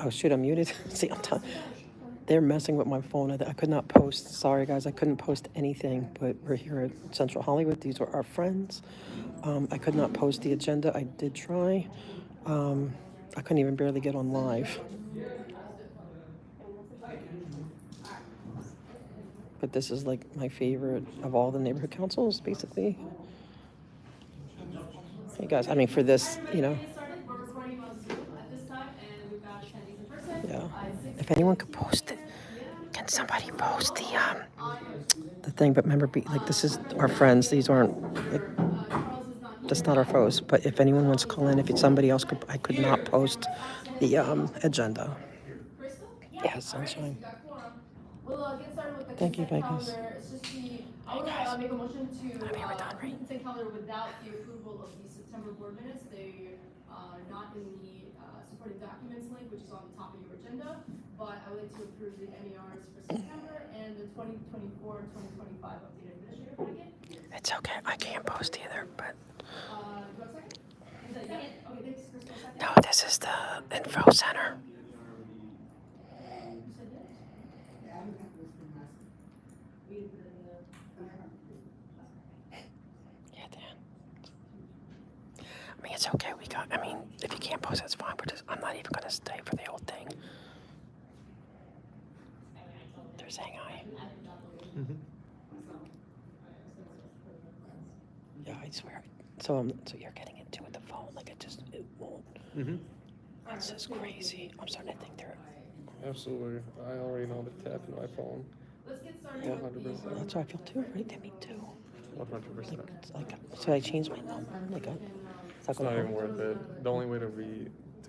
Oh shoot, I'm muted. See, they're messing with my phone. I could not post. Sorry guys, I couldn't post anything. But we're here at Central Hollywood. These are our friends. I could not post the agenda. I did try. I couldn't even barely get on live. But this is like my favorite of all the neighborhood councils, basically. Hey guys, I mean for this, you know. Yeah. If anyone could post it, can somebody post the thing? But remember, like this is our friends. These aren't like that's not our foes. But if anyone wants to call in, if it's somebody else could, I could not post the agenda. Yeah, sunshine. Thank you, Vegas. Hey guys, I'm here with Don, right? Consent calendar without the approval of the September board minutes. They are not in the supporting documents link, which is on the top of your agenda. But I would like to approve the MERs for September and the 2024-2025 updated administrative packet. It's okay. I can't post either, but. Do you have a second? Is that second? Okay, thanks, Crystal. Second. No, this is the info center. Yeah, Dan. I mean, it's okay. I mean, if you can't post, that's fine. I'm not even going to stay for the whole thing. They're saying hi. Mm-hmm. Yeah, I swear. So you're getting into with the phone, like it won't. Mm-hmm. That's just crazy. I'm starting to think they're. Absolutely. I already know to tap in my phone. Let's get started. 100%. That's how I feel too, right? Me too. 100%. Like, should I change my number? Like, It's not even worth it. The only way to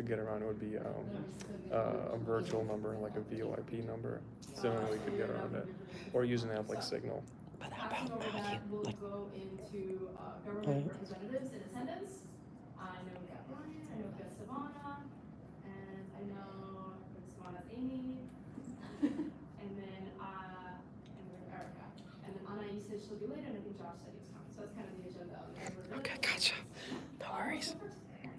get around it would be a virtual number, like a VoIP number. It's the only way we could get around it. Or use an app like Signal. But how do you, like, We'll go into government representatives in attendance. I know we've got Brian, I know we've got Savannah, and I know Savannah's Amy, and then we have Erica. And then Anna, you said she'll be later, and I think Josh said he was coming. So that's kind of the agenda of the okay, gotcha. No worries. Okay.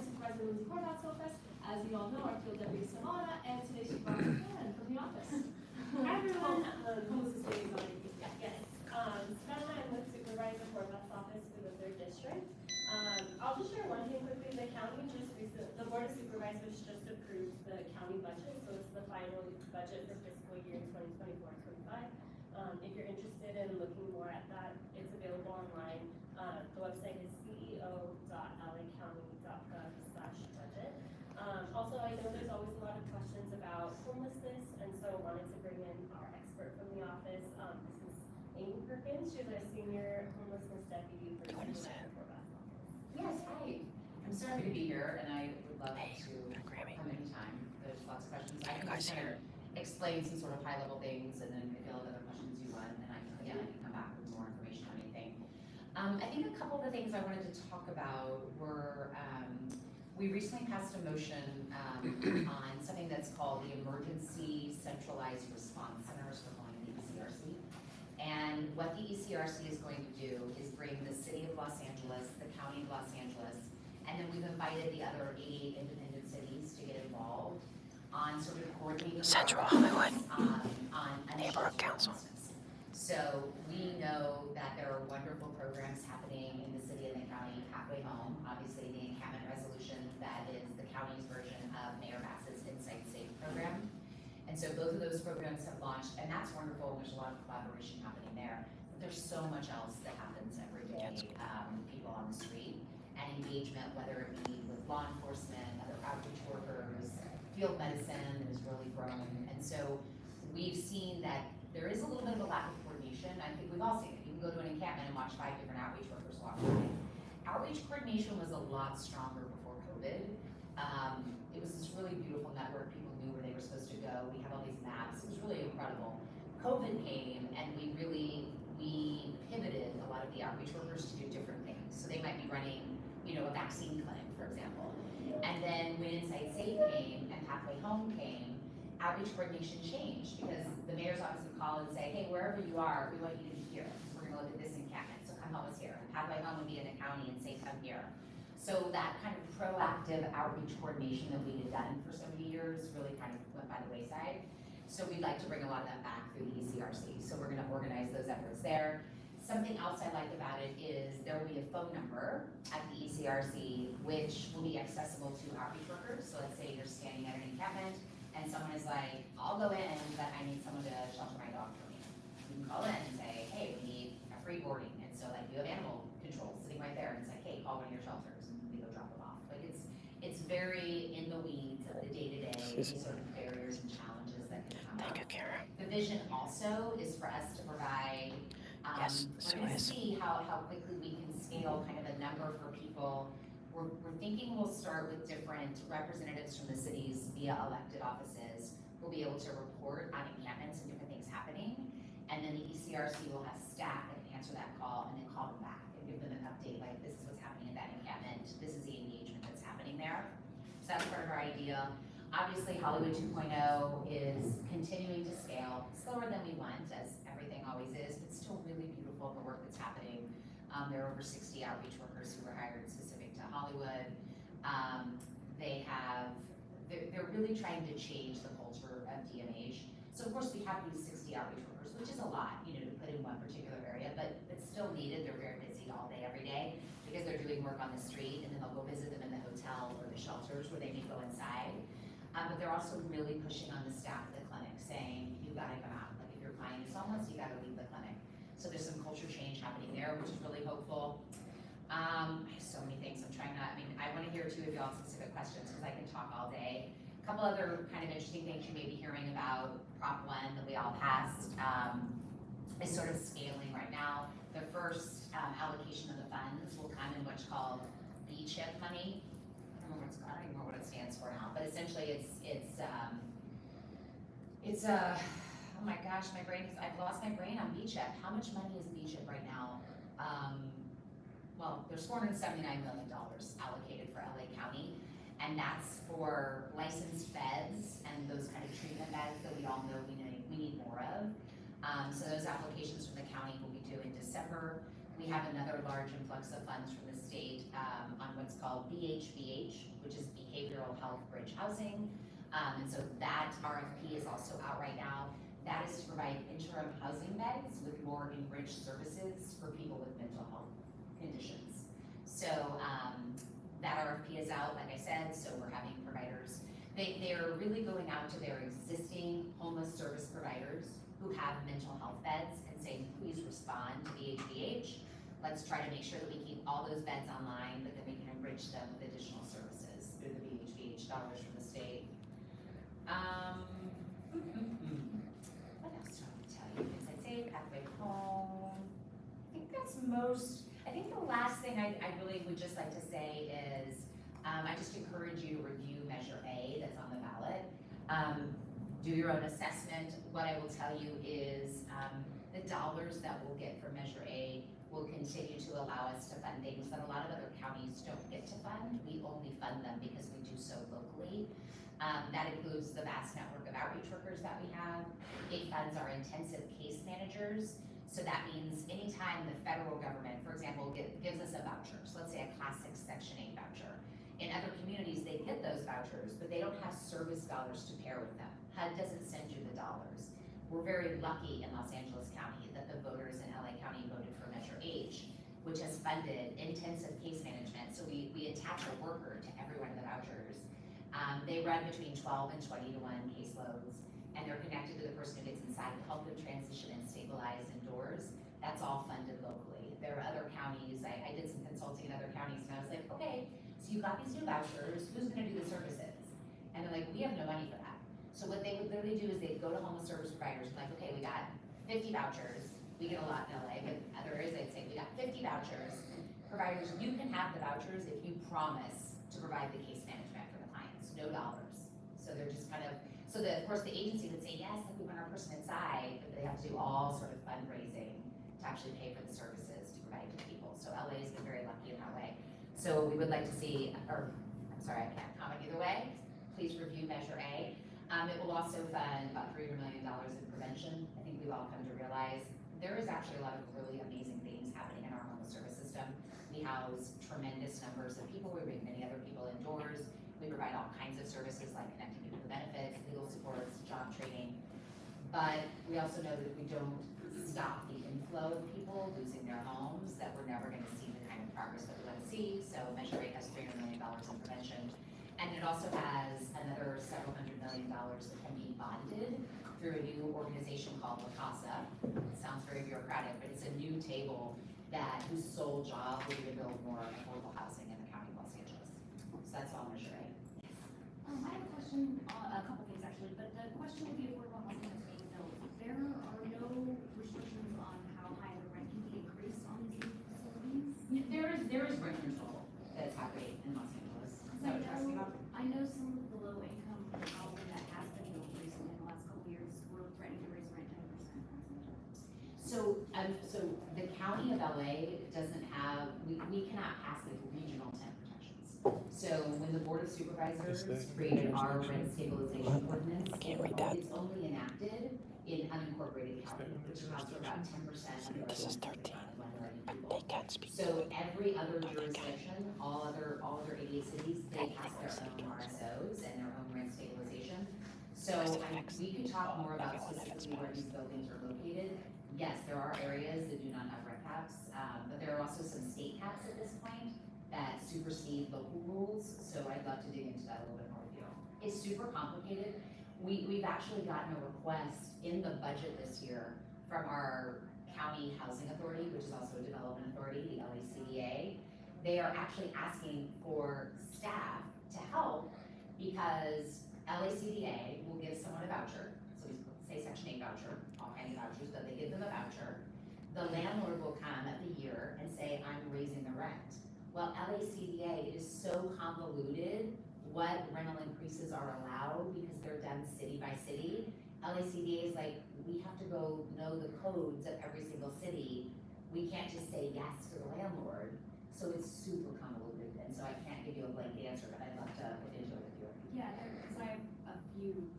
Supervisor Lindsay Courthouse Office. As you all know, our field deputy Savannah, and today's supervisor Karen from the office. Hi everyone. Homelessness liaison. Yes. Savannah, I'm with Supervisor Courthouse Office for the 3rd District. I'll just share one thing quickly. The Board of Supervisors just approved the county budget, so it's the final budget for fiscal year 2024-25. If you're interested in looking more at that, it's available online. The website is ceo.lacounty.gov/budget. Also, I know there's always a lot of questions about homelessness, and so wanted to bring in our expert from the office. This is Amy Perkins. She's our senior homelessness deputy for the Courthouse Office. Yes, hi. I'm sorry to be here, and I would love to come anytime. There's lots of questions. I can just kind of explain some sort of high-level things, and then if you have other questions you want, and I can come back with more information on anything. I think a couple of the things I wanted to talk about were, we recently passed a motion on something that's called the Emergency Centralized Response Centers, we're calling it the ECRC. And what the ECRC is going to do is bring the City of Los Angeles, the County of Los Angeles, and then we've invited the other 88 independent cities to get involved on sort of coordinating Central Hollywood on Neighborhood Council. So we know that there are wonderful programs happening in the city and the county. Halfway Home, obviously the encampment resolution, that is the county's version of Mayor Bassett's Insight Safe program. And so both of those programs have launched, and that's wonderful. There's a lot of collaboration happening there. But there's so much else that happens every day. People on the street and engagement, whether it be with law enforcement, other outreach workers, field medicine is really growing. And so we've seen that there is a little bit of a lack of coordination. I think we've all seen it. You can go to an encampment and watch 5 different outreach workers walk by. Outreach coordination was a lot stronger before COVID. It was this really beautiful network. People knew where they were supposed to go. We have all these maps. It was really incredible. COVID came and we pivoted a lot of the outreach workers to do different things. So they might be running, a vaccine clinic, for example. And then when Insight Safe came and Halfway Home came, outreach coordination changed because the mayor's office would call and say, hey, wherever you are, we want you to be here. We're gonna look at this encampment, so come help us here. And Halfway Home would be in the county and say, come here. So that kind of proactive outreach coordination that we had done for so many years really kind of went by the wayside. So we'd like to bring a lot of that back through the ECRC. So we're gonna organize those efforts there. Something else I like about it is there will be a phone number at the ECRC which will be accessible to outreach workers. So let's say you're standing at an encampment and someone is like, I'll go in, but I need someone to shelter my dog for me. You can call in and say, hey, we need a free boarding. And so like you have animal control sitting right there and it's like, hey, call one of your shelters and we go drop them off. Like it's very in the weeds of the day-to-day sort of barriers and challenges that can come up. Thank you, Kara. The vision also is for us to provide, Yes, so we're gonna is. see how quickly we can scale kind of a number for people. We're thinking we'll start with different representatives from the cities via elected offices who'll be able to report on encampments and different things happening. And then the ECRC will have staff that can answer that call and then call them back and give them an update, like this is what's happening at that encampment, this is the engagement that's happening there. So that's part of our idea. Obviously, Hollywood 2.0 is continuing to scale, slower than we want, as everything always is, but still really beautiful in the work that's happening. There are over 60 outreach workers who were hired specific to Hollywood. They're really trying to change the culture of DMH. So of course we have these 60 outreach workers, which is a lot, to put in one particular area, but it's still needed. They're very busy all day, every day, because they're doing work on the street, and then they'll go visit them in the hotel or the shelters where they may go inside. But they're also really pushing on the staff at the clinic, saying, you gotta come out. Like if your client is homeless, you gotta leave the clinic. So there's some culture change happening there, which is really hopeful. I have so many things I'm trying to, I wanna hear too if y'all have specific questions, because I can talk all day. A couple other kind of interesting things you may be hearing about. Prop 1 that we all passed is sort of scaling right now. The first allocation of the funds will come in what's called B-chip money. I don't even know what it stands for now, but essentially oh my gosh, I've lost my brain on B-chip. How much money is B-chip right now? Well, there's $479 million allocated for LA County, and that's for licensed beds and those kind of treatment beds that we all know we need more of. So those applications from the county will be due in December. We have another large influx of funds from the state on what's called BHBH, which is Behavioral Health Bridge Housing. And so that RFP is also out right now. That is to provide interim housing beds with more enriched services for people with mental health conditions. So that RFP is out, like I said, so we're having providers. They're really going out to their existing homeless service providers who have mental health beds and saying, please respond to BHBH. Let's try to make sure that we keep all those beds online, but then we can enrich them with additional services through the BHBH dollars from the state. What else do I want to tell you? Because I'd say pathway home. I think the last thing I really would just like to say is, I just encourage you to review Measure A that's on the ballot. Do your own assessment. What I will tell you is the dollars that we'll get from Measure A will continue to allow us to fund things that a lot of other counties don't get to fund. We only fund them because we do so locally. That includes the vast network of outreach workers that we have. It funds our intensive case managers. So that means anytime the federal government, for example, gives us a voucher, so let's say a Class 6 Section 8 voucher. In other communities, they get those vouchers, but they don't have service dollars to pair with them. HUD doesn't send you the dollars. We're very lucky in Los Angeles County that the voters in LA County voted for Measure H, which has funded intensive case management. So we attach a worker to every one of the vouchers. They run between 12 and 20 to 1 caseloads, and they're connected to the person who gets inside to help them transition and stabilize indoors. That's all funded locally. There are other counties, I did some consulting in other counties, and I was like, okay, so you got these new vouchers, who's gonna do the services? And they're like, we have no money for that. So what they would literally do is they'd go to homeless service providers and like, okay, we got 50 vouchers. We get a lot in LA, but other areas they'd say, we got 50 vouchers. Providers, you can have the vouchers if you promise to provide the case management for the clients, no dollars. So they're just kind of, of course the agency would say, yes, like we want our person inside, but they have to do all sort of fundraising to actually pay for the services to provide to people. So LA has been very lucky in that way. So we would like to see, or I'm sorry, I can't comment either way. Please review Measure A. It will also fund about $300 million in prevention. I think we've all come to realize there is actually a lot of really amazing things happening in our homeless service system. We house tremendous numbers of people. We bring many other people indoors. We provide all kinds of services like connecting people to benefits, legal supports, job training. But we also know that if we don't stop the inflow of people losing their homes, that we're never gonna see the kind of progress that we want to see. So Measure 8 has $300 million in prevention. And it also has another several $100 million that can be bonded through a new organization called La Casa. It sounds very bureaucratic, but it's a new table whose sole job will be to build more affordable housing in the county of Los Angeles. So that's all Measure 8. I have a question, a couple things actually, but the question with the affordable housing that's being built, there are no restrictions on how high the rent can be increased on these new facilities? There is rent control that's happening in Los Angeles. Is that what you're asking about? I know some of the low income housing that has been built recently in the last couple of years, we're threatening to raise rent 10%. So the county of LA doesn't have, we cannot pass like regional tent protections. So when the Board of Supervisors created our rent stabilization ordinance, I can't read that. it's only enacted in unincorporated county, which accounts for about 10% of the This is 13. They can't speak. So every other jurisdiction, all other 88 cities, they pass their own RSOs and their own rent stabilization. So we could talk more about specifically where these buildings are located. Yes, there are areas that do not have rent caps, but there are also some state caps at this point that supersede local rules. So I'd love to dig into that a little bit more with you. It's super complicated. We've actually gotten a request in the budget this year from our county housing authority, which is also a development authority, the LACDA. They are actually asking for staff to help because LACDA will give someone a voucher. So we say Section 8 voucher, all kinds of vouchers, but they give them a voucher. The landlord will come at the year and say, I'm raising the rent. Well, LACDA is so convoluted what rental increases are allowed because they're done city by city. LACDA is like, we have to go know the codes of every single city. We can't just say yes to the landlord. So it's super convoluted. And so I can't give you a blanket answer, but I'd love to look into it with you. Yeah, because I have a few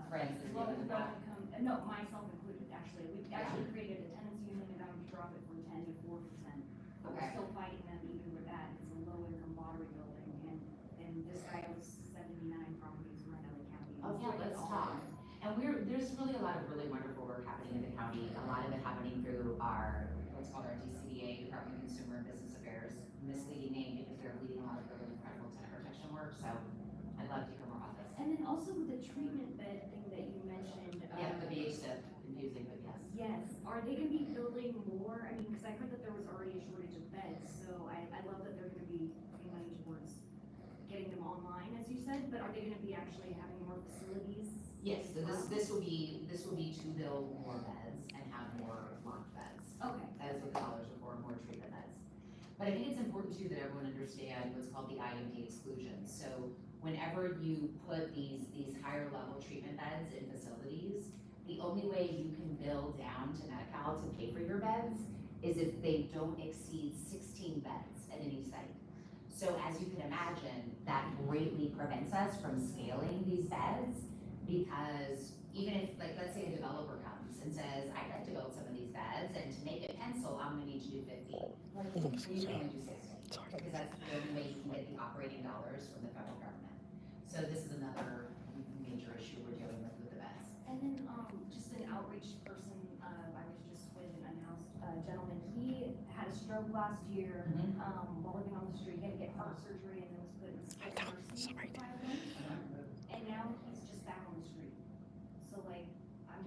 Friends that low live in the back. income, no, myself included actually. We've actually created a tenants union and I would drop it from 10 to 4%. But we're Okay. still fighting them even with that. It's a low income lottery building and this guy owns 79 properties around LA County. Oh, yeah, let's talk. And there's really a lot of really wonderful work happening in the county, a lot of it happening through our, what's called our DCDA, Department of Consumer and Business Affairs, misleading name because they're leading a lot of really incredible tenant protection work, so I'd love to hear more about this. And then also with the treatment bed thing that you mentioned. Yeah, the BH stuff, confusing, but yes. Yes, are they gonna be building more? I mean, because I heard that there was already a shortage of beds, so I love that they're gonna be putting money towards getting them online, as you said, but are they gonna be actually having more facilities? Yes, so this will be to build more beds and have more locked beds. Okay. That is what the dollars are for, more treatment beds. But I think it's important too that everyone understand what's called the IMD exclusion. So whenever you put these higher level treatment beds in facilities, the only way you can bill down to Medi-Cal to pay for your beds is if they don't exceed 16 beds at any site. So as you can imagine, that greatly prevents us from scaling these beds because even if, like, let's say a developer comes and says, I'd like to build some of these beds and to make it pencil, I'm gonna need to do 50. Like, you can only do 60 because that's the only way you can get the operating dollars from the federal government. So this is another major issue we're dealing with the beds. And then, just an outreach person, I was just with an unhoused gentleman, he had a stroke last year, while living on the street, he had to get heart surgery and then was put in skilled nursing sorry. for 5 months. And now he's just back on the street. So like, I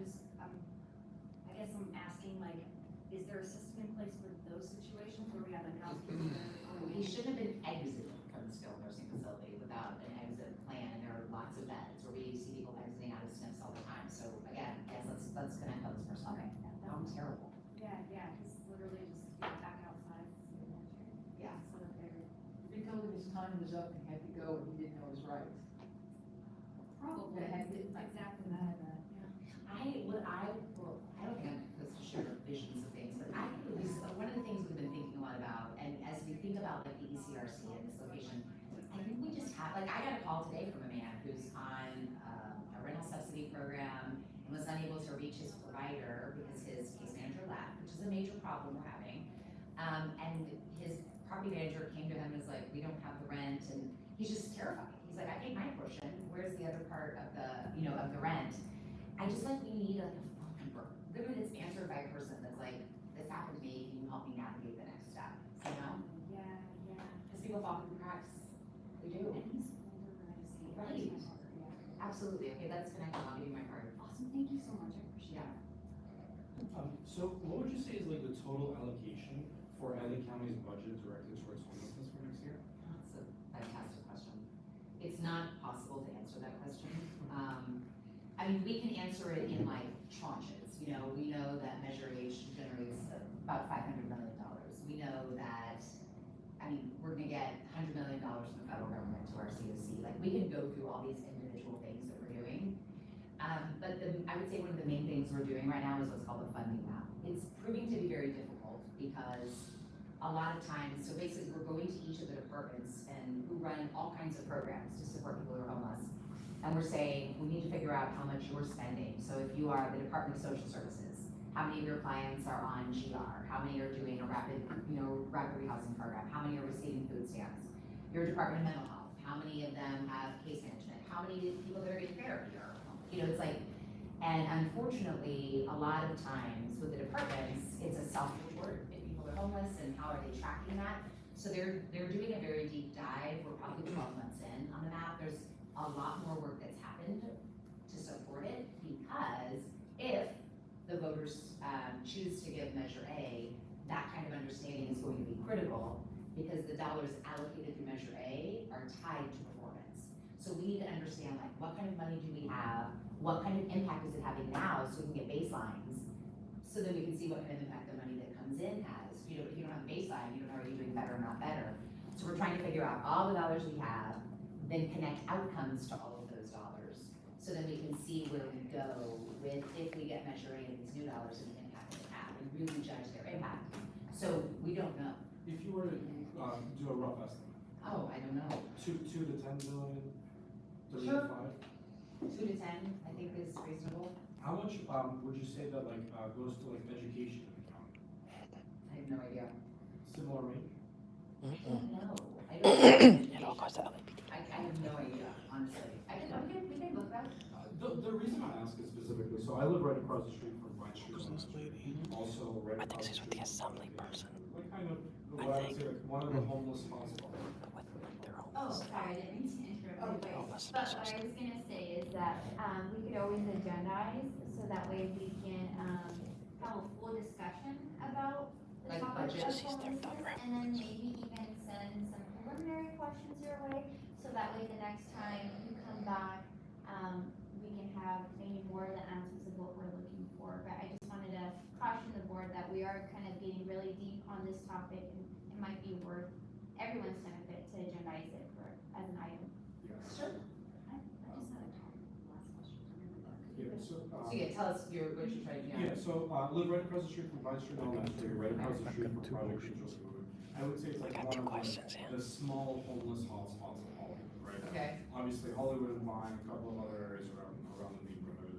guess I'm asking like, is there a system in place for those situations where we have like housekeeping? He shouldn't have been exited from the skilled nursing facility without an exit plan, and there are lots of beds where we see people exiting out of SNFs all the time. So again, yes, let's connect on this person. Okay. I'm terrible. Yeah, he's literally just back outside. Yeah. So there. He told him his time was up and had to go and he didn't know his rights. Probably, exactly that. I don't think I'm supposed to share visions of things, but I think at least one of the things we've been thinking a lot about, and as we think about like the ECRC and this location, I think we just have, like, I got a call today from a man who's on a rental subsidy program and was unable to reach his provider because his case manager left, which is a major problem we're having. And his property manager came to him and was like, we don't have the rent, and he's just terrified. He's like, I paid my portion, where's the other part of the, of the rent? I just like, we need like a phone number, literally that's answered by a person that's like, this happened to me, can you help me navigate the next step, Yeah, yeah. Because people fall through the cracks, they do. And he's older than I just see. Right. Yeah. Absolutely, okay, that's connected, I'll give you my card. Awesome, thank you so much, I appreciate Yeah. it. So what would you say is like the total allocation for LA County's budget directed towards homelessness for next year? That's a fantastic question. It's not possible to answer that question. I mean, we can answer it in like tranches, we know that Measure H generates about $500 million. We know that, we're gonna get $100 million from the federal government to our COC. Like, we can go through all these individual things that we're doing. But I would say one of the main things we're doing right now is what's called a funding map. It's proving to be very difficult because a lot of times, so basically we're going to each of the departments and who run all kinds of programs to support people who are homeless. And we're saying, we need to figure out how much you're spending. So if you are the Department of Social Services, how many of your clients are on GR? How many are doing a rapid rehousing program? How many are receiving food stamps? Your Department of Mental Health, how many of them have case management? How many people that are getting therapy are homeless? It's like, and unfortunately, a lot of times with the departments, it's a self-report if people are homeless and how are they tracking that. So they're doing a very deep dive. We're probably 12 months in on the map. There's a lot more work that's happened to support it because if the voters choose to give Measure A, that kind of understanding is going to be critical because the dollars allocated through Measure A are tied to performance. So we need to understand like what kind of money do we have, what kind of impact is it having now so we can get baselines so that we can see what kind of impact the money that comes in has. If you don't have a baseline, you don't know are you doing better or not better. So we're trying to figure out all the dollars we have, then connect outcomes to all of those dollars so that we can see where we go with if we get Measure A and these new dollars and the impact they have and really judge their impact. So we don't know. If you were to do a rough estimate, Oh, I don't know. 2 to 10 billion, 3 Sure. to 5. 2 to 10, I think is reasonable. How much would you say that like goes to like education in the county? I have no idea. Similar range? I don't know. I don't It all goes to LAPD. I have no idea, honestly. We can look that. The reason I ask is specifically, so I live right across the street from Vine Street. Also right I across think she's with the assembly person. Like kind of, what I would say, like one of the homeless hotspots. Oh, sorry, I didn't mean to interrupt you, but Homeless. what I was gonna say is that, we could always agendize, so that way we can, have a full discussion about the Like topic budget. of She's their homelessness, daughter. and then maybe even send some preliminary questions your way, so that way the next time you come back, we can have maybe more of the answers of what we're looking for, but I just wanted to caution the board that we are kind of getting really deep on this topic, and it might be worth everyone's benefit to agendize it as an item. Yeah. Sure. I just had a last question. Yeah, so, So yeah, tell us what you're trying to do. yeah, so live right across the street from Vine Street Elementary, right across the street from Project Angels Movement. I would say it's like I got one two of questions, yeah. the small homeless hotspots of Hollywood, right? Okay. Obviously Hollywood and Vine, a couple of other areas around the neighborhood,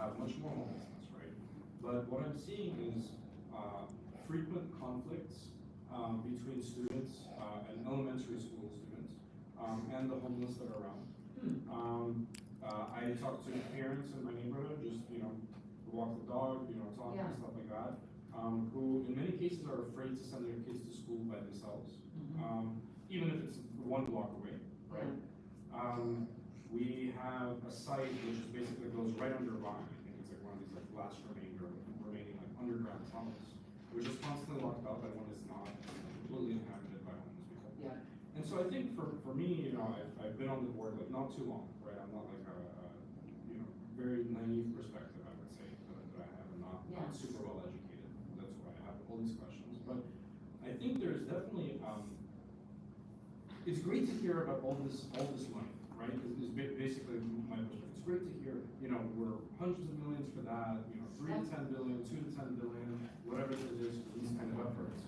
have much more homelessness, right? But what I'm seeing is frequent conflicts between students and elementary school students and the homeless that are around. I talk to parents in my neighborhood, just, who walk the dog, talk Yeah. and stuff like that, who in many cases are afraid to send their kids to school by themselves, even if it's 1 block away, right? We have a site which is basically goes right under Vine. I think it's like one of these like last remaining like underground tunnels, which is constantly locked up and when it's not, it's completely inhabited by homeless people. Yeah. And so I think for me, I've been on the board like not too long, right? I'm not like a very naive perspective, I would say, that I have. I'm not super well educated. That's why I have all these questions. But I think there's definitely, it's great to hear about all this money, right? Is basically my perspective. It's great to hear, we're hundreds of millions for that, 3 to 10 billion, 2 to 10 billion, whatever it is for these kind of efforts.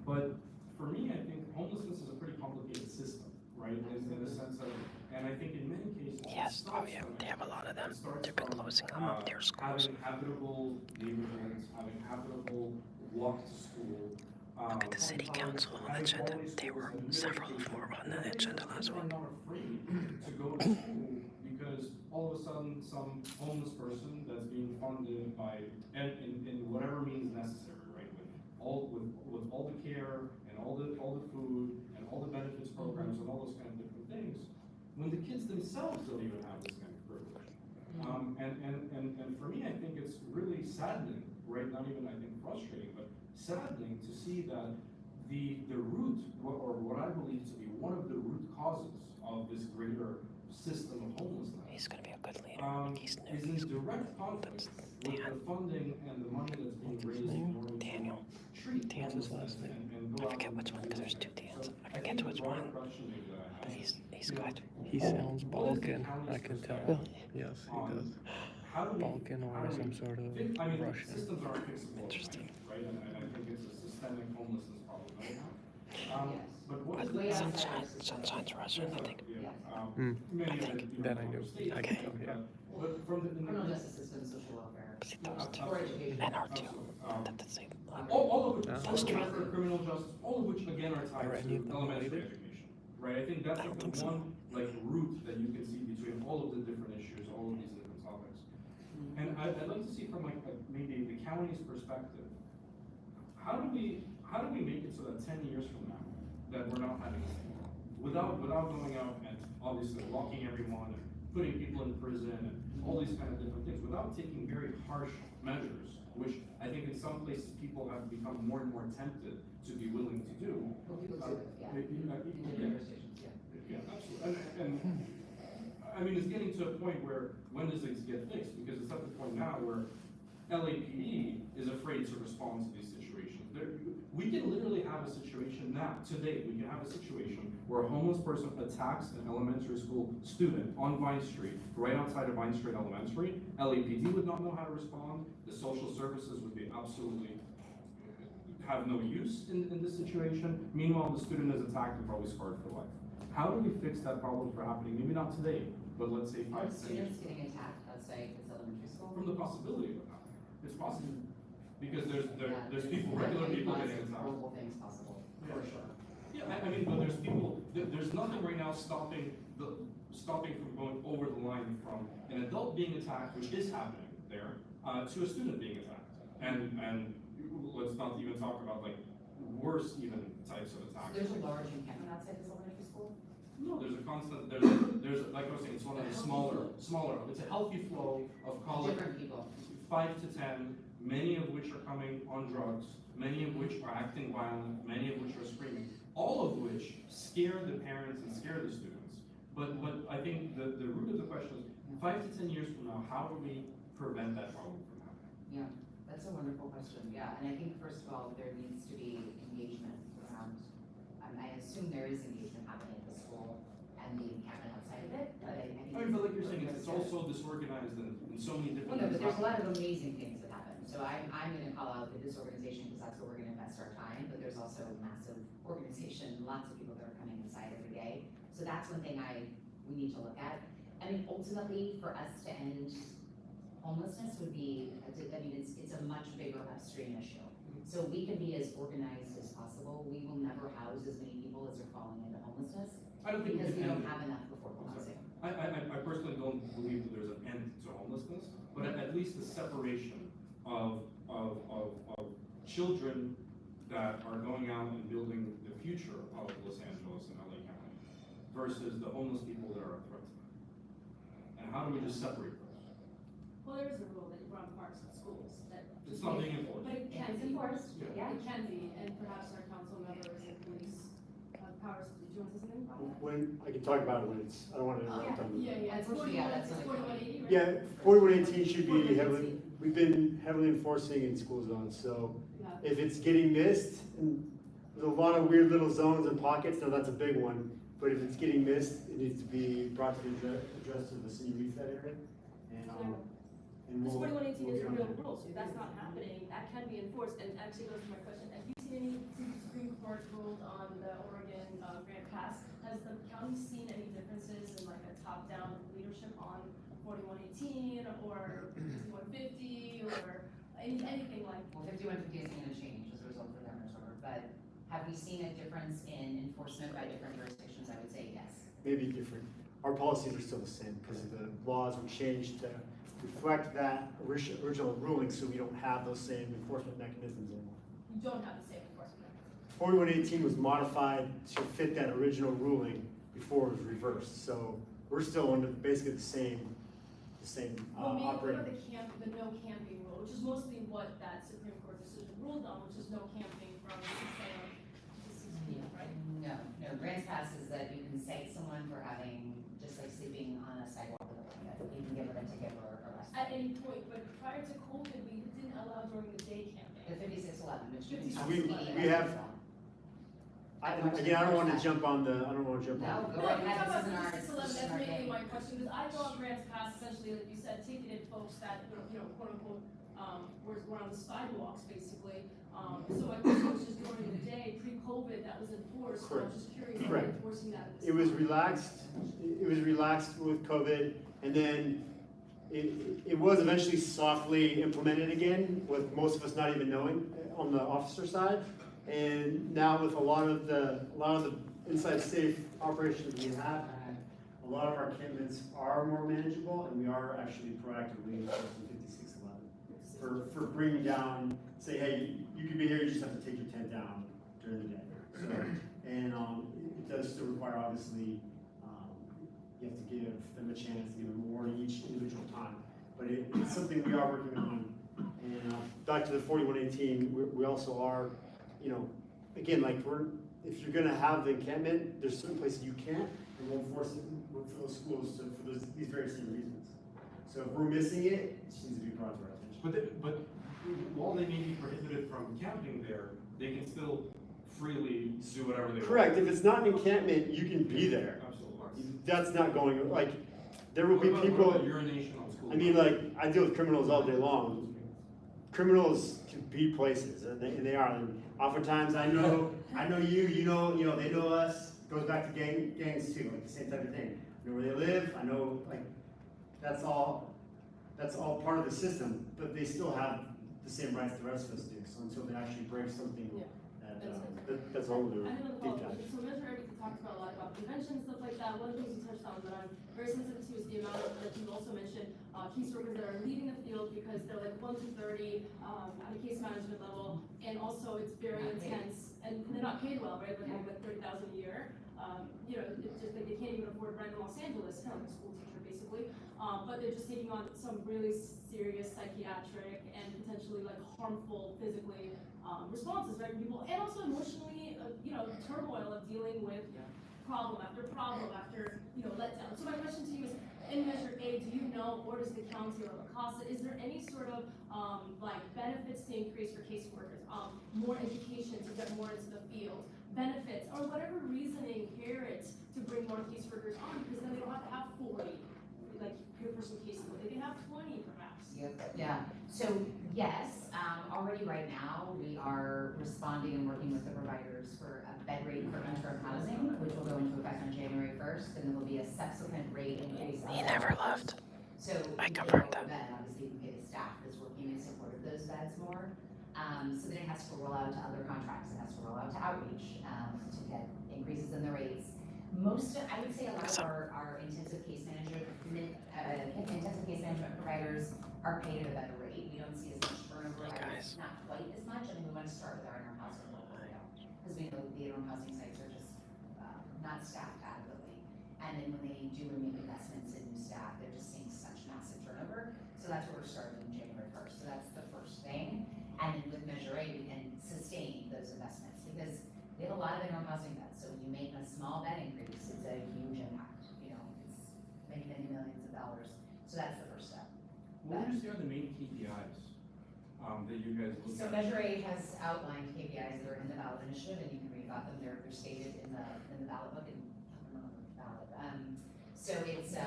But for me, I think homelessness is a pretty complicated system, right? In the sense of, and I think in many cases, Yes, oh yeah, they have a lot of them. They've been closing them up near schools. having habitable neighborhoods, having habitable walk to school, Look at the city council on the agenda. There were several of them were on the agenda last People week. are not afraid to go to school because all of a sudden some homeless person that's being funded by, in whatever means necessary, right? With all the care and all the food and all the benefits programs and all those kind of different things, when the kids themselves don't even have this kind of privilege. And for me, I think it's really saddening, right? Not even, I think, frustrating, but saddening to see that the root, or what I believe to be one of the root causes of this greater system of homelessness, He's gonna be a good leader. He's new. is in direct conflict with the funding and the money that's being raised in order Daniel. to treat Dan's his last homelessness and I go out forget and- which one because there's two Dans. So I forget think which the broader one. question maybe that I But have is, he's you know, good. He sounds what is the Balkan, county's I can tell. perspective Yes, he on does. how do we- Balkan how or do we some sort of I mean, Russian. systems aren't fixable, Interesting. right? And I think it's a systemic homelessness problem anyhow. Yes. But what But is the way outside Sunshine, our system. Sunshine's Russian, I think. Many of think it, you that know, I knew. states, I can tell, yeah. But from the, in Criminal the, justice system, social welfare, See those two. or education. And R2. Absolutely. That's the same. all of which, Yeah. social welfare, criminal justice, all of which again are tied Are any of to them elementary related? education, right? I think that's I don't like think the so. one, like, root that you can see between all of the different issues, all of these different topics. And I'd like to see from like maybe the county's perspective, how do we make it so that 10 years from now, that we're not having this thing? Without going out and obviously locking everyone and putting people in prison and all these kind of different things, without taking very harsh measures, which I think in some places people have become more and more tempted to be willing to do. Well, people do it, yeah. In Yeah, different jurisdictions, yeah. yeah, absolutely. And I mean, it's getting to a point where, when does it get fixed? Because it's at the point now where LAPD is afraid to respond to these situations. We can literally have a situation now, today, we can have a situation where a homeless person attacks an elementary school student on Vine Street, right outside of Vine Street Elementary. LAPD would not know how to respond. The social services would be absolutely, have no use in this situation. Meanwhile, the student is attacked and probably scarred for life. How do we fix that problem from happening? Maybe not today, but let's say 5 Are to 10 years. students getting attacked outside this elementary school? From the possibility of it happening. It's possible. Because Yeah, there's people, regular people lots getting of attacked. horrible things possible, for Yeah. sure. Yeah, I mean, but there's people, there's nothing right now stopping from going over the line from an adult being attacked, which is happening there, to a student being attacked. And let's not even talk about like worse even types of So attacks. there's a large encampment outside this elementary school? No, there's a constant, there's, like I was saying, it's one of the smaller, it's a healthy flow of college. Different people. 5 to 10, many of which are coming on drugs, many of which are acting violent, many of which are screaming, all of which scare the parents and scare the students. But I think the root of the question is, 5 to 10 years from now, how do we prevent that problem from happening? Yeah, that's a wonderful question, yeah, and I think first of all, there needs to be engagement around, I assume there is engagement happening at the school and the encampment outside of it, but I think. I mean, but like you're saying, it's also disorganized in so many Well, different no, but there's a lot ways. of amazing things that happen, so I'm gonna call out the disorganization because that's where we're gonna invest our time, but there's also massive organization, lots of people that are coming inside every day. So that's one thing we need to look at. I mean, ultimately, for us to end homelessness would be, I mean, it's a much bigger upstream issue. So we can be as organized as possible. We will never house as many people as are falling into homelessness I don't think because we can don't end- have enough affordable housing. I personally don't believe that there's an end to homelessness, but at least the separation of children that are going out and building the future of Los Angeles and LA County versus the homeless people that are a threat to them. And how do we just separate those? Well, there is a rule that you run parks and schools that. It's not being enforced. But it can It's be. enforced, Yeah. It can be, and perhaps our council members and police have powers, did you want to say something about that? When, I can talk about it when it's, I don't want to interrupt them. Yeah, it's Unfortunately, yeah, 41, that's it's not 4180, right? Yeah, 4118 should be heavily, we've been heavily enforcing in school zones, so Yeah. if it's getting missed, and there's a lot of weird little zones and pockets, now that's a big one, but if it's getting missed, it needs to be brought to the address to the city reset area, and This we'll. 4118 we'll is get a on real that. rule, so if that's not happening, that can be enforced, and actually goes to my question, have you seen any, since the Supreme Court ruled on the Oregon grant pass, has the county seen any differences in like a top-down leadership on 4118 or 5150 or anything like? Well, 5150 isn't gonna change as a result of the governor's order. but have we seen a difference in enforcement by different jurisdictions? I would say yes. Maybe different. Our policies are still the same because the laws were changed to reflect that original ruling, so we don't have those same enforcement mechanisms anymore. You don't have the same enforcement. 4118 was modified to fit that original ruling before it was reversed. So we're still under basically the same Well, maybe what operating. about the no camping rule, which is mostly what that Supreme Court decision ruled on, which is no camping from 6 a.m. to 6 p.m., right? No, grants pass is that you can cite someone for having, just like sleeping on a sidewalk with a blanket. You can give them a ticket or arrest At them. any point, but prior to COVID, we didn't allow during the day camping. The 5611, which you can. So we have, again, I don't want to jump on the, I don't want to jump No, on. go No, right if you're ahead, talking this about isn't 5611, our, this that's isn't our mainly game. my question, because I thought grants passed essentially, like you said, ticketed folks that, quote unquote, were on the sidewalks, basically. So my question was just during the day, pre-COVID, that was enforced, so I'm just curious, how Correct. you're enforcing that. It was relaxed with COVID, and then it was eventually softly implemented again, with most of us not even knowing on the officer side. And now with a lot of the inside safe operations we have had, a lot of our encampments are more manageable, and we are actually proactively enforcing 5611 for bringing down, say, hey, you can be here, you just have to take your tent down during the day. So, and it does still require, obviously, you have to give them a chance to give them a warning each individual time. But it's something we are working on. And back to the 4118, we also are, again, like if you're gonna have the encampment, there's certain places you can't, and we'll force it for those schools for these very same reasons. So if we're missing it, it just needs to be brought to our attention. But while they may be prohibited from camping there, they can still freely do whatever they want. Correct, if it's not an encampment, you can be there. Absolutely. That's not going, like, there will be What about people, urination on school? I mean, like, I deal with criminals all day long. Criminals can be places, and they are. And oftentimes, I know you, they know us. Goes back to gangs too, like the same type of thing. I know where they live. I know, like, that's all part of the system. But they still have the same rights the rest of us do. So until they actually break something, Yeah. that's all we're I doing. have a Deep follow-up dive. question. So Measure Everything talked about a lot about prevention and stuff like that. One of the things you touched on that I'm very sensitive to is the amount that you also mentioned, caseworkers that are leaving the field because they're like 1 to 30 at a case management level, and also it's very intense, and they're not paid well, right? They're having like $30,000 a year. It's just like they can't even afford rent in Los Angeles, kind of like a school teacher basically. But they're just taking on some really serious psychiatric and potentially like harmful physically responses, right? People, and also emotionally, turmoil of dealing with problem after letdown. So my question to you is, in Measure A, do you know, or does the county or La Casa, is there any sort of benefits to increase for caseworkers? More education to get more into the field, benefits, or whatever reasoning parents to bring more caseworkers on, because then they don't have to have 40, like here for some cases, but they can have 20 perhaps. Yeah, so yes, already right now, we are responding and working with the providers for a bed rate for interim housing, which will go into effect on January 1st, and there will be a subsequent rate increase. He never left. So I you confirmed pay that. bed, obviously you can pay the staff that's working in support of those beds more. So then it has to roll out to other contracts, it has to roll out to outreach, to get increases in the rates. I would say a lot of our intensive case management providers are paid at a better rate. We don't see as much turnover, not quite as much. I mean, we want to start with our interim housing portfolio, because we know the interim housing sites are just not staffed adequately. And then when they do make investments in new staff, they're just seeing such massive turnover. So that's where we're starting January 1st. So that's the first thing. And then with Measure A, we can sustain those investments, because we have a lot of interim housing beds. So when you make a small bed increase, it's a huge impact. It's many, many millions of dollars. So that's the first step. What would you say are the main KPIs that you guys look So at? Measure A has outlined KPIs that are in the ballot initiative, and you can read about them. They're stated in the ballot book and ballot. So it's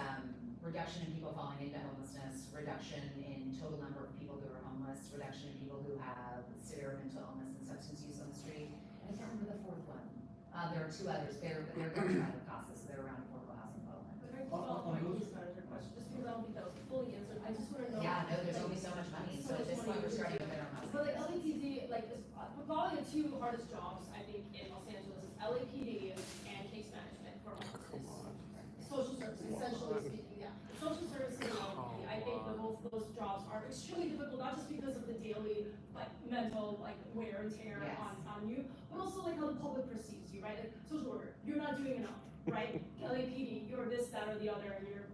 reduction in people falling into homelessness, reduction in total number of people who are homeless, reduction in people who have severe mental illness and substance use on the street. And I can't remember the fourth one. There are two others. They're going to cost us. They're around affordable housing development. But very follow-up my case manager question, just because I don't think that was fully answered. I just want to know. Yeah, no, there's only so much money. So at this point, we're starting with interim housing. But like LAPD, like, probably a too hardest jobs, I think, in Los Angeles is LAPD and case management for homelessness. Social services, essentially speaking, yeah. Social services and LAPD, I think that both of those jobs are extremely difficult, not just because of the daily, like, mental, like, wear and tear Yes. on you, but also like how the public perceives you, right? Like, social worker, you're not doing enough, right? LAPD, you're this, that, or the other, and you're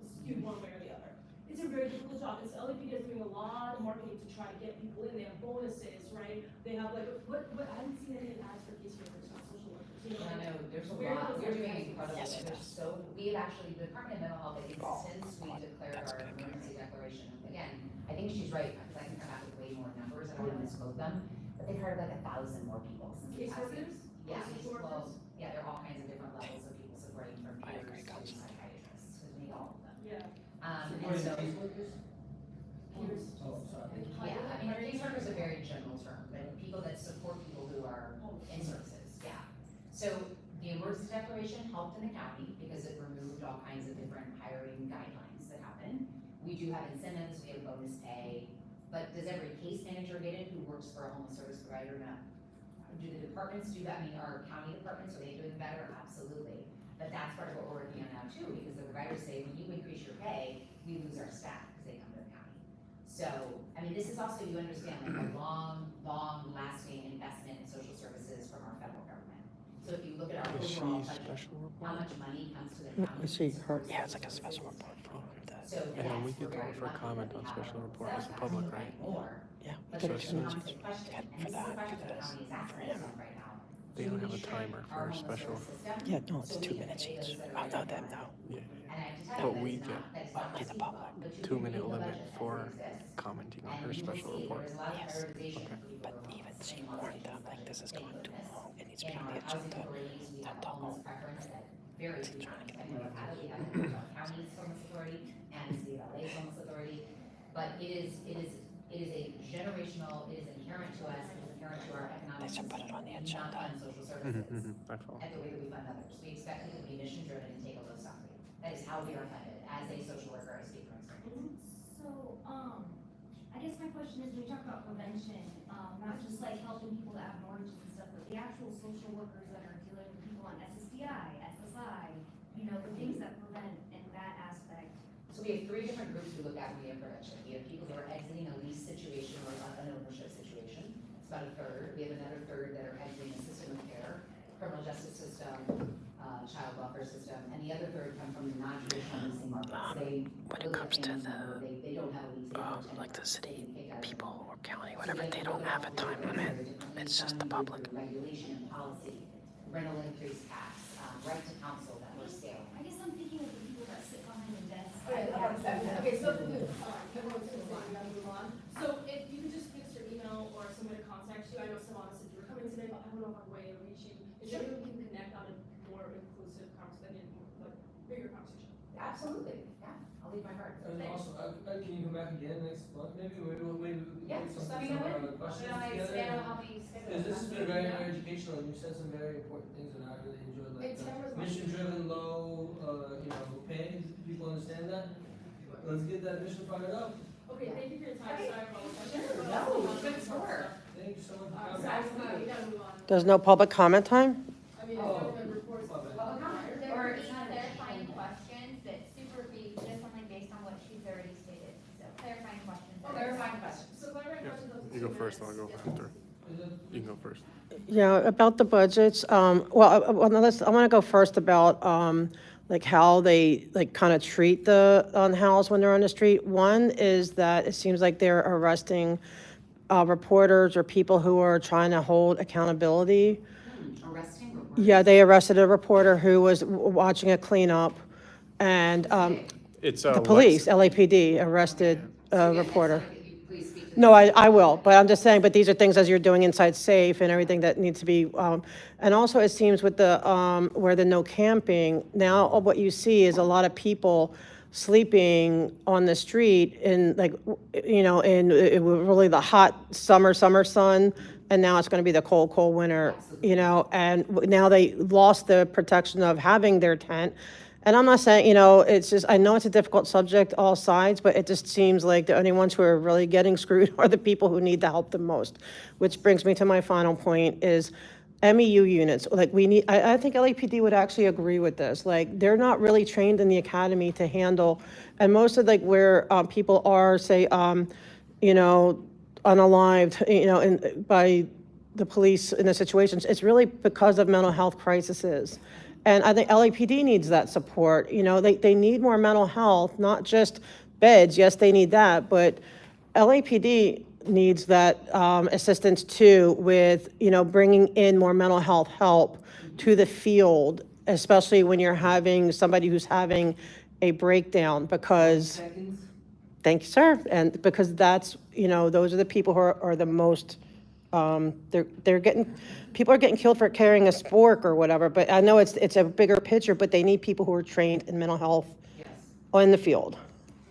skewed one way or the other. It's a very difficult job. And so LAPD is doing a lot of marketing to try to get people in. They have bonuses, right? They have like, what I haven't seen any ads for caseworkers, not social workers. You know, I know, there's a Where lot, was we're that doing advertising? incredible, Yes, it there's so, we've actually, the Department of Mental Health, I think, since we declared that's our good. emergency declaration, again, I think she's right, because I can come out with way more numbers, I don't want to misquote them, but they've hired like 1,000 more people since we passed it. Caseworkers? Yeah, Social well, workers? yeah, there are all kinds of different levels of people supporting from I peers agree, to Council. psychiatrists, because we need all of them. Yeah. And Supporting so, caseworkers? Peers. Oh, sorry. yeah, I mean, caseworker is a very general term, but people that support people who are in services, yeah. So the emergency declaration helped in the county because it removed all kinds of different hiring guidelines that happen. We do have incentives, we have bonus pay, but does every case manager get it who works for a homeless service provider? No. Do the departments do that? I mean, our county departments, are they doing better? Absolutely. But that's part of what we're working on now too, because the providers say, when you increase your pay, we lose our staff because they come to the county. So, I mean, this is also, you understand, like a long lasting investment in social services from our federal government. So if you look at our Is she overall budget, special how report? much money comes to the No, county? I see in her, services yeah, it's like a and special services. report from the, So And then we yes, get we're to very offer lucky comment that on we have special a report as a staff public, to right? write more. yeah, we But could there's have a used constant it question, for and this is that, the question for the this, county is for asking him. itself right now. They Do don't we have a shrink timer our for homeless special. service system Yeah, no, it's so we 2 can minutes pay each. those that are I know right them now? though. Yeah. And I have to tell But you, we that is get not, that is not to the easy, public. but you 2 can minute leave the limit budget as for it exists, commenting on and her you will special see report. there is a lot of Yes, prioritization okay. for people But who are even homeless, she in warned locations them, like, such this as is going too Homelessness. long. It needs to be In on our the housing agenda. authorities, we have a Don't homeless go. preference that very It's few trying to times get I've ever had it. We have it with our county's homeless authority and the city of LA's homeless authority. But it is a generational, it is inherent to us, it is inherent to our economic They should put it on the system. We do not agenda. fund social services I follow. at the way that we fund others. We expect people to be mission driven and take a low salary. That is how we are funded. As a social worker, I speak from experience. So, I guess my question is, when we talk about prevention, not just like helping people that have mortgages and stuff, but the actual social workers that are dealing with people on SSDI, SSI, you know, the things that prevent in that aspect. So we have three different groups we look at when we have prevention. We have people who are exiting a lease situation or an ownership situation. It's about a third. We have another third that are exiting a system of care, criminal justice system, child welfare system, and the other third come from the non-traditional leasing markets. They When it live comes with to family member, they don't have a lease. They don't like the tenant, city they can kick out people anyone. or county, So whatever, we they have to don't look have at a all time three limit. differently. It's just the Some public. do regulation and policy, rental increase tax, right to counsel that we're scaling. I guess I'm thinking of the people that sit behind the desk. Okay, so, everyone's gonna say we gotta move on. So if you could just fix your email or somebody to contact you, I know Savannah said you were coming today, but I don't know if our way of reaching. Is there a way we can connect on a more inclusive conversation, like bigger conversation? Absolutely, yeah, I'll leave my heart. And also, can you come back again next month, maybe, maybe Yeah, some, just let me know when. questions When I together? expand on how we schedule. Because this has been very, very educational, and you said some very important things that I really enjoyed, like It's never as much- mission-driven, low, pay, people understand that? Let's get that mission fired up. Okay, thank you for your time, Great. sorry for all the questions. Sure, no, good score. Thank you so much for Sorry, coming. we gotta move on. There's no public comment time? I mean, Oh. government reports. My bad. Public comment. There Or were it's not clarifying questions, but super brief, just something based on what she's already stated, so clarifying questions. Clarifying questions. So clarifying questions up to You 2 go first, I'll minutes. go Yes. after. Is it- You can go first. Yeah, about the budgets, well, no, I want to go first about, like, how they, like, kind of treat the unhoused when they're on the street. One is that it seems like they're arresting reporters or people who are trying to hold accountability. Arresting reporters. Yeah, they arrested a reporter who was watching a cleanup, and It's the police, LAPD, arrested a reporter. Please speak to No, I will, but I'm just saying, but these are things as you're doing inside safe and everything that needs to be, and also it seems with the, where the no camping, now what you see is a lot of people sleeping on the street in like, in really the hot summer sun, and now it's gonna be the cold winter, and now they lost the protection of having their tent. And I'm not saying, you know, it's just, I know it's a difficult subject, all sides, but it just seems like the only ones who are really getting screwed are the people who need the help the most. Which brings me to my final point is MEU units. Like we need, I think LAPD would actually agree with this. Like they're not really trained in the academy to handle, and most of like where people are, say, you know, unalived, you know, by the police in the situations, it's really because of mental health crises. And I think LAPD needs that support. You know, they need more mental health, not just beds. Yes, they need that, but LAPD needs that assistance too with, you know, bringing in more mental health help to the field, especially when you're having somebody who's having a breakdown because, Seconds? thank you, sir. And because that's, you know, those are the people who are the most, they're getting, people are getting killed for carrying a spork or whatever, but I know it's a bigger picture, but they need people who are trained in mental health Yes. in the field.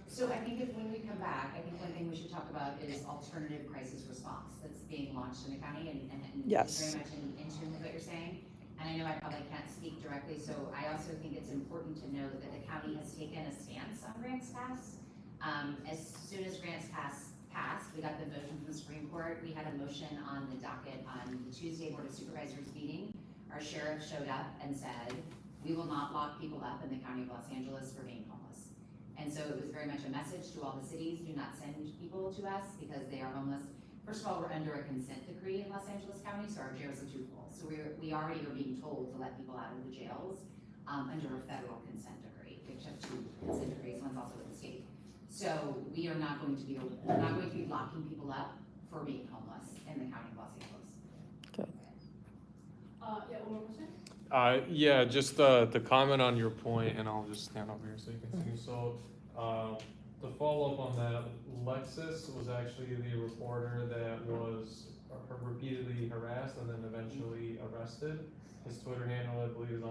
So I think if when we come back, I think one thing we should talk about is alternative crisis response that's being launched in the county and Yes. is very much in tune with what you're saying. And I know I probably can't speak directly, so I also think it's important to note that the county has taken a stance on grants pass. As soon as grants passed, we got the motion from the Supreme Court. We had a motion on the docket on the Tuesday Board of Supervisors meeting. Our sheriff showed up and said, we will not lock people up in the county of Los Angeles for being homeless. And so it was very much a message to all the cities, do not send people to us because they are homeless. First of all, we're under a consent decree in Los Angeles County, so our jails are too full. So we already are being told to let people out of the jails under a federal consent decree. We have 2 consent decrees, one's also with the state. So we are not going to be locking people up for being homeless in the county of Los Angeles. Good. Yeah, one more question? Yeah, just to comment on your point, and I'll just stand over here so you can see. So, to follow up on that, Lexus was actually the reporter that was repeatedly harassed and then eventually arrested. His Twitter handle, I believe, is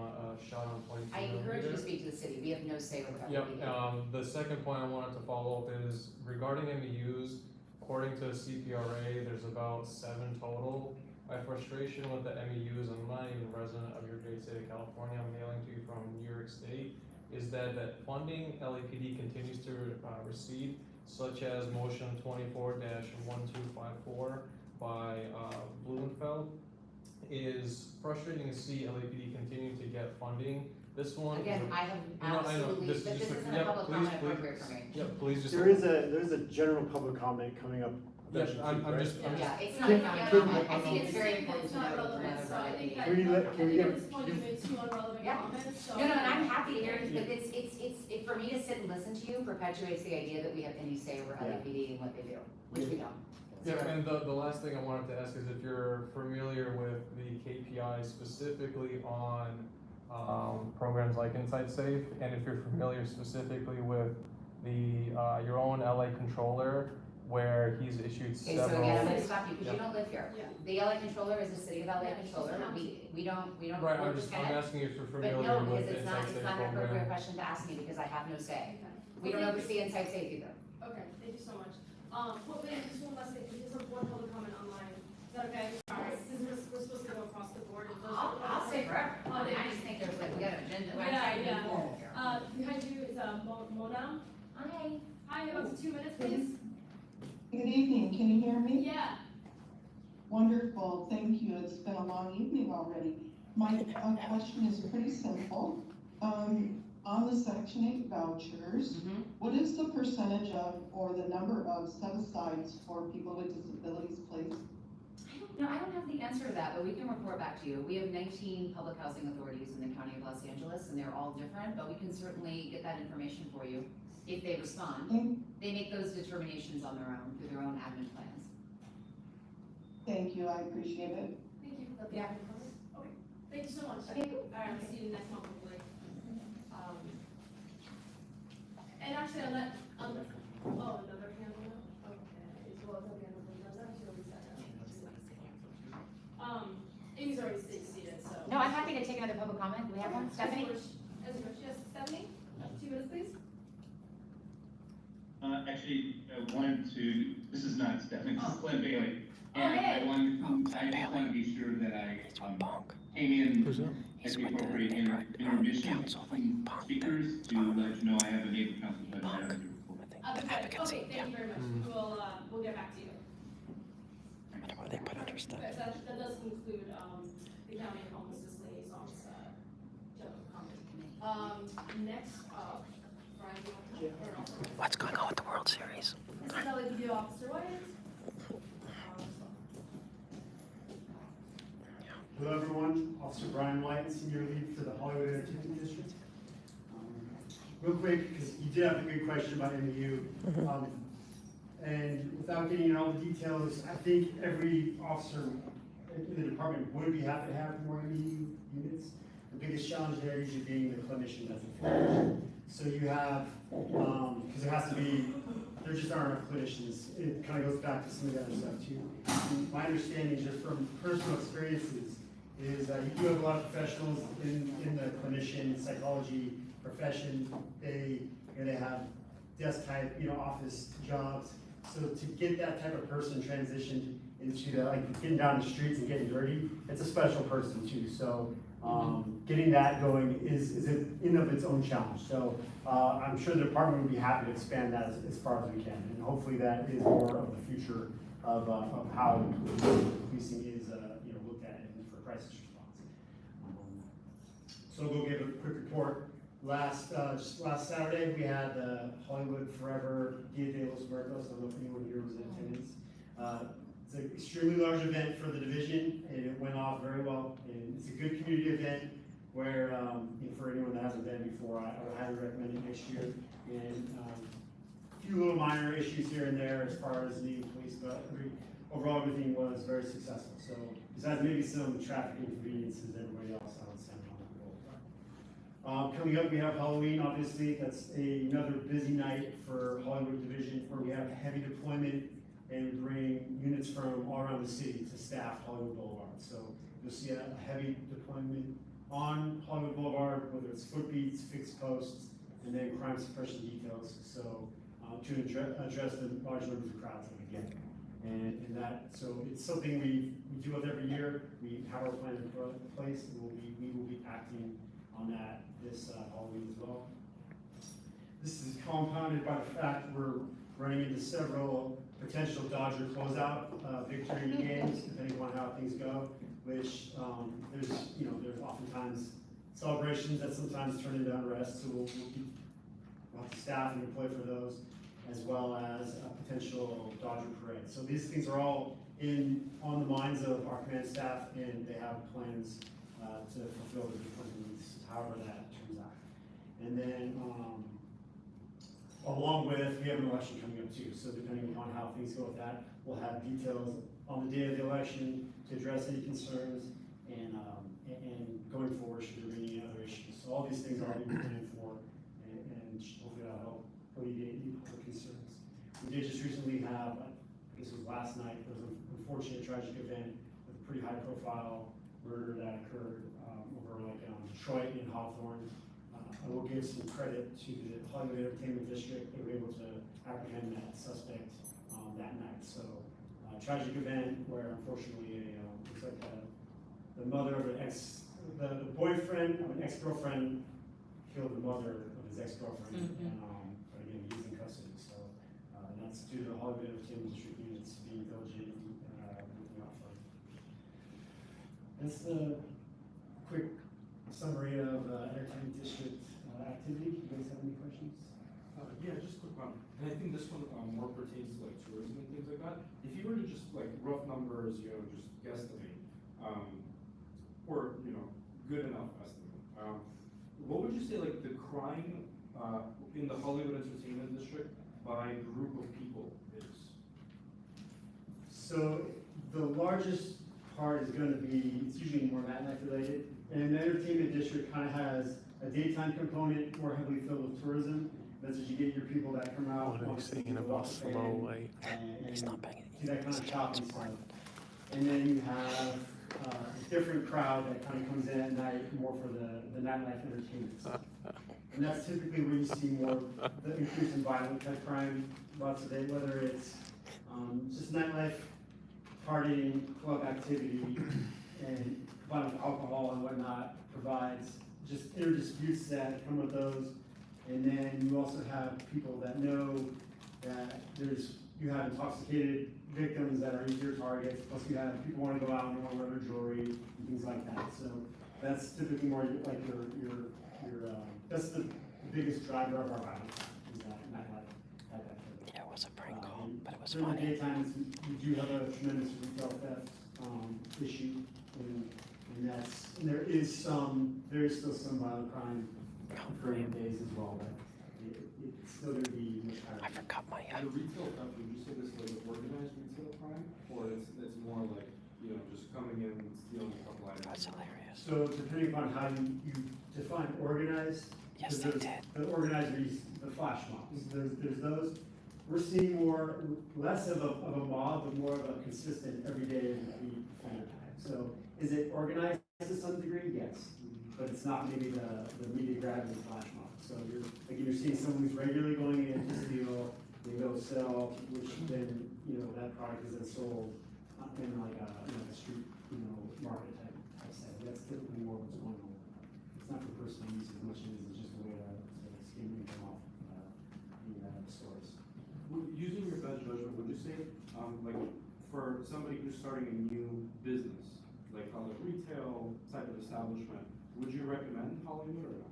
shot on 22 I encourage you to millimeter. speak to the city. We have no say over that. Yep, the second point I wanted to follow up is regarding MEUs, according to CPRA, there's about 7 total. My frustration with the MEUs, I'm not even a resident of your great state of California, I'm hailing to you from New York State, is that funding LAPD continues to recede, such as motion 24-1254 by Blumenfeld, is frustrating to see LAPD continue to get funding. This one. Again, I have absolutely, but this isn't a public comment appropriate for me. Yeah, please just. There is a general public comment coming up. Yes, I'm just. Yeah, it's not a county comment. I think it's very important It's to not know from relevant, so I another think LAPD. that, Can we I think get- at this point you made 2 unrelevant Yeah. comments, so. No, and I'm happy to hear it, but it's for me to sit and listen to you perpetuates the idea that we have any say over Yeah. LAPD and what they do, which we don't. Yeah, and the last thing I wanted to ask is if you're familiar with the KPIs specifically on programs like Insight Safe, and if you're familiar specifically with the your own LA controller, where he's issued Okay, so several. again, I'm gonna stop you because you Yeah. don't live here. Yeah. The LA controller is the city of LA Yeah, she's controller. county. We don't Right, work I'm with I'm Kenneth. asking if you're But familiar no, with because the it's not Insight Safe an appropriate program. question to ask me because I have no say. Okay. We don't oversee Insight Safe either. Okay, thank you so much. Well, wait, just one last thing, because there's one public comment online. Is that okay? Sorry, since we're supposed to go across the board. If those- I'll stay forever. I mean, I just think there's like, we got an agenda. We're trying to Yeah, move forward here. Behind you is, Mona. Hi. Hi, you have up to 2 minutes, please. Good evening, can you hear me? Yeah. Wonderful, thank you, it's been a long evening already. My question is pretty simple. On the Section 8 vouchers, Mhm. what is the percentage of, or the number of set-asides for people with disabilities, please? I don't have the answer to that, but we can report back to you. We have 19 public housing authorities in the county of Los Angeles, and they're all different, but we can certainly get that information for you if they respond. They make those determinations on their own, through their own admin plans. Thank you, I appreciate it. Thank you. Yeah. Okay, thank you so much. Okay. All right, I'll see you next month, hopefully. And actually, I'll let, another panel now? Okay, well, it's okay, that's actually already set up. Amy's already seated, so. No, I'm happy to take another public comment. Do we have one? Stephanie? Yes, Stephanie, 2 minutes, please. Actually, I wanted to, this is not Stephanie, this is Clint Bailey. Oh, And hey. I just want to be sure that I came in Who's that? parties at the with the appropriate neighborhood intermission council, like between punk speakers to let you know I have a neighbor council that I have to report. Advocacy, Okay, thank you very much. We'll get back to you. I wonder what they put under stuff. But that does include, the county homelessness liaisons, general comment. Next up, Brian, do you want to? What's going on with the World Series? This is LAPD Officer White. Hello, everyone. Officer Brian White, Senior Lead for the Hollywood Entertainment District. Real quick, because you did have a good question about MU. And without getting into all the details, I think every officer in the department would be happy to have more MU units. The biggest challenge there usually being the clinician that's affected. So you have, because there has to be, there just aren't enough clinicians. It kind of goes back to some of the other stuff too. And my understanding, just from personal experiences, is that you do have a lot of professionals in the clinician psychology profession. They have desk type, office jobs. So to get that type of person transitioned into like getting down the streets and getting dirty, it's a special person too. So getting that going is in of its own challenge. So I'm sure the department would be happy to expand that as far as we can, and hopefully that is more of the future of how policing is looked at for crisis response. So we'll give a quick report. Just last Saturday, we had the Hollywood Forever Dia de los Muertos. I don't know if anyone here was in attendance. It's an extremely large event for the division, and it went off very well. And it's a good community event where, for anyone that hasn't been before, I would highly recommend it next year. And a few little minor issues here and there as far as the police, but overall everything was very successful. So besides maybe some traffic inconveniences, everybody else I would send on the roll. Coming up, we have Halloween, obviously. That's another busy night for Hollywood Division, where we have heavy deployment and bring units from all around the city to staff Hollywood Boulevard. So you'll see a heavy deployment on Hollywood Boulevard, whether it's foot beats, fixed posts, and then crime suppression details. So to address the large numbers of crowds that we get. So it's something we do with every year. We have our plan in place, and we will be acting on that this Halloween as well. This is compounded by the fact we're running into several potential Dodger closeout victory games, depending on how things go. Which there's oftentimes celebrations that sometimes turn into unrest. So we'll have to staff and deploy for those, as well as a potential Dodger parade. So these things are all on the minds of our command staff, and they have plans to fulfill the different needs, however that turns out. And then, along with, we have an election coming up too. So depending upon how things go with that, we'll have details on the day of the election to address any concerns, and going forward, should there be any other issues. So all these things are being planned for, and hopefully that'll help alleviate any other concerns. We did just recently have, this was last night, there was an unfortunate tragic event with a pretty high profile murder that occurred over Detroit and Hawthorne. I will give some credit to the Hollywood Entertainment District. They were able to apprehend that suspect that night. So tragic event where unfortunately looks like the mother of the boyfriend of an ex-girlfriend killed the mother of his ex-girlfriend. But again, he's in custody. So that's due to the Hollywood Entertainment District units being diligent and looking out for him. That's the quick summary of Entertainment District activity. You guys have any questions? Yeah, just a quick one. And I think this one more pertains to like tourism and things like that. If you were to just like rough numbers, just guesstimate, or good enough estimate, what would you say like the crime in the Hollywood Entertainment District by group of people is? So the largest part is going to be, it's usually more nightlife related. And the entertainment district kind of has a daytime component more heavily filled with tourism. That's as you get your people that come out. What are you saying about slow weight? He's not paying do that kind of shopping stuff. And then you have a different crowd that kind of comes in at night more for the nightlife entertainment stuff. And that's typically where you see more the increase in violent type crime lots of day, whether it's just nightlife, partying, club activity, and combined with alcohol and whatnot, provides just inner disputes that come with those. And then you also have people that know that you have intoxicated victims that are easier targets, plus you have people wanting to go out and they want to wear their jewelry and things like that. So that's typically more like that's the biggest driver of our violence, is that nightlife activity. Yeah, it was a prank call, but it was During the funny. daytimes, we do have a tremendous retail theft, issue, and there is still some violent crime occurring days as well, but it's still gonna be much higher. I forgot my, The retail theft, would you say this is like organized retail crime, or it's more like, you know, just coming in and stealing a couple items? that's hilarious. So depending upon how you define organized. Yes, because they there's did. The organized are the flash mobs, there's those. We're seeing less of a mob, but more of a consistent everyday repeat offender type. So is it organized to some degree? Yes, but it's not maybe the media grab and the flash mob. So you're seeing someone who's regularly going in to steal, they go sell, which then, you know, that product is then sold in like a street, market type setting. That's typically more what's going on. It's not for personal use as much as it's just a way to skim income off the stores. Using your best judgment, would you say, like, for somebody who's starting a new business, like a retail type of establishment, would you recommend Hollywood or no?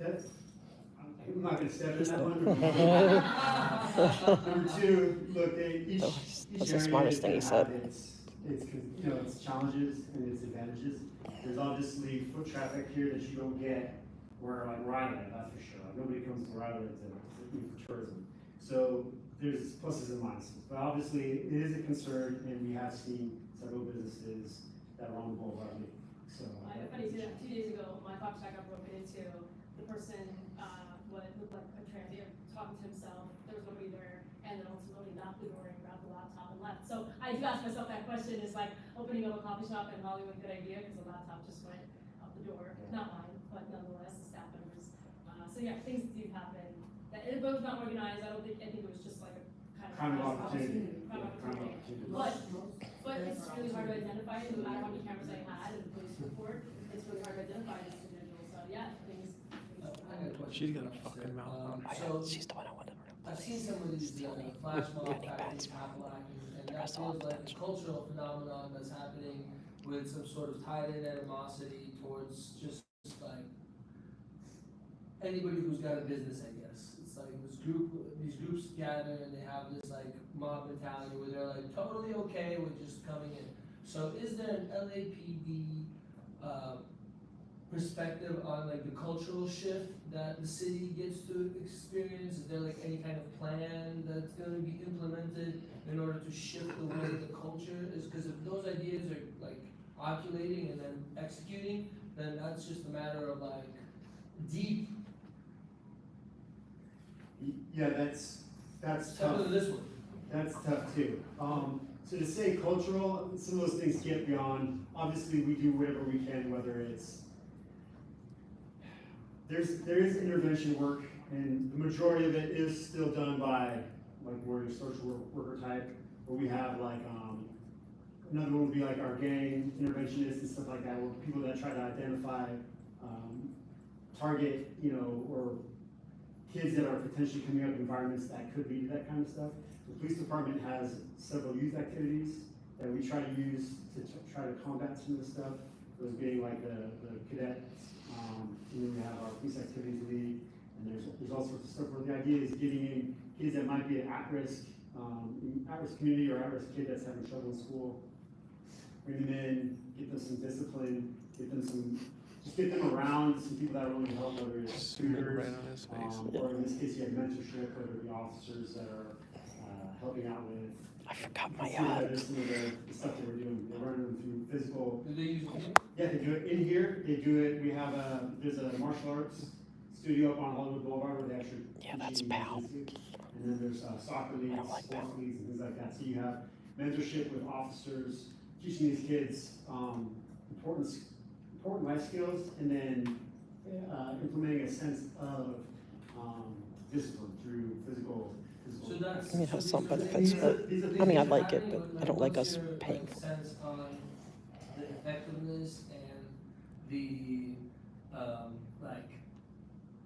I'm not gonna step in that one. Number two, look, each That's the area smartest is thing he gonna said. have its challenges and its advantages. There's obviously foot traffic here that you don't get where I live, that's for sure. Nobody comes to where I live to for tourism. So there's pluses and minuses, but obviously it is a concern, and we have seen several businesses that are on the boulevard. So. I have funny too, 2 days ago, my coffee shop got broken into. The person, what looked like a transient, talking to himself, there was nobody there, and then ultimately knocked the door and grabbed the laptop and left. So I do ask myself that question, is like, opening up a coffee shop in Hollywood a good idea, because the laptop just went out the door, not mine, but nonetheless, the staff members. So yeah, things do happen. That it was not organized, I think it was just like a Kind of opportunity. Kind of opportunity. But it's really hard to identify, no matter how many cameras I had and the police report, it's really hard to identify this individual, so yeah, things. I got a question. She's got a for fucking Esther. mouth. So, She's the one I wanted to I've seen some of these flash mob Penny tactics Bats. happen, and that Rest all feels like a attention. cultural phenomenon that's happening with some sort of tied-in animosity towards just like anybody who's got a business, I guess. It's like these groups gather and they have this like mob mentality where they're like totally okay with just coming in. So is there an LAPD perspective on like the cultural shift that the city gets to experience? Is there like any kind of plan that's gonna be implemented in order to shift the way the culture is? Because if those ideas are like oculating and then executing, then that's just a matter of like deep. Yeah, that's Except tough. for this one. That's tough too. So to say cultural, some of those things get beyond, obviously we do whatever we can, whether it's, there is intervention work, and the majority of it is still done by like more your social worker type, where we have like, another one would be like our gang interventionists and stuff like that, where people that try to identify, target, or kids that are potentially coming up in environments that could lead to that kind of stuff. The police department has several youth activities that we try to use to try to combat some of the stuff. Those being like the cadets, and then we have our police activities lead, and there's all sorts of stuff where the idea is getting in kids that might be at-risk community or at-risk kid that's having trouble in school. Bring them in, get them some discipline, get them around some people that are willing to help, whether it's tutors, or in this case, you have mentorship, whether it be officers that are helping out with. I forgot my There's some of the stuff that we're doing. We're running them through physical. Do they use Yeah, they do it in here. They do it. We have there's a martial arts studio up on Hollywood Boulevard where they actually. Yeah, that's PAL. And then there's soccer leagues, like sports PAL. leagues, and things like that. So you have mentorship with officers, teaching these kids important life skills, and then implementing a sense of discipline through physical. So that's. I mean, it has some so these are benefits, things- but these are I mean, I things like happening, it, but I don't like what's us your, paying like, for it. sense on the effectiveness and the, like,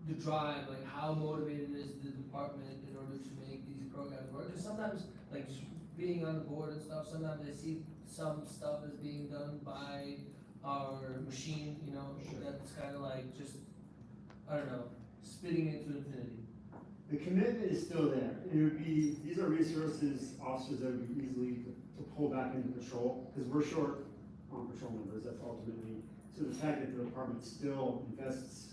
the drive, like how motivated is the department in order to make these programs work? Because sometimes, like, just being on the board and stuff, sometimes I see some stuff is being done by our machine, you know, that's kind of like just, I don't know, spitting into infinity. The commitment is still there. It would be, these are resources, officers that would be easily to pull back into patrol, because we're short on patrol members, that's ultimately. So the fact that the department still invests,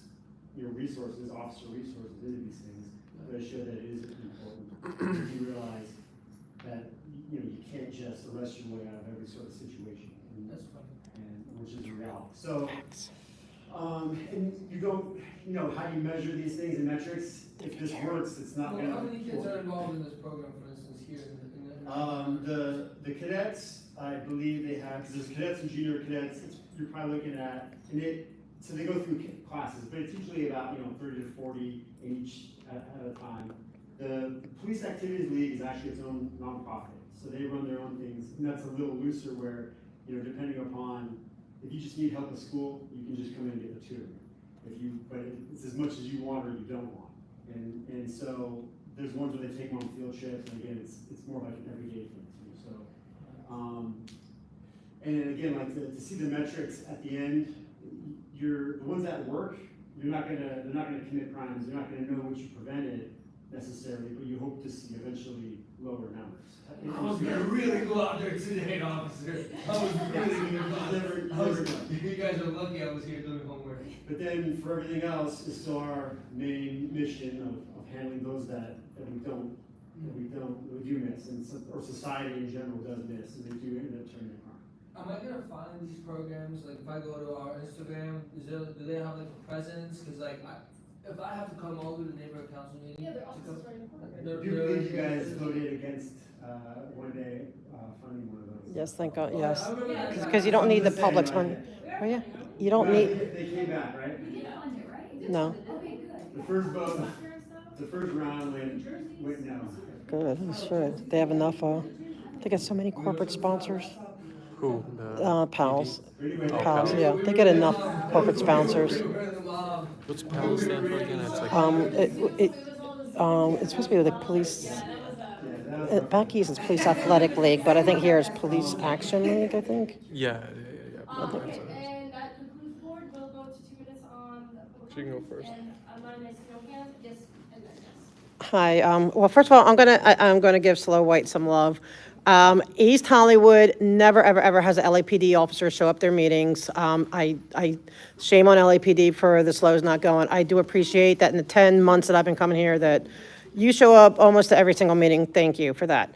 resources, officer resources into these things, does show that it is important. Because you realize that, you can't just arrest your way out of every sort of situation. That's funny. And which is reality. So, and you don't, how do you measure these things and metrics? If this works, it's not Well, gonna. how many kids are involved in this program, for instance, here in The cadets, I believe they have, because there's cadets and junior cadets, you're probably looking at, so they go through classes, but it's usually about, 30 to 40 in each at a time. The Police Activities League is actually its own nonprofit, so they run their own things, and that's a little looser where, depending upon, if you just need help with school, you can just come in and get the tutoring. But it's as much as you want or you don't want. And so there's ones where they take them on field trips, and again, it's more like an everyday thing too. So, and then again, like to see the metrics at the end, the ones that work, they're not gonna commit crimes, they're not gonna know what you prevented necessarily, but you hope to see eventually lower numbers. I was gonna really go out there today, officer. I was really gonna go out there. You guys are lucky I was here doing homework. But then for everything else, is still our main mission of handling those that we do miss, and or society in general does miss, and they do end up turning to crime. Am I gonna find these programs, like if I go to our Instagram, do they have like a presence? Cause like, if I have to come all the way to the neighborhood council meeting. Yeah, they're to also come- starting programs. I do believe you guys voted against one day funding one of those. Yes, thank God, yes. I remember that. Because you don't need the I'm just saying, public's like, money. Oh, yeah, you don't need, They came back, right? We did fund it, right? no, Okay, good. The first vote, the first round went no. good, you should. They have enough, they get so many corporate sponsors. Who? Pals, Anyway, pals, yeah, they get enough corporate sponsors. What's PAL stand for again? It's like It's supposed to be the police, back east is Police Athletic League, but I think here is Police Action League, I think. yeah. Okay, and that concludes board, we'll go to 2 minutes on the public She can go comments, first. And anonymous, no hands, yes, and then yes. Hi, well, first of all, I'm gonna give Slow White some love. East Hollywood never, ever, ever has an LAPD officer show up their meetings. I shame on LAPD for the Slows not going. I do appreciate that in the 10 months that I've been coming here, that you show up almost to every single meeting. Thank you for that.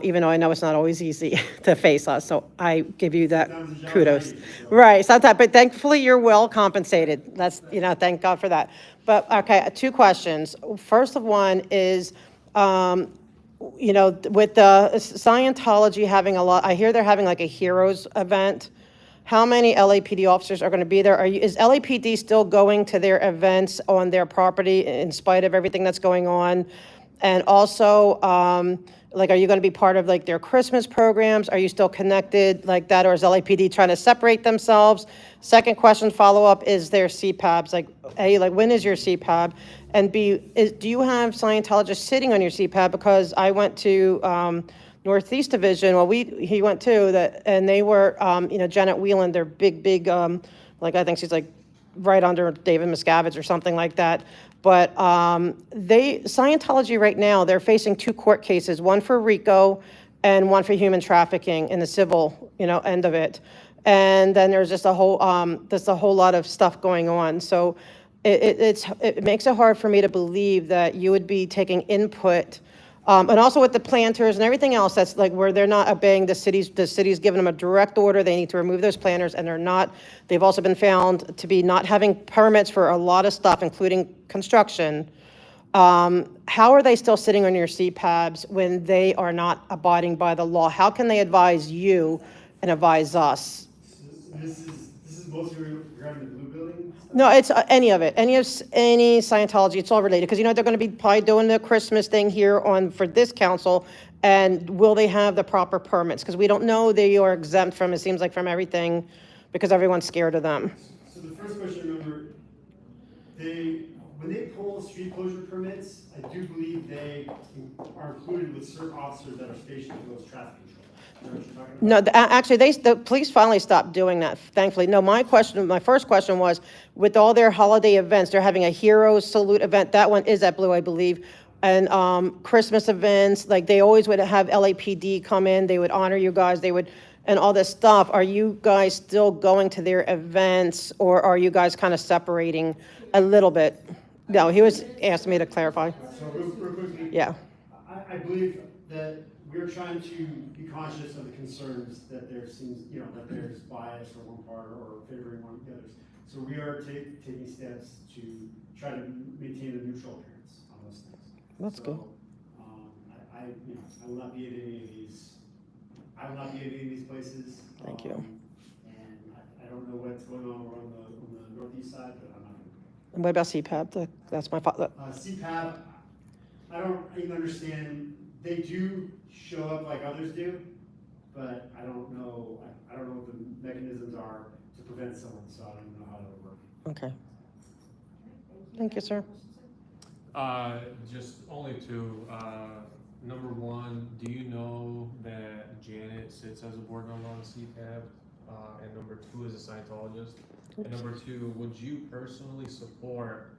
Even though I know it's not always easy to face us, so I give you that kudos. Right, sometimes, but thankfully you're well compensated. That's, thank God for that. But, okay, 2 questions. First of one is, with the Scientology having a lot, I hear they're having like a heroes event. How many LAPD officers are going to be there? Is LAPD still going to their events on their property in spite of everything that's going on? And also, are you going to be part of like their Christmas programs? Are you still connected like that, or is LAPD trying to separate themselves? Second question, follow-up, is there CPABs? Like, A, like when is your CPAB? And B, do you have Scientologists sitting on your CPAB? Because I went to Northeast Division, he went too, and they were, Janet Whelan, they're big, I think she's like right under David Miscavige or something like that. But Scientology right now, they're facing 2 court cases, one for RICO and one for human trafficking in the civil, end of it. And then there's just a whole lot of stuff going on. So it makes it hard for me to believe that you would be taking input, and also with the planters and everything else, that's like where they're not obeying the city's giving them a direct order. They need to remove those planters, and they're not. They've also been found to be not having permits for a lot of stuff, including construction. How are they still sitting on your CPABs when they are not abiding by the law? How can they advise you and advise us? This is mostly regarding the blue building? No, it's any of it, any Scientology, it's all related, because they're going to be probably doing the Christmas thing here for this council, And will they have the proper permits? Because we don't know they are exempt from, it seems like, from everything, because everyone's scared of them. So the first question, remember, when they pull street closure permits, I do believe they are included with certain officers that are stationed for those traffic control. You know what you're talking about? No, actually, the police finally stopped doing that, thankfully. No, my first question was, with all their holiday events, they're having a hero salute event. That one is at Blue, I believe. And Christmas events, like they always would have LAPD come in, they would honor you guys, they would, and all this stuff. Are you guys still going to their events, or are you guys kind of separating a little bit? No, he was asking me to clarify. So real quickly. Yeah. I believe that we're trying to be conscious of the concerns that there seems, that there's bias for one part or favoring one of the others. So we are taking steps to try to maintain a neutral appearance on those things. That's good. I will not be at any of these. I will not be at any of these places. Thank you. And I don't know what's going on on the northeast side, but I'm not. And what about CPAP? That's my father. CPAP, I don't even understand. They do show up like others do, but I don't know what the mechanisms are to prevent someone, so I don't know how that would work. Okay. Thank you, sir. Just only two. Number one, do you know that Janet sits as a board member on CPAP? And number two is a Scientologist. And number two, would you personally support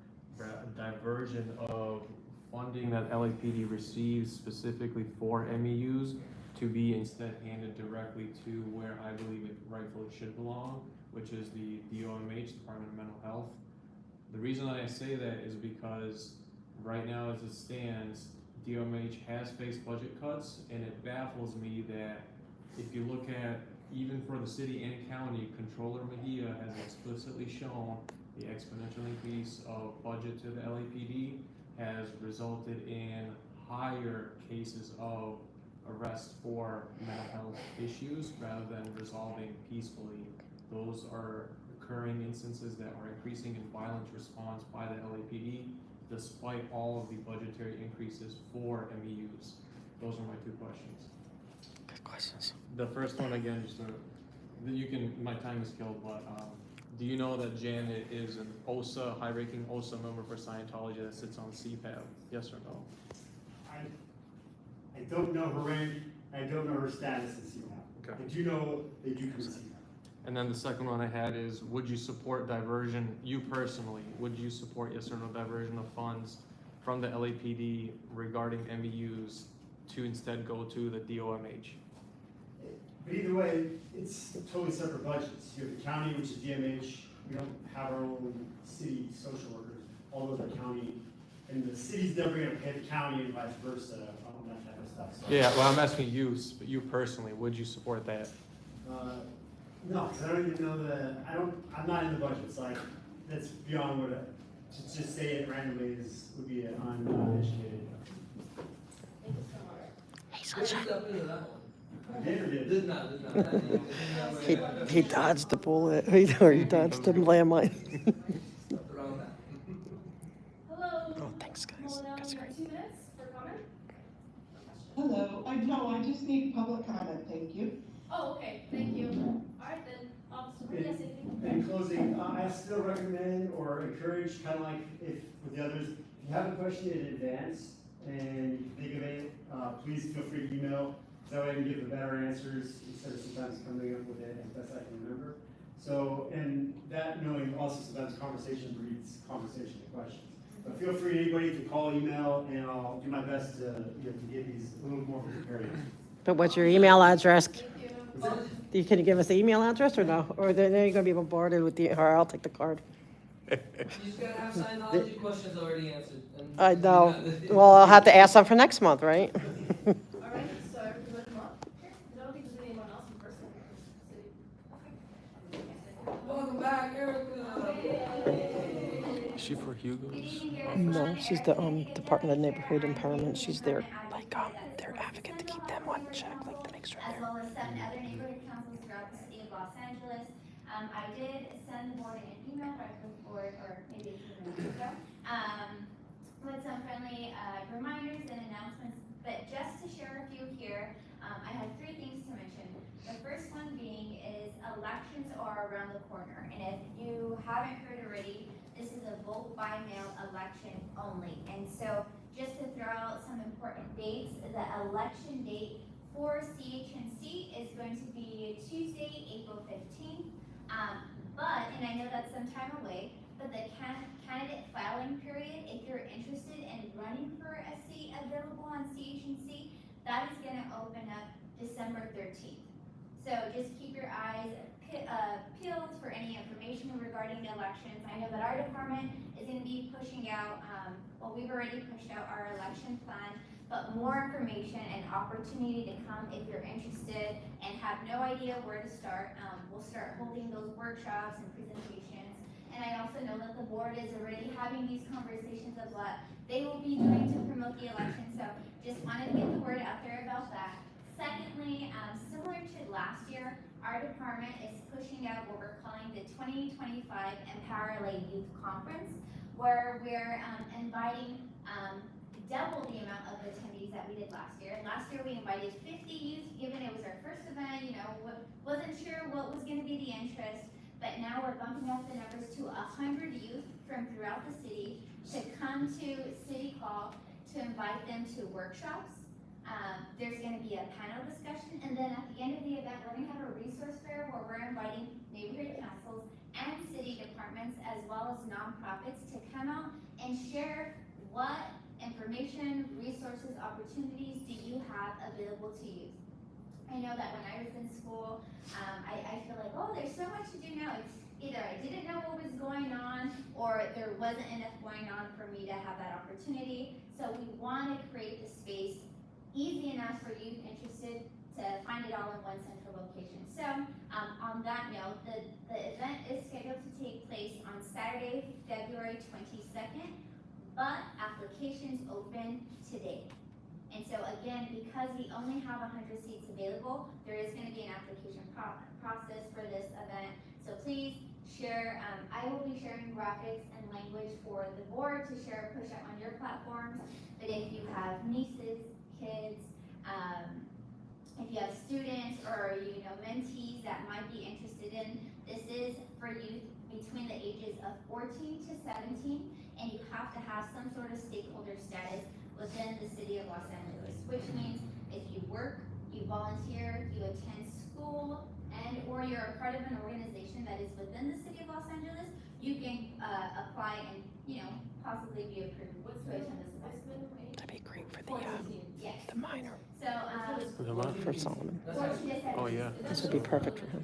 diversion of funding that LAPD receives specifically for MEUs to be instead handed directly to where I believe it rightfully should belong, which is the DOMH, Department of Mental Health? The reason that I say that is because right now as it stands, DOMH has faced budget cuts, and it baffles me that if you look at, even for the city and county, Controller Mejia has explicitly shown the exponential increase of budget to the LAPD has resulted in higher cases of arrest for mental health issues rather than resolving peacefully. Those are occurring instances that are increasing in violent response by the LAPD, despite all of the budgetary increases for MEUs. Those are my two questions. Good questions. The first one, again, just my time is killed, but do you know that Janet is an OSA, high-ranking OSA member for Scientology that sits on CPAP? Yes or no? I don't know her rank, I don't know her status in CPAP. Okay. I do know they do come to CPAP. And then the second one I had is, would you support diversion, you personally, would you support yes or no diversion of funds from the LAPD regarding MEUs to instead go to the DOMH? But either way, it's totally separate budgets. You have the county, which is DMH. We don't have our own city social workers. All those are county. And the city's never going to pay the county and vice versa on that type of stuff. So, Yeah, well, I'm asking you personally, would you support that? no, I don't even know I'm not in the budgets. Like, that's beyond what to just say it randomly would be an uneducated. Thank you so much. Hey, Sunshine. Step into that one. I never did. Did not. He dodged the bullet, or he dodged the landmine. Stepped around that. Hello. Oh, thanks, guys. Melina, That's you have great. 2 minutes for comment? Hello, I just need public comment, thank you. Oh, okay, thank you. All right then, Officer, yes, anything? In closing, I still recommend or encourage, kind of like if with the others, if you have a question in advance and you think of it, please feel free to email. So I can give the better answers instead of sometimes coming up with it as best I can remember. So, and that knowing also sometimes conversation breeds conversation and questions. But feel free, anybody to call, email, and I'll do my best to get these a little more prepared. But what's your email address? Thank you. Can you give us the email address or no? Or then you're gonna be bombarded with or I'll take the card. You just gotta have Scientology questions already answered. and I know. you got- Well, I'll have to ask them for next month, right? All right, so everybody come up. I don't think there's anyone else in person. Welcome back, Erica. Is she for Hugo's? No, she's the Department of Neighborhood Empowerment. She's their their advocate to keep them on check, like to make sure As they're. well as 7 other neighborhood councils throughout the city of Los Angeles. I did send the board an email right before, or maybe a few minutes ago, with some friendly reminders and announcements but just to share a few here, I have 3 things to mention. The first one being is elections are around the corner, and if you haven't heard already, this is a vote by mail election only. And so just to throw out some important dates, the election date for CHNC is going to be Tuesday, April 15th. And I know that's some time away, but the candidate filing period, if you're interested in running for a seat available on CHNC, that is gonna open up December 13th. So just keep your eyes peeled for any information regarding the elections. I know that our department is gonna be pushing out, we've already pushed out our election plan, but more information and opportunity to come if you're interested and have no idea where to start. We'll start holding those workshops and presentations. And I also know that the board is already having these conversations of what they will be doing to promote the election. So just wanted to get the word out there about that. Secondly, similar to last year, our department is pushing out what we're calling the 2025 Empower LA Youth Conference, where we're inviting double the amount of attendees that we did last year. Last year we invited 50 youth, given it was our first event, wasn't sure what was gonna be the interest, but now we're bumping up the numbers to 100 youth from throughout the city to come to City Hall to invite them to workshops. There's gonna be a panel discussion, and then at the end of the event, we're gonna have a resource fair where we're inviting neighborhood councils and city departments as well as nonprofits to come out and share what information, resources, opportunities do you have available to you. I know that when I was in school, I feel like, oh, there's so much to do now. It's either I didn't know what was going on or there wasn't enough going on for me to have that opportunity. So we want to create the space easy enough for youth interested to find it all in one central location. So on that note, the event is scheduled to take place on Saturday, February 22nd, but applications open today. And so again, because we only have 100 seats available, there is going to be an application process for this event. So please share, I will be sharing graphics and language for the board to share, push out on your platforms. But if you have nieces, kids, if you have students or mentees that might be interested in, this is for youth between the ages of 14 to 17, and you have to have some sort of stakeholder status within the city of Los Angeles, which means if you work, you volunteer, you attend school, and or you're a part of an organization that is within the city of Los Angeles, you can apply and possibly be approved to attend this event. That'd be great for Yes. the minor, So, for Solomon. 14 to 17. Oh, yeah. This would be perfect for him.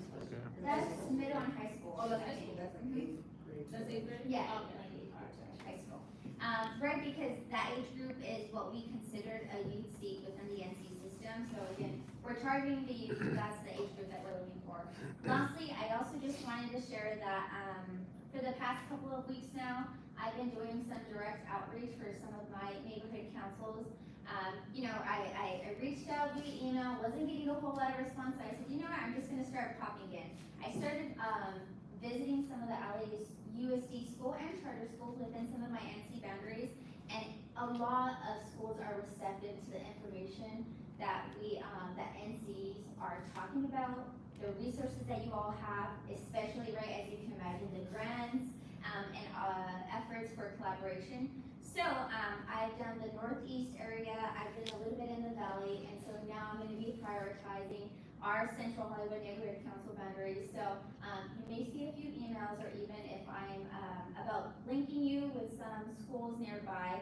That's middle and high school. Oh, that's high school, that's like 8th grade. That's 8th grade? Yeah, high school. Right, because that age group is what we considered a youth seat within the NC system. So again, we're targeting the youth, that's the age group that we're looking for. Lastly, I also just wanted to share that for the past couple of weeks now, I've been doing some direct outreach for some of my neighborhood councils. I reached out via email, wasn't getting a whole lot of response, so I said, you know what, I'm just gonna start popping in. I started visiting some of the LA's USD school and charter schools within some of my NC boundaries, and a lot of schools are receptive to the information that that NCs are talking about, the resources that you all have, especially, right, as you can imagine, the grants and efforts for collaboration. So I've done the Northeast area, I've done a little bit in the Valley, and so now I'm gonna be prioritizing our Central Hollywood Neighborhood Council boundaries. So you may see a few emails, or even if I'm about linking you with some schools nearby.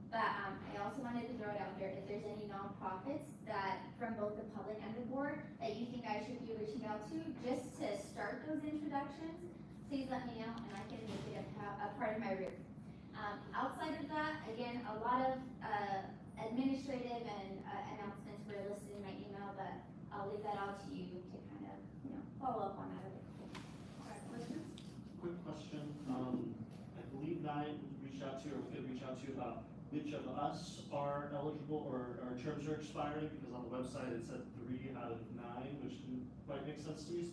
But I also wanted to throw it out there, if there's any nonprofits that, from both the public and the board, that you think I should be reaching out to, just to start those introductions, please let me know, and I can make it a part of my route. Outside of that, again, a lot of administrative and announcements were listed in my email, but I'll leave that all to you to kind of, follow up on that. Quick question, I believe Nye reached out to you, or we could reach out to you about which of us are eligible or our terms are expiring, because on the website it said 3 out of 9, which didn't quite make sense to you.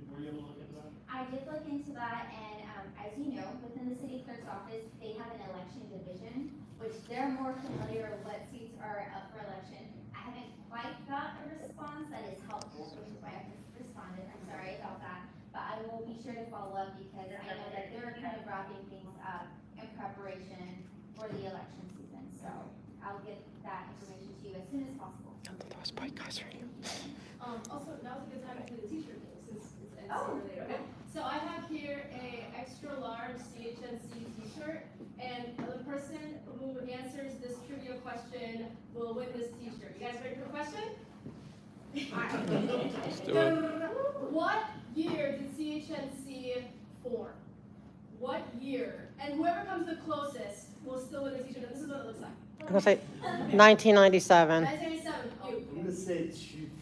Were you able to look into that? I did look into that, and as you know, within the city clerk's office, they have an election division, which they're more familiar with what seats are up for election. I haven't quite got a response that is helpful, which is why I haven't responded. I'm sorry about that. But I will be sure to follow up because I know that they're kind of wrapping things up in preparation for the election season. So I'll get that information to you as soon as possible. Also, now's a good time to do the t-shirt thing since it's NC Oh, related. Okay. So I have here a extra large CHNC t-shirt, and the person who answers this trivia question will win this t-shirt. You guys ready for the question? Let's do it. What year did CHNC form? What year? And whoever comes the closest will still win the t-shirt. And this is what it looks like. I'm gonna say 1997. 1997. You. I'm gonna say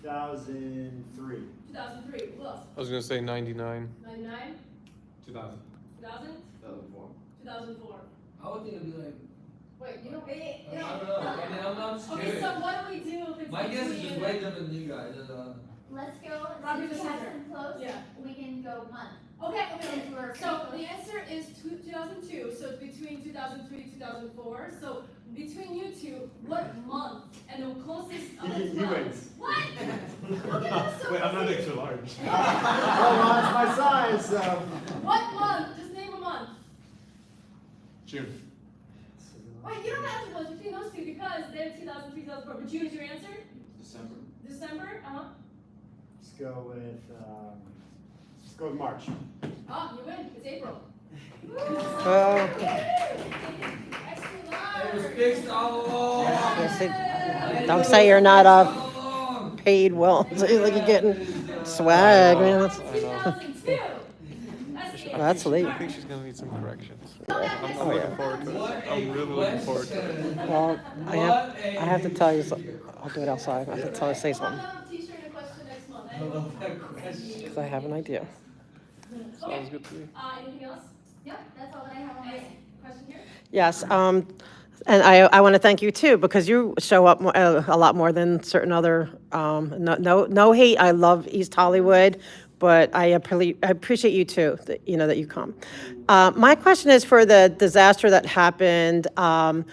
2003. 2003. Who else? I was gonna say 99. 99. 2000. 2000. 2004. 2004. I would think it'd be like, Wait, you don't. I don't know, I mean, I'm just Okay, curious. so what do we do if it's My guess is just between- way different than you guys, Let's go, Robbie since the we have scissor. them close, Yeah. we can go month. Okay, Since we're so the answer is 2002, so it's between 2003 and 2004. So between you two, what month? And the closest He wins. What? Okay, that's so Wait, I'm not easy. extra large. Well, it's my size, so. What month? Just name a month. June. Wait, you don't have to go between those two because they're 2003, 2004. But June is your answer? December. December? Let's go with March. Oh, you win. It's April. Oh. Extra It was large. fixed all along. Yes, I don't know say it you're was not fixed all along. paid well. So you're like you're getting swag, man. That's, 2002. that's late. I think she's gonna need some corrections. Oh, I'm looking yeah. forward to What it. a I'm really looking forward to it. question. Well, I have to tell you something. I'll do it outside. I have to say We'll something have a t-shirt and a question next month. I love that question. because I have an idea. Sounds good to me. Anything else? Yep, that's all that I have on my end. Question here? Yes, and I want to thank you too because you show up a lot more than certain other. No hate. I love East Hollywood, but I appreciate you too. That you come. My question is for the disaster that happened. Are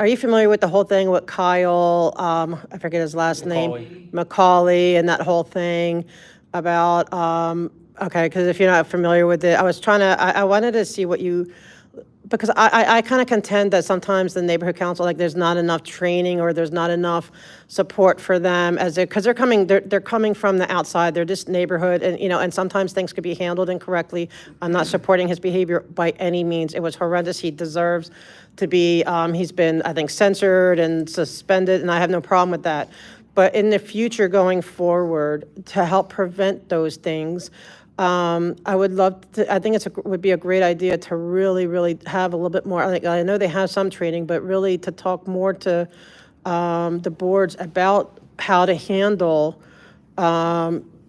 you familiar with the whole thing with Kyle? I forget his last name. Macaulay, and that whole thing about. Okay, because if you're not familiar with it, I wanted to see what you. Because I kind of contend that sometimes the neighborhood council, like there's not enough training or there's not enough support for them because they're coming from the outside. They're just neighborhood and sometimes things could be handled incorrectly. I'm not supporting his behavior by any means. It was horrendous. He deserves to be, he's been, I think, censored and suspended, and I have no problem with that. But in the future going forward, to help prevent those things, I would love to, I think would be a great idea to really, really have a little bit more, like, I know they have some training, but really to talk more to the boards about how to handle,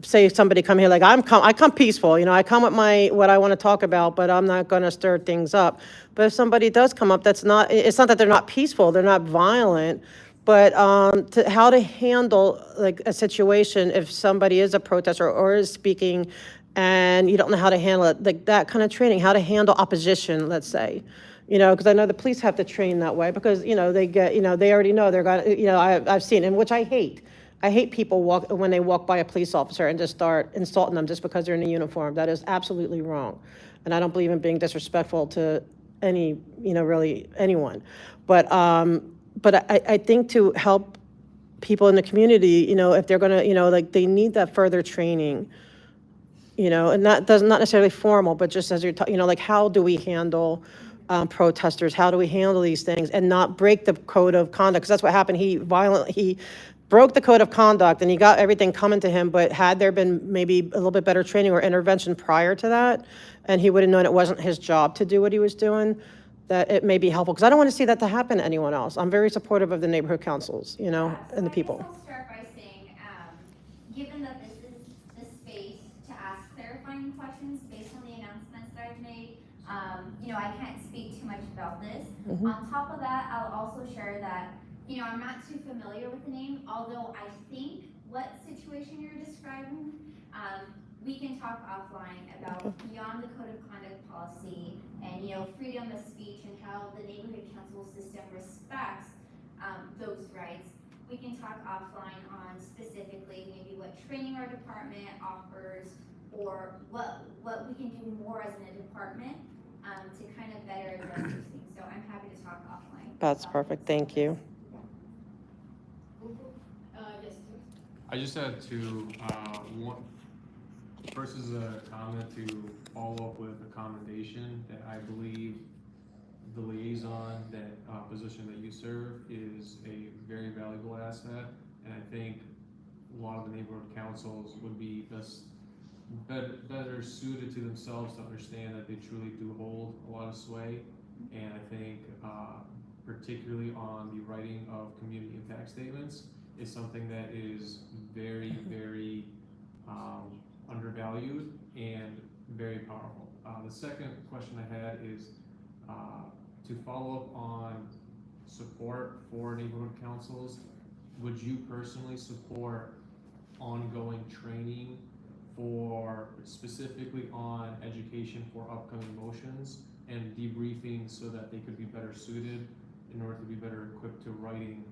say somebody come here, like I come peaceful, I come with what I want to talk about, but I'm not going to stir things up. But if somebody does come up, it's not that they're not peaceful, they're not violent, but how to handle like a situation if somebody is a protester or is speaking and you don't know how to handle it, like that kind of training, how to handle opposition, let's say, because I know the police have to train that way because, they get, they already know they're going to, I've seen, and which I hate. I hate people when they walk by a police officer and just start insulting them just because they're in a uniform. That is absolutely wrong. And I don't believe in being disrespectful to any, really anyone. But I think to help people in the community, if they're going to, like they need that further training, and that does not necessarily formal, but just as you're talking, like how do we handle protesters? How do we handle these things and not break the code of conduct? Because that's what happened. He broke the code of conduct and he got everything coming to him, but had there been maybe a little bit better training or intervention prior to that, and he would have known it wasn't his job to do what he was doing, that it may be helpful. Because I don't want to see that to happen to anyone else. I'm very supportive of the neighborhood councils, and the people. I guess I'll start by saying, given that this is the space to ask clarifying questions based on the announcements that I've made, I can't speak too much about this. Mm-hmm. On top of that, I'll also share that, I'm not too familiar with the name, although I think what situation you're describing, we can talk offline about beyond the code of conduct policy and, freedom of speech and how the neighborhood council system respects, those rights. We can talk offline on specifically maybe what training our department offers, or what we can do more as a department, to kind of better address those things. So I'm happy to talk offline. That's perfect, thank you. Yes. I just had to, one, first is a comment to follow up with a commendation that I believe the liaison, that position that you serve is a very valuable asset. And I think a lot of the neighborhood councils would be better suited to themselves to understand that they truly do hold a lot of sway. And I think particularly on the writing of community impact statements is something that is very, very undervalued and very powerful. The second question I had is to follow up on support for neighborhood councils. Would you personally support ongoing training for specifically on education for upcoming motions and debriefing so that they could be better suited in order to be better equipped to writing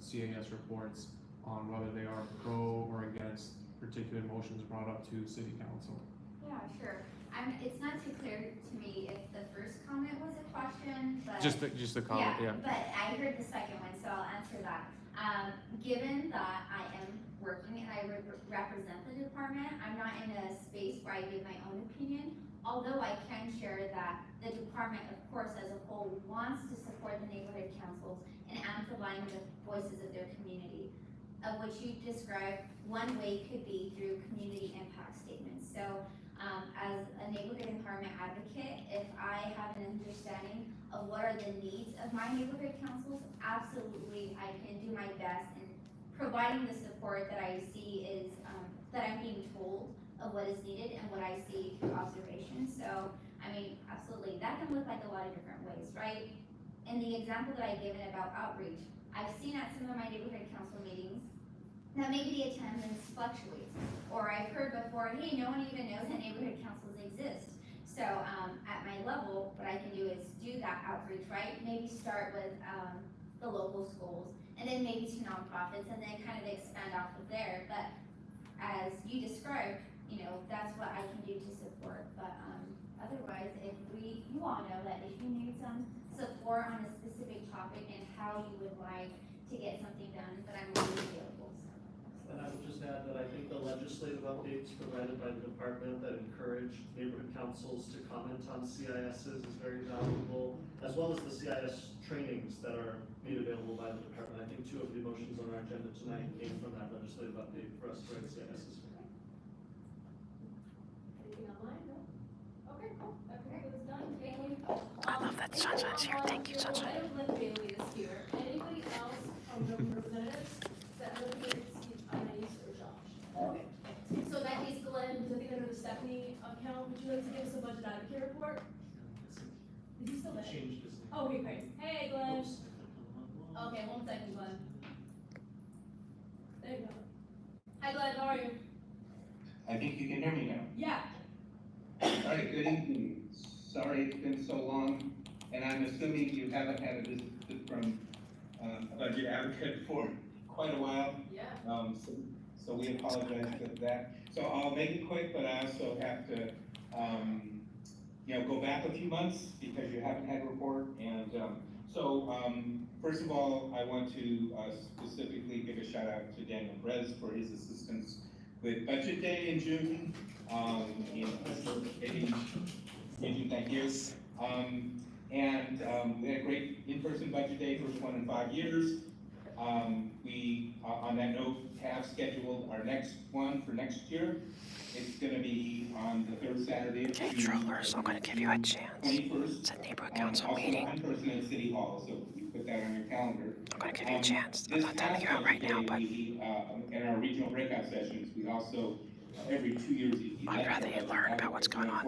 CAS reports on whether they are pro or against particular motions brought up to city council? Yeah, sure. It's not too clear to me if the first comment was a question, but. Just a comment, yeah. But I heard the second one, so I'll answer that. Given that I am working and I represent the department, I'm not in a space where I give my own opinion, although I can share that the department, of course, as a whole, wants to support the neighborhood councils in amplifying the voices of their community, of which you described. One way could be through community impact statements. So as a neighborhood empowerment advocate, if I have an understanding of what are the needs of my neighborhood councils, absolutely I can do my best in providing the support that I see is, that I'm being told of what is needed and what I see through observation. So, I mean, absolutely, that can look like a lot of different ways, right? In the example that I've given about outreach, I've seen at some of my neighborhood council meetings that maybe the attendance fluctuates. Or I've heard before, hey, no one even knows that neighborhood councils exist. So at my level, what I can do is do that outreach, right? Maybe start with the local schools, and then maybe to nonprofits, and then kind of expand off of there. But as you described, you know, that's what I can do to support. But otherwise, you all know that if you need some support on a specific topic and how you would like to get something done, that I'm really available. And I would just add that I think the legislative updates provided by the department that encourage neighborhood councils to comment on CISs is very valuable, as well as the CIS trainings that are made available by the department. I think 2 of the motions on our agenda tonight came from that legislative update for us to write CISs. Anything online? No? Okay, cool. Everything is done. Thank you. I love that Sunshine's here. Thank you, Sunshine. I don't let Bailey is here. Anybody else from the representatives that live here to speak on Anais or Josh? Okay. So that is Glenn, who's I think under the Stephanie account. Would you like to give us a budget advocate report? Is he still there? Changed his name. Oh, okay, great. Hey, Glenn. Oops. Okay, 1 second, Glenn. There you go. Hi, Glenn, how are you? I think you can hear me now. Yeah. All right, good evening. Sorry it's been so long, and I'm assuming you haven't had a visit from a budget advocate for quite a while. Yeah. So we apologize for that. So I'll make it quick, but I also have to, go back a few months because you haven't had a report. And first of all, I want to specifically give a shout out to Daniel Brez for his assistance with Budget Day in June. In facilitating, thank you. We had a great in-person budget day, first one in 5 years. We, on that note, have scheduled our next one for next year. It's gonna be on the 3rd Saturday of June. Hey, Trollers, I'm gonna give you a chance. 21st. It's a neighborhood council meeting. Also in person at City Hall, so you put that on your calendar. I'm gonna give you a chance. I'm not telling you out right now, but In our regional breakout sessions, we also, every 2 years. I'd rather you learn about what's going on.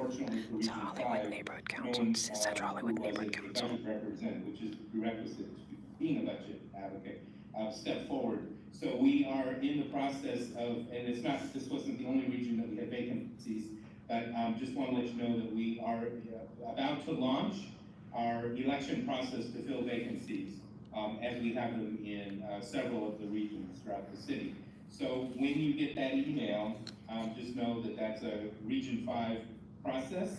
It's a Hollywood Neighborhood Council. It's Central Hollywood Neighborhood Council. Which is prerequisite to being a budget advocate, step forward. So we are in the process of, and this wasn't the only region that we had vacancies, but just want to let you know that we are about to launch our election process to fill vacancies. as we have them in several of the regions throughout the city. So when you get that email, just know that that's a Region 5 process,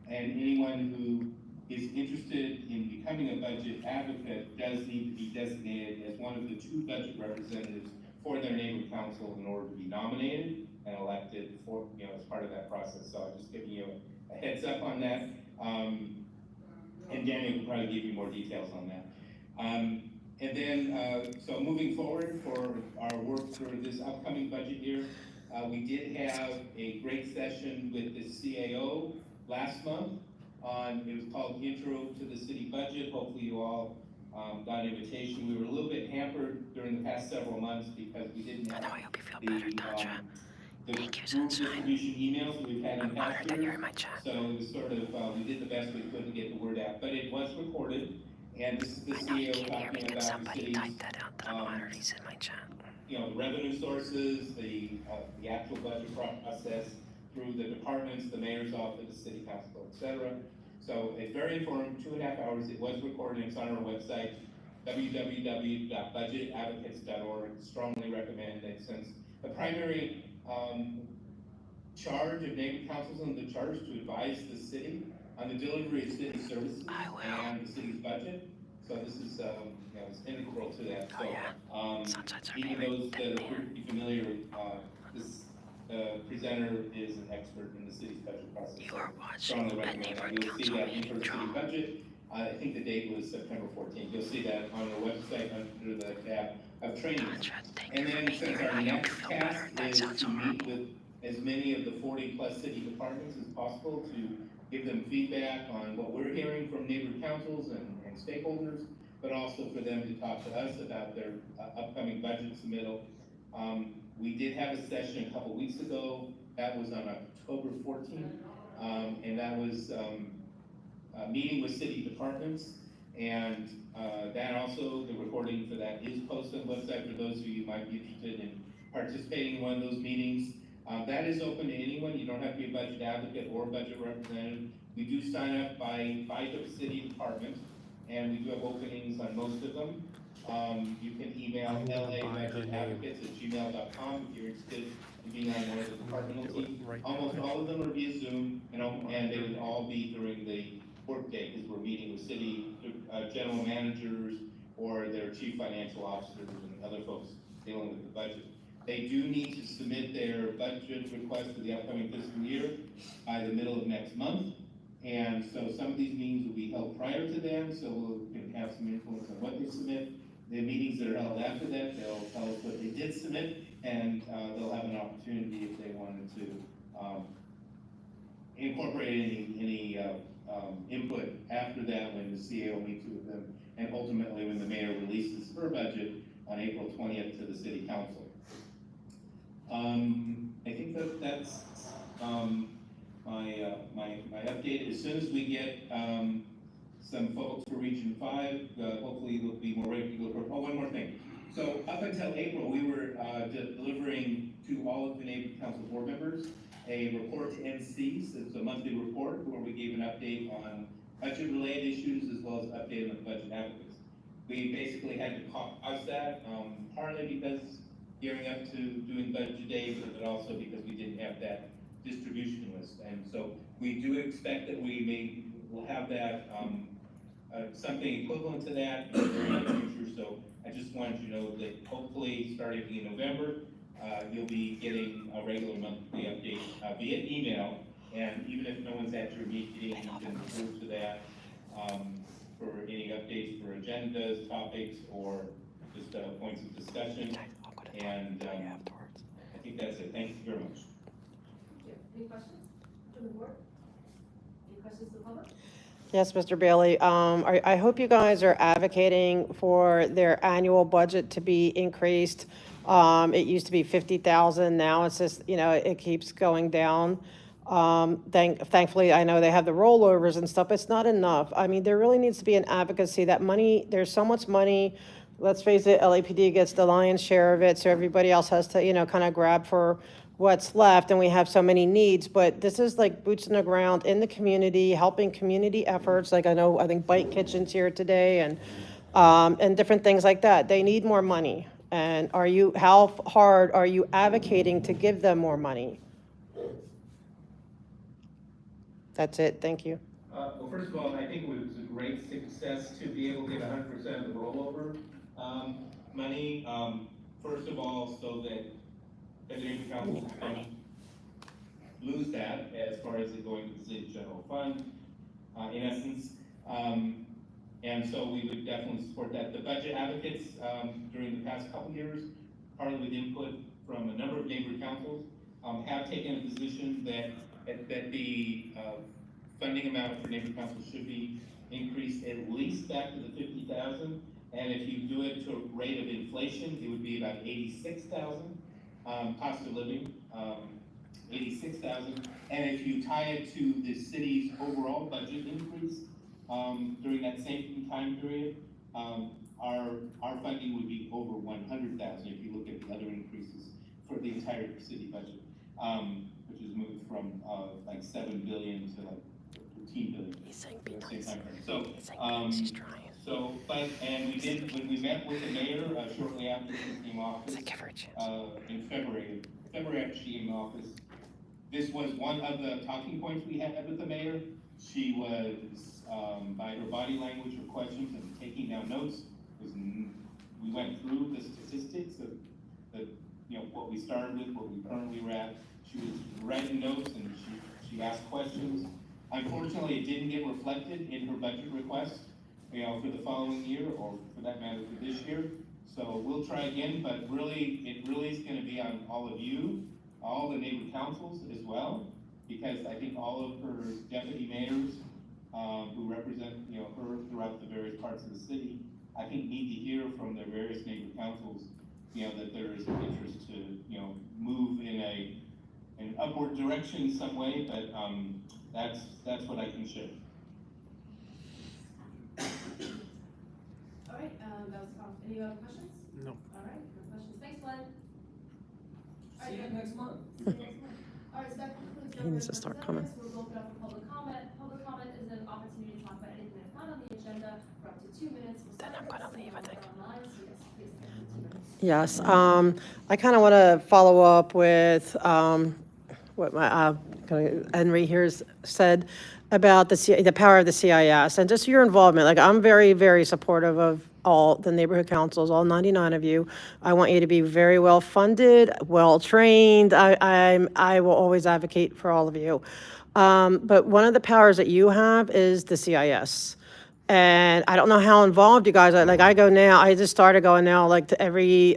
and anyone who is interested in becoming a budget advocate does need to be designated as one of the 2 budget representatives for their neighbor council in order to be nominated and elected for, as part of that process. So I'm just giving you a heads up on that. And Daniel will probably give you more details on that. And then, so moving forward for our work for this upcoming budget year, we did have a great session with the CAO last month on, it was called Intro to the City Budget. Hopefully you all got an invitation. We were a little bit hampered during the past several months because we didn't have the group distribution emails that we've had in past years. So it was sort of, we did the best we could to get the word out, but it was recorded. And this is the CEO talking about the city's, the revenue sources, the actual budget process through the departments, the mayor's office, the city council, etc. So it's very informative, 2.5 hours. It was recorded. It's on our website, www.budgetadvocates.org. Strongly recommend it, since the primary charge of neighbor councils and the charge to advise the city on the delivery of city services and the city's budget. So this is, it's integral to that. So, even those that are pretty familiar, this presenter is an expert in the city's budget process. You are watching a neighborhood council meeting drama. Budget. I think the date was September 14th. You'll see that on our website under the tab of training. And then, since our next task is to meet with as many of the 40+ city departments as possible to give them feedback on what we're hearing from neighbor councils and stakeholders, but also for them to talk to us about their upcoming budget submittal. We did have a session a couple weeks ago. That was on October 14th, and that was a meeting with city departments. And that also, the recording for that is posted on the website for those of you who might be interested in participating in one of those meetings. That is open to anyone. You don't have to be a budget advocate or budget representative. We do sign up by the city department, and we do have openings on most of them. You can email labudgetadvocates@gmail.com if you're interested in being on one of the departmental teams. Almost all of them are via Zoom, and they would all be during the workday, because we're meeting with city general managers or their chief financial officers and other folks dealing with the budget. They do need to submit their budget request for the upcoming fiscal year by the middle of next month. And so some of these meetings will be held prior to them, so we'll have some influence on what they submit. The meetings that are held after that, they'll tell us what they did submit, and they'll have an opportunity if they wanted to incorporate any input after that when the CEO meets with them, and ultimately when the mayor releases her budget on April 20th to the city council. I think that's my update. As soon as we get some folks for Region 5, hopefully they'll be more regular. Oh, one more thing. So up until April, we were delivering to all of the neighborhood council board members a report to NCs. It's a monthly report where we gave an update on budget-related issues as well as update on the budget advocates. We basically had to pause that, partly because gearing up to doing budget day, but also because we didn't have that distribution list. And so we do expect that we'll have that, something equivalent to that in the very near future. So I just wanted you to know that hopefully starting in November, you'll be getting a regular monthly update via email. And even if no one's at your meeting, you can refer to that for any updates for agendas, topics, or just points of discussion. And I think that's it. Thank you very much. Any questions from the board? Any questions to the public? Yes, Mr. Bailey. I hope you guys are advocating for their annual budget to be increased. It used to be 50,000. Now it's just, it keeps going down. Thankfully, I know they have the rollovers and stuff. It's not enough. I mean, there really needs to be an advocacy. That money, there's so much money. Let's face it, LAPD gets the lion's share of it, so everybody else has to, kind of grab for what's left, and we have so many needs. But this is like boots on the ground in the community, helping community efforts. Like I think Bite Kitchen's here today, and and different things like that. They need more money. And how hard are you advocating to give them more money? That's it, thank you. Well, first of all, I think it was a great success to be able to get 100% of the rollover money. First of all, so that the neighborhood councils don't lose that as far as it going to the city general fund, in essence. And so we would definitely support that. The budget advocates, during the past couple years, partly with input from a number of neighborhood councils, have taken a position that the funding amount for neighborhood councils should be increased at least back to the 50,000. And if you do it to a rate of inflation, it would be about 86,000, cost of living, 86,000. And if you tie it to the city's overall budget increase, during that same time period, our funding would be over 100,000 if you look at the other increases for the entire city budget, which has moved from like 7 billion to like 15 billion. He's saying be nice. So, She's trying. so, and we did, when we met with the mayor shortly after she came office, Give her a chance. in February after she came office, this was one of the talking points we had with the mayor. She was, by her body language, her questions, and taking down notes, we went through the statistics of the, what we started with, what we currently were at. She was writing notes and she asked questions. Unfortunately, it didn't get reflected in her budget request, for the following year, or for that matter, for this year. So we'll try again, but really, it really is gonna be on all of you, all the neighbor councils as well, because I think all of her deputy mayors, who represent, her throughout the various parts of the city, I think need to hear from their various neighbor councils, that there is an interest to, move in an upward direction in some way, but, that's what I can share. All right, that was all. Any other questions? No. All right, no questions. Thanks, Glenn. All See right, you next month. See you next month. All right, so that concludes He needs to start coming. We'll open up for public comment. Public comment is an opportunity to talk about anything that's not on the agenda for up to 2 minutes. Then I'm gonna leave, I think. Online, so yes, please take 2 minutes. Yes, I kind of want to follow up with what my Henry here said about the power of the CIS and just your involvement. Like, I'm very, very supportive of all the neighborhood councils, all 99 of you. I want you to be very well funded, well trained. I will always advocate for all of you. But one of the powers that you have is the CIS. And I don't know how involved you guys are. Like, I just started going now, like, to every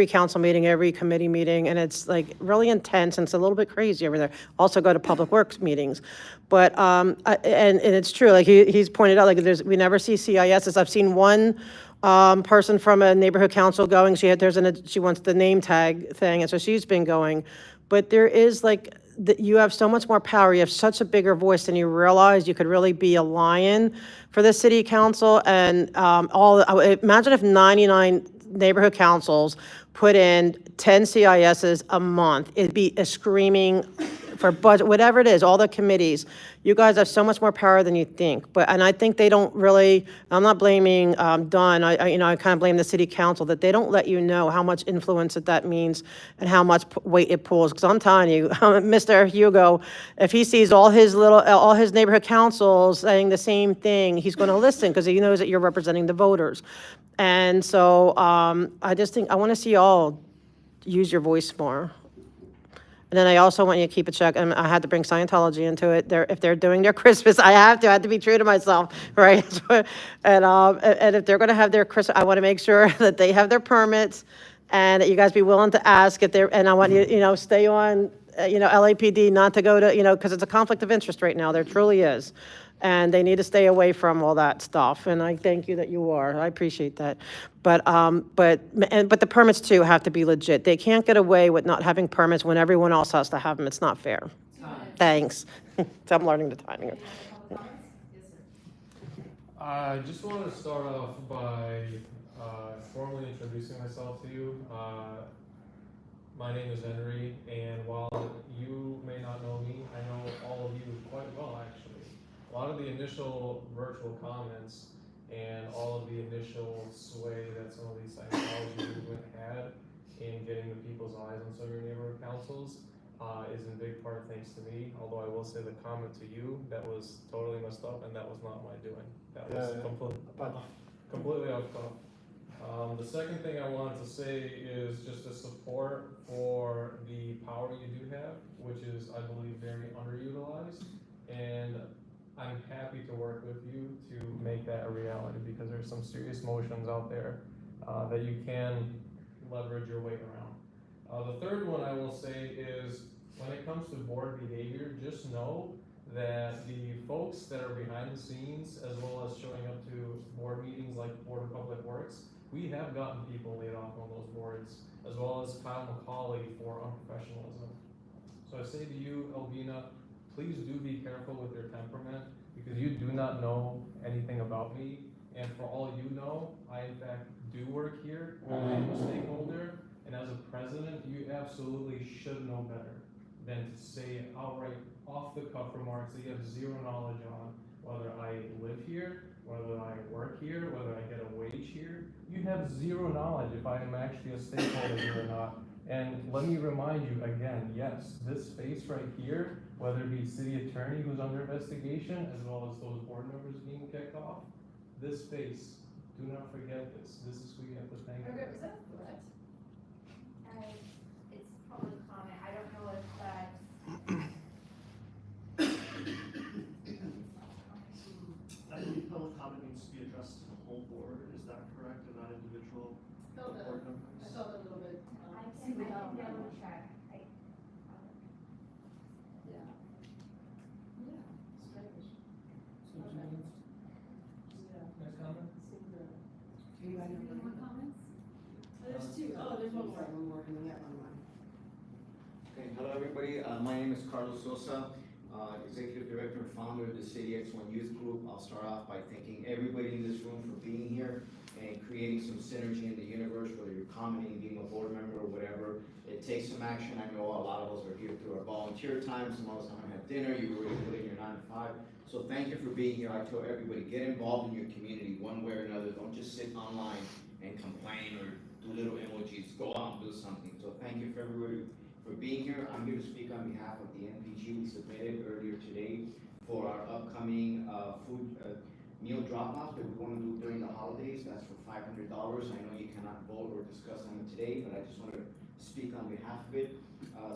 council meeting, every committee meeting, and it's like really intense and it's a little bit crazy over there. Also go to public works meetings. But, and it's true, like he's pointed out, like we never see CISs. I've seen one person from a neighborhood council going, she wants the name tag thing, and so she's been going. But there is like, you have so much more power. You have such a bigger voice than you realize. You could really be a lion for the city council. And imagine if 99 neighborhood councils put in 10 CISs a month. It'd be a screaming for budget, whatever it is, all the committees. You guys have so much more power than you think. And I think they don't really, I'm not blaming Don, I kind of blame the city council that they don't let you know how much influence that means and how much weight it pulls. Because I'm telling you, Mr. Hugo, if he sees all his neighborhood councils saying the same thing, he's going to listen because he knows that you're representing the voters. And so I just think, I want to see y'all use your voice more. And then I also want you to keep a check, and I had to bring Scientology into it. If they're doing their Christmas, I have to be true to myself, right? And if they're going to have their Christmas, I want to make sure that they have their permits, and that you guys be willing to ask if they're. And I want you, stay on, LAPD, not to go to, because it's a conflict of interest right now. There truly is, and they need to stay away from all that stuff. And I thank you that you are. I appreciate that. But the permits too have to be legit. They can't get away with not having permits when everyone else has to have them. It's not fair. Thanks. So I'm learning the timing. I just want to start off by formally introducing myself to you. My name is Henry, and while you may not know me, I know all of you quite well, actually. A lot of the initial virtual comments and all of the initial sway that some of these Scientology movement had in getting the people's eyes on some of your neighborhood councils is in big part thanks to me, although I will say the comment to you, that was totally messed up and that was not my doing. That was completely off top. The second thing I wanted to say is just a support for the power you do have, which is, I believe, very underutilized. And I'm happy to work with you to make that a reality because there's some serious motions out there that you can leverage your way around. The third one I will say is when it comes to board behavior, just know that the folks that are behind the scenes, as well as showing up to board meetings like Board of Public Works, we have gotten people laid off on those boards, as well as Kyle McCauley for unprofessionalism. So I say to you, Elvina, please do be careful with your temperament because you do not know anything about me. And for all you know, I in fact do work here, I'm a stakeholder, and as a president, you absolutely should know better than to say outright off the cuff remarks that you have zero knowledge on whether I live here, whether I work here, whether I get a wage here. You have zero knowledge if I am actually a stakeholder here or not. And let me remind you again, yes, this space right here, whether it be city attorney who's under investigation, as well as those board members being kicked off, this space, do not forget this. This is who you have to thank. Okay, was that a threat? It's public comment, I don't know if that's. I believe public comment needs to be addressed to the whole board, is that correct, and not individual board members? I felt a little bit. I can double check. Yeah. Yeah, strange. So, Okay. next comment? Anybody have any more comments? There's two. Oh, there's one more. One more, and then we have one more. Okay, hello everybody, my name is Carlos Sosa, Executive Director and founder of the City X1 Youth Group. I'll start off by thanking everybody in this room for being here and creating some synergy in the universe, whether you're commenting, being a board member or whatever. It takes some action. I know a lot of us are here through our volunteer time, some of us haven't had dinner, you already put in your 9 to 5. So thank you for being here. I tell everybody, get involved in your community one way or another. Don't just sit online and complain or do little emojis. Go out and do something. So thank you for everybody for being here. I'm here to speak on behalf of the NPG we submitted earlier today for our upcoming food meal drop-off that we want to do during the holidays. That's for $500. I know you cannot vote or discuss on it today, but I just want to speak on behalf of it.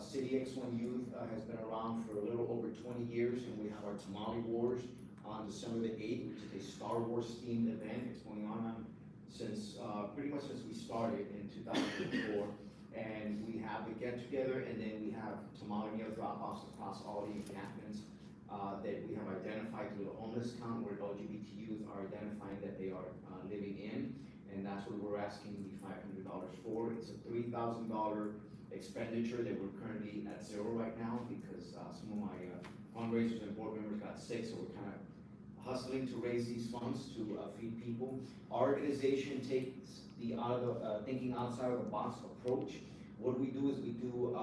City X1 Youth has been around for a little over 20 years, and we have our Tamale Wars on December the 8th, which is a Star Wars themed event. It's going on since pretty much since we started in 2004. And we have the get together, and then we have tamale meal drop-offs across all the encampments that we have identified through the homeless count where LGBT youth are identifying that they are living in, and that's what we're asking the $500 for. It's a $3,000 expenditure that we're currently at zero right now because some of my fundraisers and board members got sick, so we're kind of hustling to raise these funds to feed people. Our organization takes the thinking outside of the box approach. What we do is we do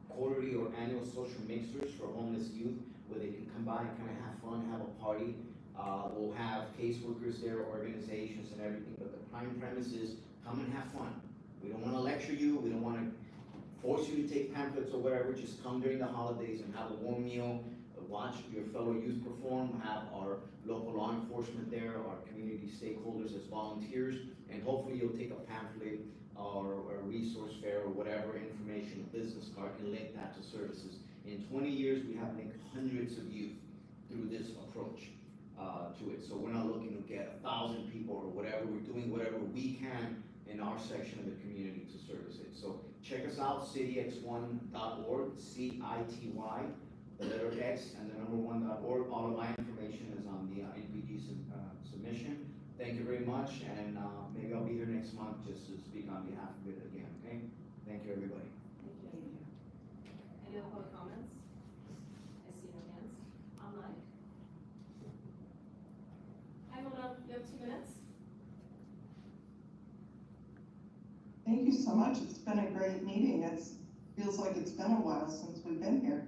quarterly or annual social mixers for homeless youth where they can come by and kind of have fun, have a party. We'll have caseworkers there, organizations and everything, but the prime premise is come and have fun. We don't want to lecture you, we don't want to force you to take pamphlets or whatever, just come during the holidays and have a warm meal, watch your fellow youth perform, have our local law enforcement there, our community stakeholders as volunteers, and hopefully you'll take a pamphlet or a resource fair or whatever information, a business card, and link that to services. In 20 years, we have linked hundreds of youth through this approach to it. So we're not looking to get 1,000 people or whatever. We're doing whatever we can in our section of the community to service it. So check us out, cityx1.org, CITY, the letter X, and the number 1.org. All of my information is on the NPG submission. Thank you very much, and maybe I'll be here next month just to speak on behalf of it again, okay? Thank you, everybody. Thank you. Any other public comments? I see no hands online. Hi, Mona, you have 2 minutes. Thank you so much. It's been a great meeting. It feels like it's been a while since we've been here.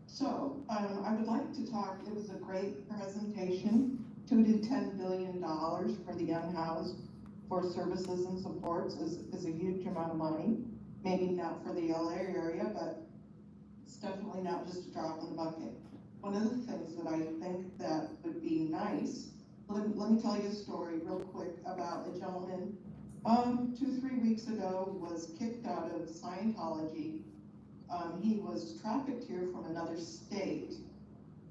So I would like to talk, it was a great presentation. $2 to $10 billion for the unhoused for services and supports is a huge amount of money. Maybe not for the LA area, but it's definitely not just a drop in the bucket. One of the things that I think that would be nice, let me tell you a story real quick about a gentleman, 2-3 weeks ago was kicked out of Scientology. He was trafficked here from another state,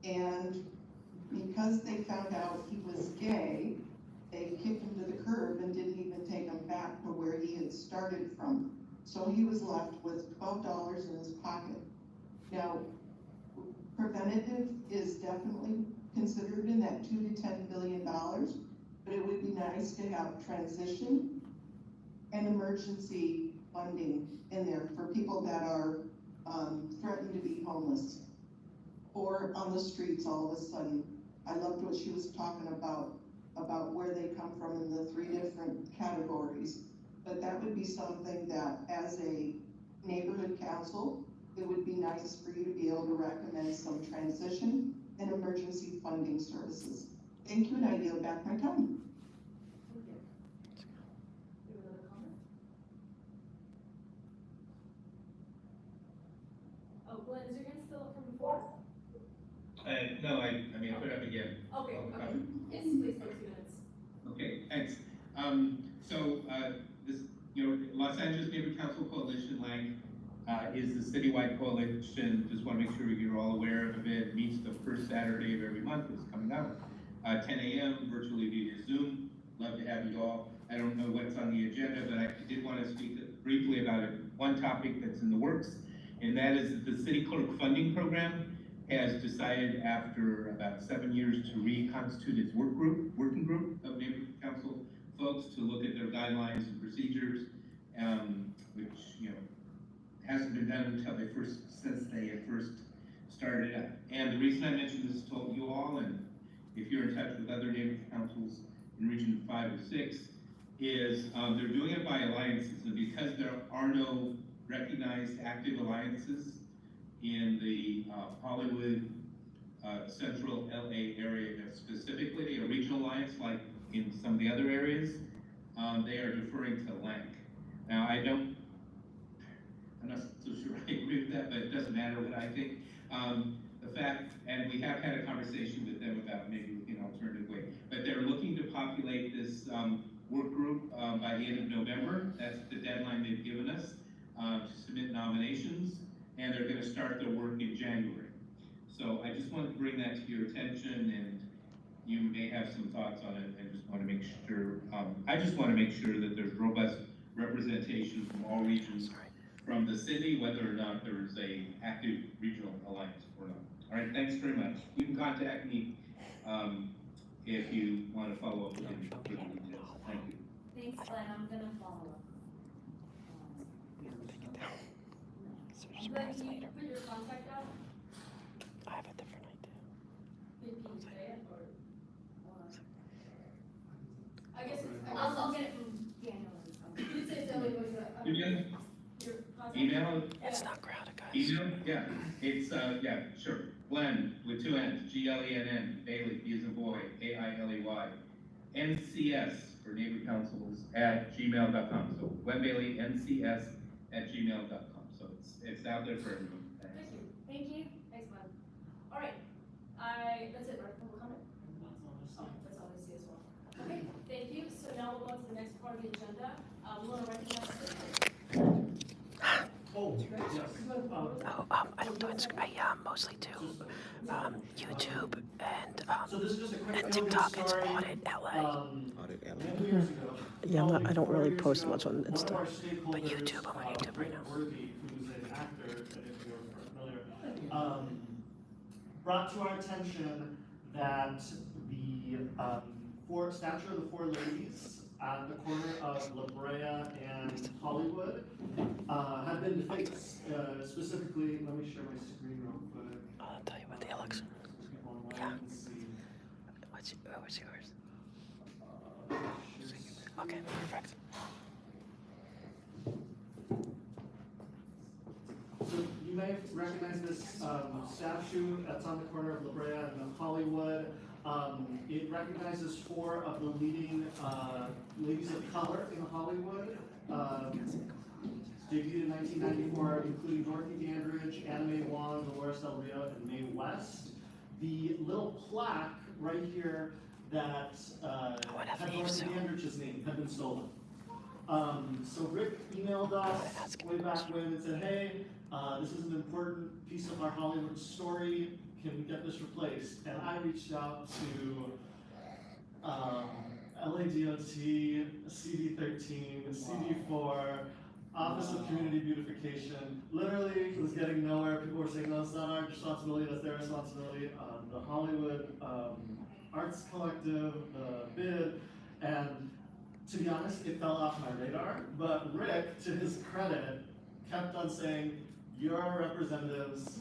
and because they found out he was gay, they kicked him to the curb and didn't even take him back to where he had started from. So he was left with $12 in his pocket. Now, preventative is definitely considered in that $2 to $10 billion, but it would be nice to have transition and emergency funding in there for people that are threatened to be homeless or on the streets all of a sudden. I loved what she was talking about where they come from in the 3 different categories. But that would be something that as a neighborhood council, it would be nice for you to be able to recommend some transition and emergency funding services. Thank you, and I yield back my time. Thank you. Do you have another comment? Oh, Glenn, is your hand still up from before? No, I mean, put it up again. Okay, okay. Yes, please, for 2 minutes. Okay, thanks. This, Los Angeles Neighborhood Council Coalition, is the citywide coalition. Just want to make sure you're all aware of it. Meets the first Saturday of every month. It's coming up. 10 a.m. virtually via Zoom. Love to have you all. I don't know what's on the agenda, but I did want to speak briefly about one topic that's in the works, and that is that the city clerk funding program has decided after about 7 years to reconstitute its working group of neighborhood council folks to look at their guidelines and procedures, which hasn't been done since they had first started up. And the reason I mentioned this to you all, and if you're in touch with other neighborhood councils in Region 5 or 6, is they're doing it by alliances, and because there are no recognized active alliances in the Hollywood, Central LA area specifically, a regional alliance like in some of the other areas, they are deferring to LANC. Now, I'm not so sure I agree with that, but it doesn't matter what I think. The fact, and we have had a conversation with them about maybe an alternative way, but they're looking to populate this work group by the end of November. That's the deadline they've given us to submit nominations, and they're going to start their work in January. So I just wanted to bring that to your attention, and you may have some thoughts on it. I just want to make sure. I just want to make sure that there's robust representation from all regions from the city, whether or not there's a active regional alliance or not. All right, thanks very much. You can contact me if you want to follow up with any further details. Thank you. Thanks, Glenn, I'm gonna follow up. Glenn, can you put your contact out? I have a different idea. Can you say it, or? I guess, I'll get it from Daniel. you can say Zoe was Email? your contact. Email? It's not crowded, guys. Email? Yeah, it's, yeah, sure. Glenn, with 2 N's, Glenn, Bailey, B as in boy, AILEY, NCS for neighbor councils @gmail.com. So Glenn Bailey, NCS @gmail.com. So it's out there for everyone. Thanks. Thank you. Thank you. Thanks, Glenn. All right, that's it, right? Public comment? Oh, that's all I see as well. Okay, thank you. So now we'll go on to the next part of the agenda. We want to recognize. Oh, yes. I don't do Instagram. I mostly do YouTube So this is just a quick and calendar TikTok. It's story. Audit LA. Many years ago, Yeah, I don't really post ago, much on one of Insta, our but stakeholders, YouTube. I'm on YouTube right now. Rick Worthy, who's an actor, if you're familiar, brought to our attention that the statue of the Four Ladies at the corner of La Brea and Hollywood had been defaced. Specifically, let me share my screen real quick. I'll tell you about the election. People online Yeah. can see. What's yours? Okay, perfect. So you may recognize this statue that's on the corner of La Brea and Hollywood. It recognizes 4 of the leading ladies of color in Hollywood. Debuted in 1994, including Dorothy Dandridge, Anna Mae Wong, Dolores Del Rio, and Mae West. The little plaque right here that had Dorothy Dandridge's name had been stolen. So Rick emailed us way back when and said, hey, this is an important piece of our Hollywood story. Can we get this replaced? And I reached out to LADOT, CD13, CD4, Office of Community Beautification. Literally was getting nowhere. People were saying, no, it's not our responsibility, that's their responsibility. The Hollywood Arts Collective, the bid, and to be honest, it fell off my radar. But Rick, to his credit, kept on saying, your representatives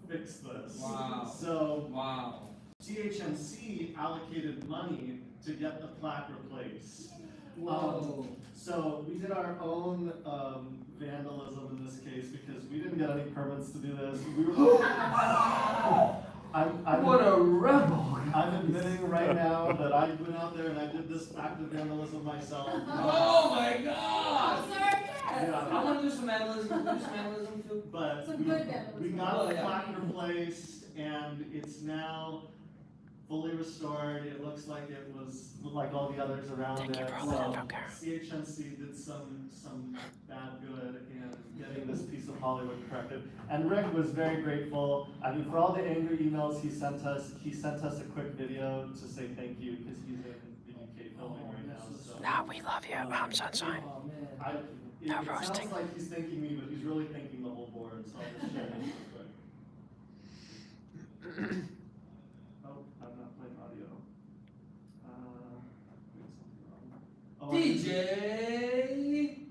fix this. Wow. So Wow. CHNC allocated money to get the plaque replaced. Whoa. So we did our own vandalism in this case because we didn't get any permits to do this. We were, What a rebel! I'm admitting right now that I went out there and I did this act of vandalism myself. Oh my God! Yeah. I want to do some vandalism. Do some vandalism too. But Some good vandalism. we got Oh, the yeah. plaque replaced and it's now fully restored. It looks like it was like all the others around Thank it. you for all that, Voucher. CHNC did some bad good in getting this piece of Hollywood corrected. And Rick was very grateful. I mean, for all the angry emails he sent us a quick video to say thank you because he's in the UK filming right now. So No, we love you, Sunshine. Oh man. it No sounds roasting. like he's thanking me, but he's really thanking the whole board. So I'll just share this real quick. Oh, I'm not playing audio. Wait, something wrong. Oh, DJ.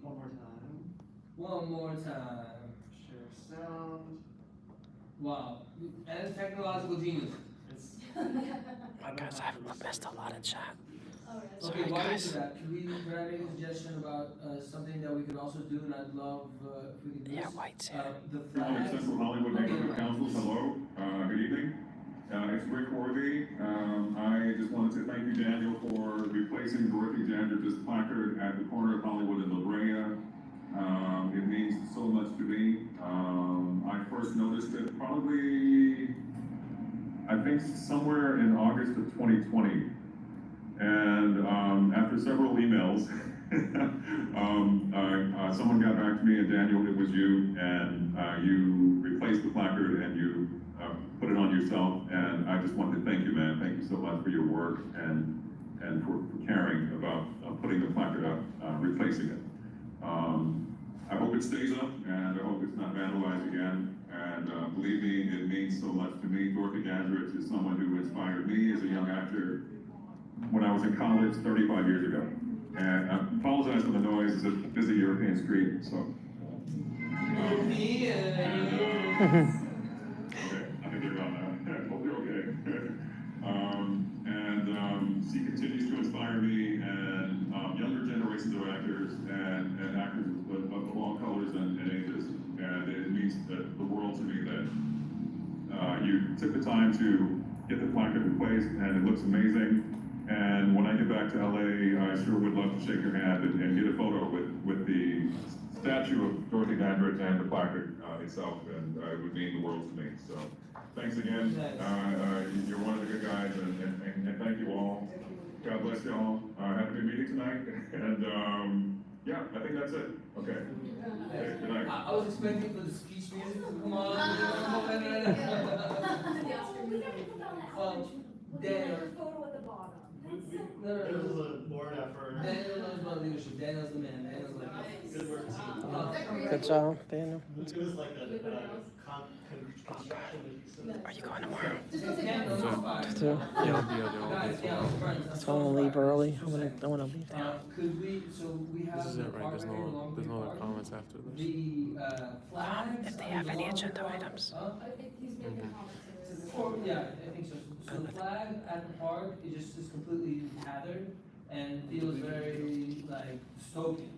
One more time. One more time. Share sound. Wow. And technological genius. It's. Guys, I've missed a lot of chat. Okay, Sorry, while you guys. do that, could I make a suggestion about something that we could also do, and I'd love if we could do Yeah, this? White's The Hollywood flags. Central Hollywood Neighborhood Council, hello, good evening. It's Rick Worthy. I just wanted to thank you, Daniel, for replacing Dorothy Dandridge's placard at the corner of Hollywood and La Brea. It means so much to me. I first noticed it probably, I think somewhere in August of 2020. And after several emails, someone got back to me, and Daniel, it was you, and you replaced the placard and you put it on yourself. And I just wanted to thank you, man. Thank you so much for your work and for caring about putting the placard up, replacing it. I hope it stays up, and I hope it's not vandalized again. And believe me, it means so much to me. Dorothy Dandridge is someone who inspired me as a young actor when I was in college 35 years ago. And I apologize for the noise, it's a busy European street, so. Okay, I think you're on now. Hope you're okay. She continues to inspire me and younger generations of actors and actors of all colors and ages. And it means the world to me that you took the time to get the placard replaced, and it looks amazing. And when I get back to LA, I sure would love to shake your hand and get a photo with the statue of Dorothy Dandridge and the placard itself, and it would mean the world to me. So thanks again. You're one of the good guys, and thank you all. God bless you all. Have a good meeting tonight. And yeah, I think that's it. Okay. Good night. I was expecting for the speech music to come on. Daniel. Photo at the bottom. No. It was a board effort. Daniel knows about leadership. Daniel's the man. Daniel's like, Good work, team. Good job, Daniel. It was like a construction that you said. Are you going tomorrow? Guys, friends. So I want to leave early. I want to leave now. Could we, so we have. This is it, right? There's no other comments after this. The flags. If they have any agenda items. Yeah, I think so. So the flag at the park, it just is completely tethered and feels very like stoking.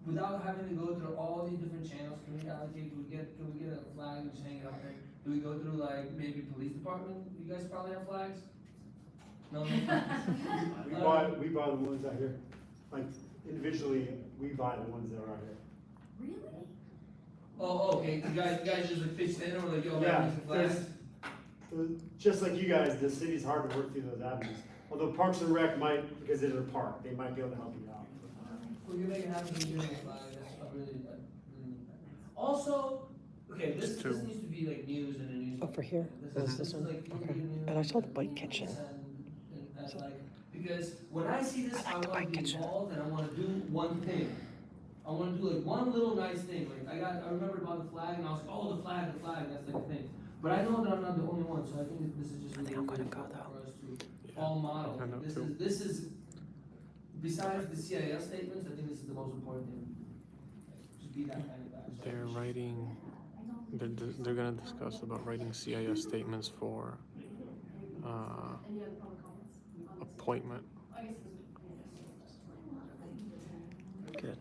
Without having to go through all these different channels, can we allocate, can we get a flag and just hang it up there? Do we go through like maybe police department? You guys probably have flags? No, no flags. We buy the ones out here, like individually, we buy the ones that are out here. Really? Oh, okay, you guys just like pitched in or like, yo, Yeah, man, some flags? Just like you guys, the city's hard to work through those avenues. Although Parks and Rec might, because it's a park, they might be able to help you out. Well, you make it happen, you're doing a flag, I really need that. Also, okay, this needs to be like news in the news. Over here? This This is one? like, Okay. And I saw the bike kitchen. And like, because when I see this, I wanna be involved and I wanna do one thing. I wanna do like one little nice thing, like I remember about the flag and I was like, oh, the flag, that's like a thing. But I know that I'm not the only one, so I think this is just really important for us to all model. This is, besides the CIS statements, I think this is the most important thing. Just be that kind of guy. They're writing, they're gonna discuss about writing CIS statements for, Any other public comments? appointment. I guess Good.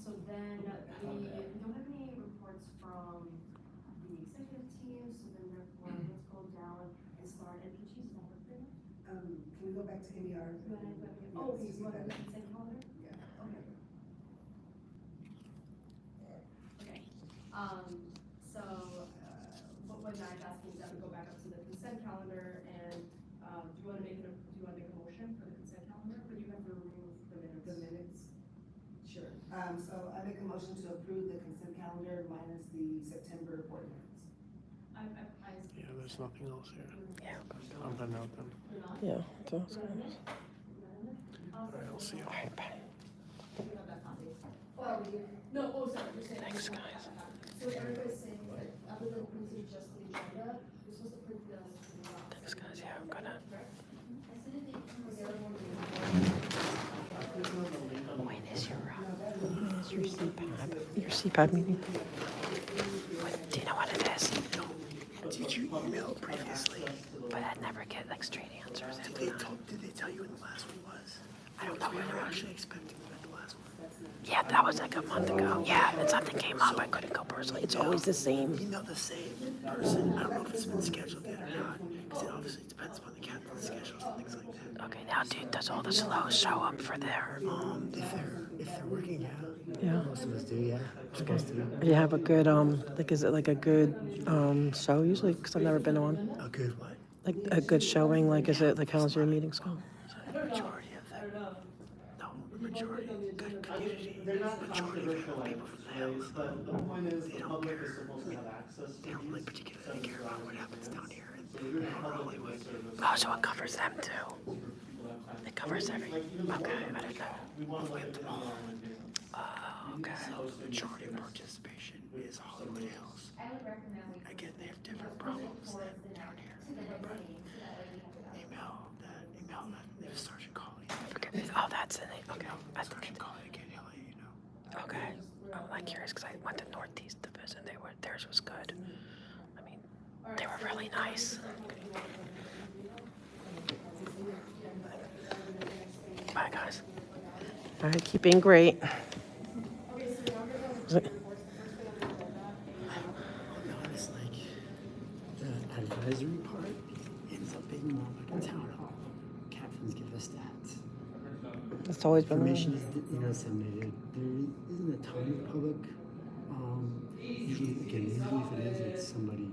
so then we don't have any reports from the executive team, so then therefore let's go down and start NPGs. Is that what we're doing? Can we go back to MER? Oh, okay, so the consent calendar? Yeah. Okay. Okay, so, what Nara's asking is that we go back up to the consent calendar and, do you wanna make a motion for the consent calendar, but you have to remove the minutes? The minutes? Sure. So I make a motion to approve the consent calendar minus the September board minutes. Yeah, there's nothing else here. Yeah. I'm gonna note them. Yeah. That's awesome. Alright, I'll see you. All right, bye. No, oh, sorry, you're saying. Thanks, guys. So everybody's saying that other than printing just the agenda, you're supposed to print the. Thanks, guys. Yeah, I'm gonna. When is your CPAB? Your CPAB meeting? Do you know what it is? No. Did you email previously? But I'd never get like straight answers. Did they tell you when the last one was? I don't know when they're actually expecting the last one. Yeah, that was like a month ago. Yeah, and something came up. I couldn't go personally. It's always the same. Email the same person. I don't know if it's been scheduled yet or not. Because it obviously depends upon the captain's schedules and things like that. Okay, now dude, does all the slows show up for their If they're working, yeah. Yeah. Most of us do, yeah. Supposed to. Do you have a good like is it like a good show usually? Because I've never been on. A good what? Like a good showing. Like is it like how's your meetings go? Majority of them. No, majority. Good community. They're not controversial like ways, but the point is the public is supposed to have access to these. They don't really particularly care about what happens down here. So we're doing public service. Oh, so it covers them too. It covers every. Okay, I don't know. We want to look at the online business. Okay. So the majority of participation is Hollywood Hills. I would recommend we. Again, they have different problems than down here. But email that Sergeant Colley. Okay. Oh, that's in it. Okay. Sergeant Colley again, he'll let you know. Okay. I'm like curious because I went to Northeast Division. Theirs was good. I mean, they were really nice. Bye, guys. All right, keep being great. I'll be honest, like, the advisory part ends up being more like a town hall. Captains give us stats. It's always been Information is, disseminated. There isn't a ton of public. Usually if it is, it's somebody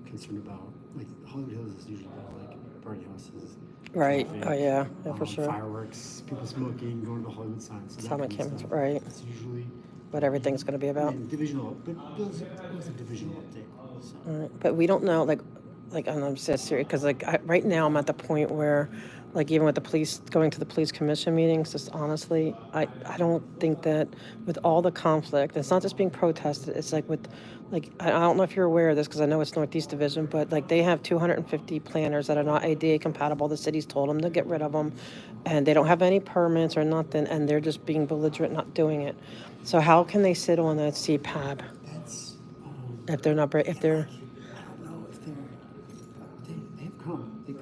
concerned about, like, Hollywood Hills is usually about, like, party houses. Right. traffic, Oh yeah, for sure. Fireworks, people smoking, going to the Hollywood signs. So Summer that kind of campus, stuff. right. That's usually What everything's going to be about. divisional, but it was a divisional update. So. All right, but we don't know, like, and I'm so serious because, like, right now I'm at the point where, like, even with the police, going to the police commission meetings, just honestly, I don't think that with all the conflict, it's not just being protested. It's like with, like, I don't know if you're aware of this because I know it's Northeast Division, but like they have 250 planners that are not ADA compatible. The city's told them to get rid of them, and they don't have any permits or nothing, and they're just being belligerent, not doing it. So how can they sit on that CPAB That's if they're not, if they're? I don't know if they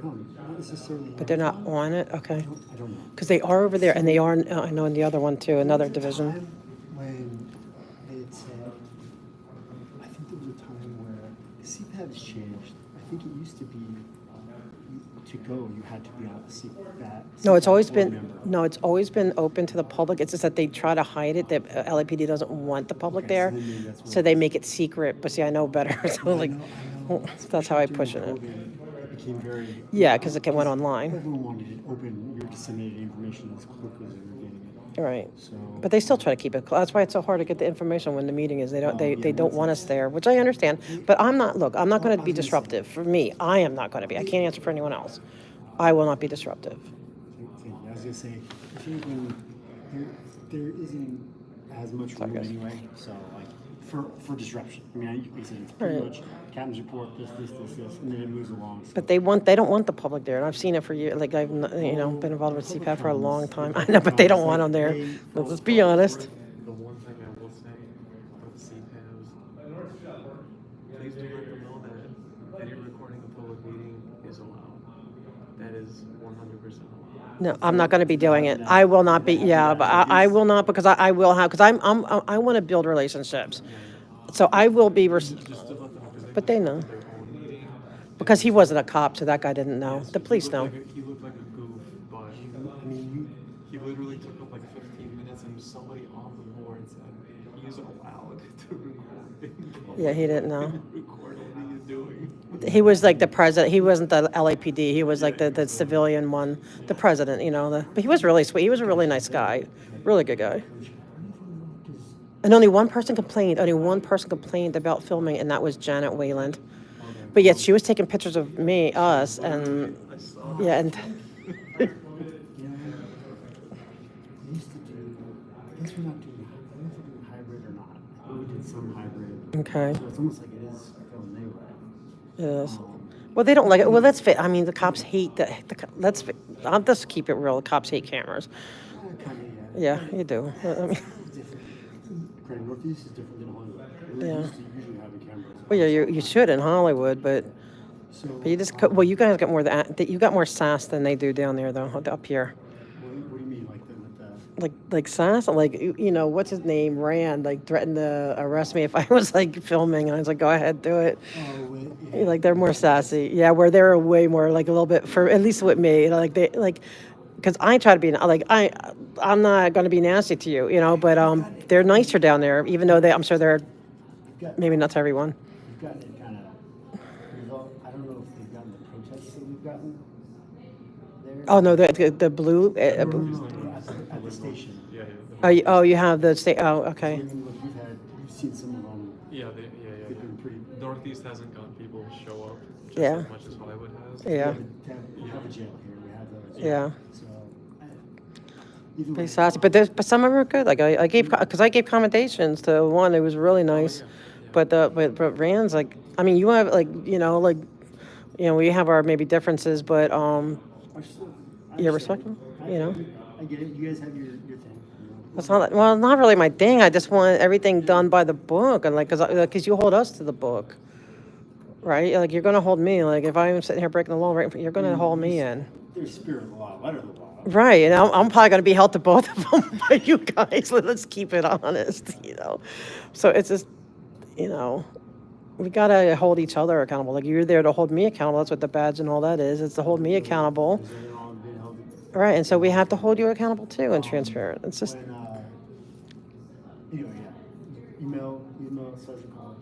come, not necessarily. But they're not on it? Okay. I don't know. Because they are over there, and they are, I know in the other one too, another division. When it's have changed. I think it used to be to go, you had to be on the seat. No, it's always been open to the public. It's just that they try to hide it. The LAPD doesn't want the public there, so they make it secret. But see, I know better, so like, that's how I push it. It became very. Yeah, because it went online. Everyone wanted it open. You're disseminating information as quickly as you're getting it. Right. So. But they still try to keep it. That's why it's so hard to get the information when the meeting is. They don't want us there, which I understand. But I'm not. Look, I'm not going to be disruptive. For me, I am not going to be. I can't answer for anyone else. I will not be disruptive. I was gonna say, I think when there isn't as much room anyway. So like for disruption. I mean, I said it's pretty much captain's report, this, and then it moves along. So. But they don't want the public there, and I've seen it for years. Like I've been involved with CPAP for a long time. I know, but they don't want them there. Let's be honest. The one thing I will say about the CPAPs, please do let them know that video recording a public meeting is allowed. That is 100% allowed. No, I'm not going to be doing it. I will not be. Yeah, but I will not because I will have because I want to build relationships. So I will be. But they know. Because he wasn't a cop, so that guy didn't know. The police know. He looked like a goof, but I mean, he literally took up like 15 minutes, and somebody on the board said he's allowed to record. Yeah, he didn't know. Record what he's doing. He was like the president. He wasn't the LAPD. He was like the civilian one, the president. But he was really sweet. He was a really nice guy, really good guy. And only one person complained. Only one person complained about filming, and that was Janet Wayland. But yet she was taking pictures of us, and yeah, and. We used to do. I guess we're not doing. I don't know if we're doing hybrid or not. We did some hybrid. Okay. So it's almost like it is filmed anyway. It is. Well, they don't like it. Well, let's fit. I mean, the cops hate I'll just keep it real. The cops hate cameras. Yeah, you do. I mean. Northeast is different than Hollywood. Yeah. Usually having cameras. Well, yeah, you should in Hollywood, but you just you guys got more sass than they do down there though, up here. What do you mean, Like sass, like what's his name? Rand like threatened to arrest me if I was like filming, and I was like, go ahead, do it. Oh, Like they're more sassy, yeah. Where they're way more like a little bit for at least with me, because I try to be like I'm not going to be nasty to you, but they're nicer down there, even though I'm sure they're maybe not to everyone. We've gotten it kind of. I don't know if they've gotten the protests that we've gotten there. Oh no, the blue. At the station. Oh, you have the state. Oh, okay. You've seen some of them. Yeah, they've been pretty. Northeast hasn't gotten people to show up just Yeah. as much as Hollywood has. Yeah. We have a jail here. We have those. Yeah. So. Pretty sassy, but some of them are good. Like I gave commendations to one. It was really nice, but Rand's like, I mean, you have we have our maybe differences, but you're respectful, I get it. You guys have your thing. It's not really my thing. I just want everything done by the book, and because you hold us to the book, right? Like you're gonna hold me. Like if I'm sitting here breaking the law, right? You're gonna hold me in. There's spirit of the law, letter of the law. Right, and I'm probably going to be held to both of them by you guys. Let's keep it honest, So it's just, we got to hold each other accountable. Like you're there to hold me accountable. That's what the badge and all that is. It's to hold me accountable. Right, and so we have to hold you accountable too and transparent. It's just. Email, social call.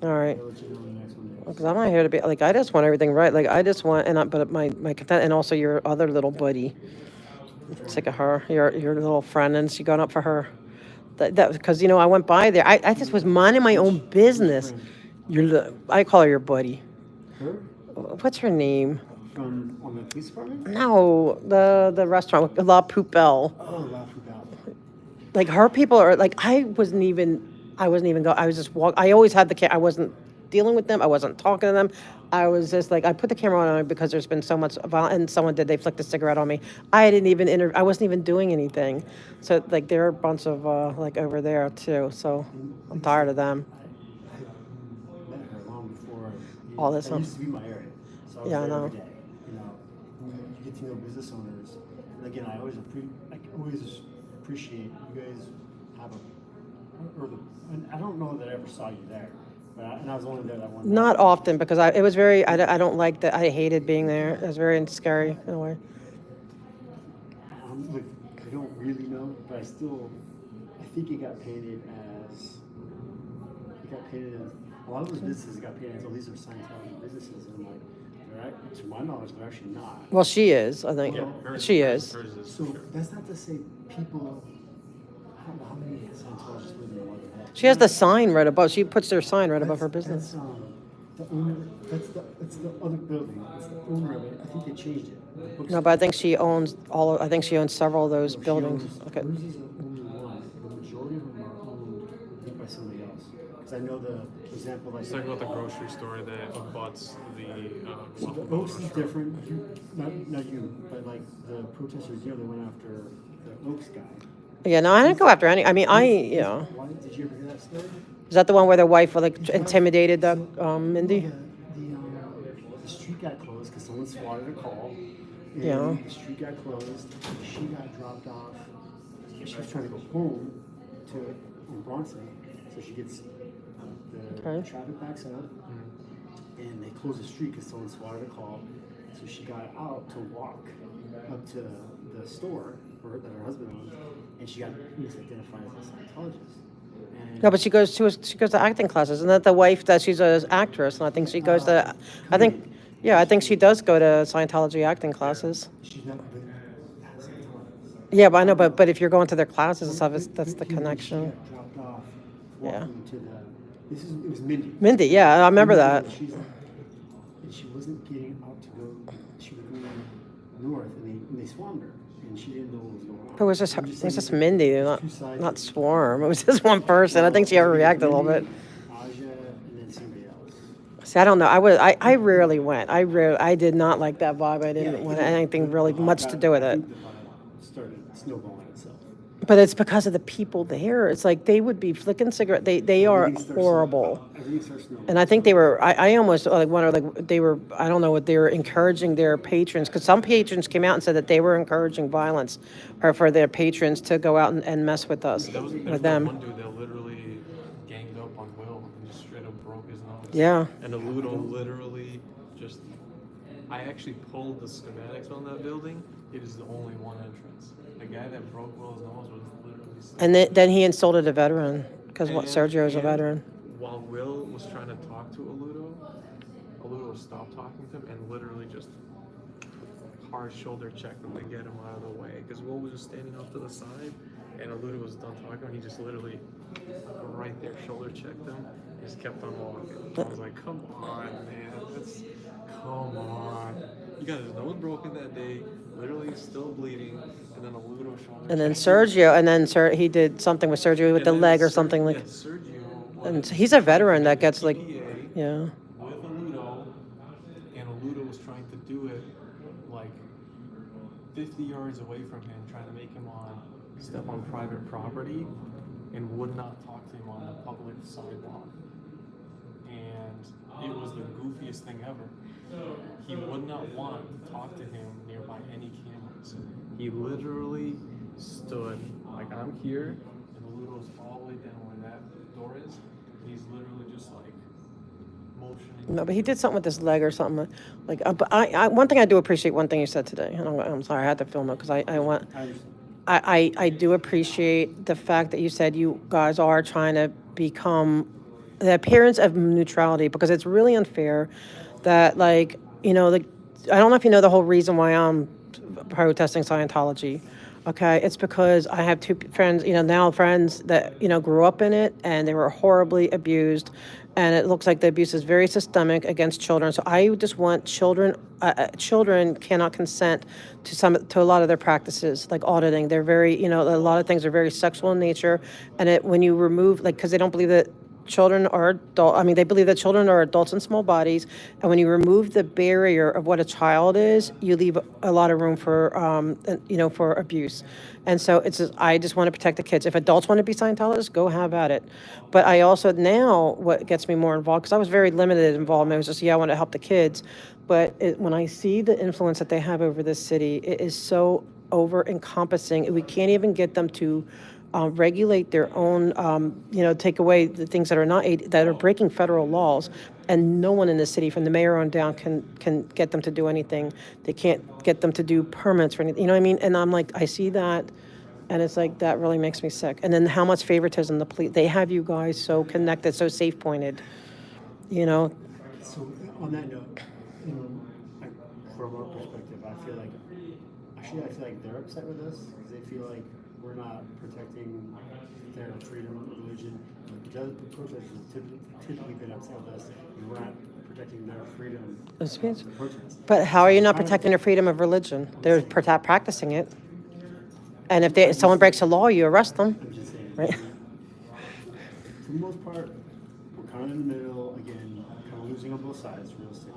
All right. I'll let you know the next one. Because I'm not here to be like I just want everything right. Like I just want but my content and also your other little buddy. Sick of her, your little friend, and she gone up for her. That because I went by there. I just was minding my own business. I call her your buddy. Her? What's her name? From on the police department? No, the restaurant La Poubelle. Oh, La Poubelle. Like her people are like I wasn't even go. I was just walk. I always had the camera. I wasn't dealing with them. I wasn't talking to them. I was just like I put the camera on because there's been so much violence. And someone did. They flicked a cigarette on me. I didn't even I wasn't even doing anything. So like there are a bunch of like over there too. So I'm tired of them. I met her long before. All this. That used to be my area. So I was Yeah, I there know. every day. You get to know business owners. And again, I always appreciate you guys have and I don't know that I ever saw you there. And I was only there that one. Not often, because it was very, I don't like that, I hated being there. It was very scary in a way. Like, I don't really know, but I think it got painted as, a lot of those businesses got painted as, oh, these are Scientology businesses, and I'm like, to my knowledge, they're actually not. Well, she is, I think. She is. So that's not to say people, I don't know how many Scientologists live in Leatherhead. She has the sign right above, she puts their sign right above her business. The owner, that's the other building, it's the owner of it, I think they changed it. No, but I think she owns I think she owns several of those buildings. Okay. Hers is only one, the majority of them are owned, I think, by somebody else. Because I know for example, like. Let's talk about the grocery store that abuts the, So the Oaks is different, not you, but like the protesters here, they went after the Oaks guy. Yeah, no, I didn't go after any, I mean, you know. Why, did you ever hear that story? Is that the one where the wife like intimidated Mindy? The street got closed because someone swatted a call. And Yeah. The street got closed. She got dropped off. She was trying to go home on Bronson. So she gets the traffic backs up. And they closed the street because someone swatted a call. So she got out to walk up to the store that her husband owns. And she got misidentified as a Scientologist. No, but she goes to acting classes. Isn't that the wife that she's an actress? And I think she goes to, I think she does go to Scientology acting classes. She's not Yeah, but I know, but if you're going to their classes and stuff, that's the connection. dropped off. Yeah. It was Mindy. Mindy, yeah, I remember that. And she wasn't getting out to go, she was going north, and they swarmed her, and she didn't know what was going on. But it was just Mindy, not Swarm. It was just one person. I think she overreacted a little bit. Aja, and then somebody else. See, I don't know. I rarely went. I did not like that vibe. I didn't want anything really much to do with it. Started snowballing itself. But it's because of the people there. It's like they would be flicking cigarettes. They are horrible. And I think they were. I almost like wonder like they were. I don't know what they were encouraging their patrons, because some patrons came out and said that they were encouraging violence, or for their patrons to go out and mess with us, with them. One dude that literally ganged up on Will and just straight up broke his nose. Yeah. And Aludo literally just. I actually pulled the schematics on that building. It is the only one entrance. The guy that broke Will's nose was literally. And then he insulted a veteran because Sergio is a veteran. While Will was trying to talk to Aludo stopped talking to him and literally just hard shoulder checked him to get him out of the way. Because Will was just standing off to the side and Aludo was done talking. He just literally right there shoulder checked him. Just kept on walking. I was like, come on, man. Come on. You got his nose broken that day, literally still bleeding, and then Aludo shoulder. And then Sergio, and then he did something with Sergio with the leg or something like. Yeah, Sergio. And he's a veteran that gets like, yeah. With Aludo, and Aludo was trying to do it like 50 yards away from him, trying to make him step on private property, and would not talk to him on the public sidewalk. And it was the goofiest thing ever. He would not want to talk to him nearby any cameras. He literally stood like I'm here, and Aludo's all the way down where that door is. And he's literally just like motioning. No, but he did something with his leg or something. Like, but I one thing I do appreciate. One thing you said today, and I'm sorry I had to film it because I do appreciate the fact that you said you guys are trying to become the appearance of neutrality, because it's really unfair that, like, you know, I don't know if you know the whole reason why I'm protesting Scientology. Okay, it's because I have two friends, now friends that, grew up in it, and they were horribly abused, and it looks like the abuse is very systemic against children. So I just want children cannot consent to a lot of their practices, like auditing. They're very, a lot of things are very sexual in nature, and when you remove, because they don't believe that children are they believe that children are adults in small bodies, and when you remove the barrier of what a child is, you leave a lot of room for for abuse. And so I just want to protect the kids. If adults want to be Scientologists, go have at it. But I also now, what gets me more involved, because I was very limited involvement, it was just, I want to help the kids. But when I see the influence that they have over this city, it is so over encompassing. We can't even get them to regulate their own, take away the things that are not, that are breaking federal laws. And no one in the city, from the mayor on down, can get them to do anything. They can't get them to do permits or anything, you know what I mean? And I'm like, I see that, and it's like, that really makes me sick. And then how much favoritism the police, they have you guys so connected, so safe pointed, you know? So on that note, from our perspective, I feel like they're upset with us because they feel like we're not protecting their freedom of religion. The protesters have typically been upset with us, and we're not protecting their freedom to protest. But how are you not protecting their freedom of religion? They're practicing it. And if someone breaks a law, you arrest them. I'm just saying. Right? For the most part, we're kind of in the middle, again, kind of losing on both sides, realistically.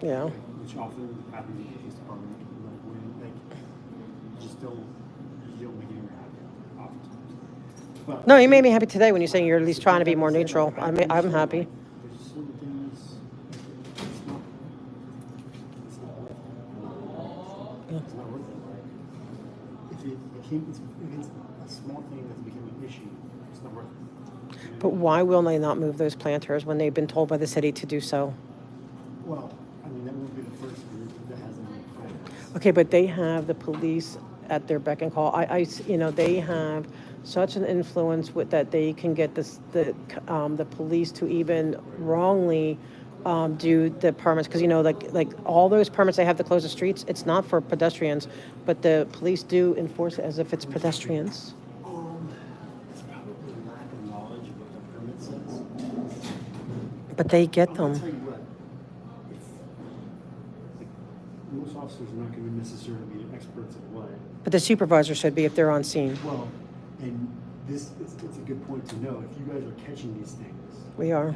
Yeah. Which often happens in the police department, when you just don't make anyone happy, oftentimes. But No, you made me happy today when you're saying you're at least trying to be more neutral. I'm happy. there's certain things, it's not worth it. If it's a small thing that's becoming an issue, it's not worth it. But why will they not move those planters when they've been told by the city to do so? Well, I mean, that won't be the first group that hasn't been planned. Okay, but they have the police at their beck and call. They have such an influence with that they can get the police to even wrongly do the permits, because like all those permits they have to close the streets, it's not for pedestrians, but the police do enforce it as if it's pedestrians. It's probably lack of knowledge of what the permit says. But they get I'll them. tell you what, most officers are not going to necessarily be experts at what. But the supervisor should be if they're on scene. Well, and it's a good point to know. If you guys are catching these things, We are.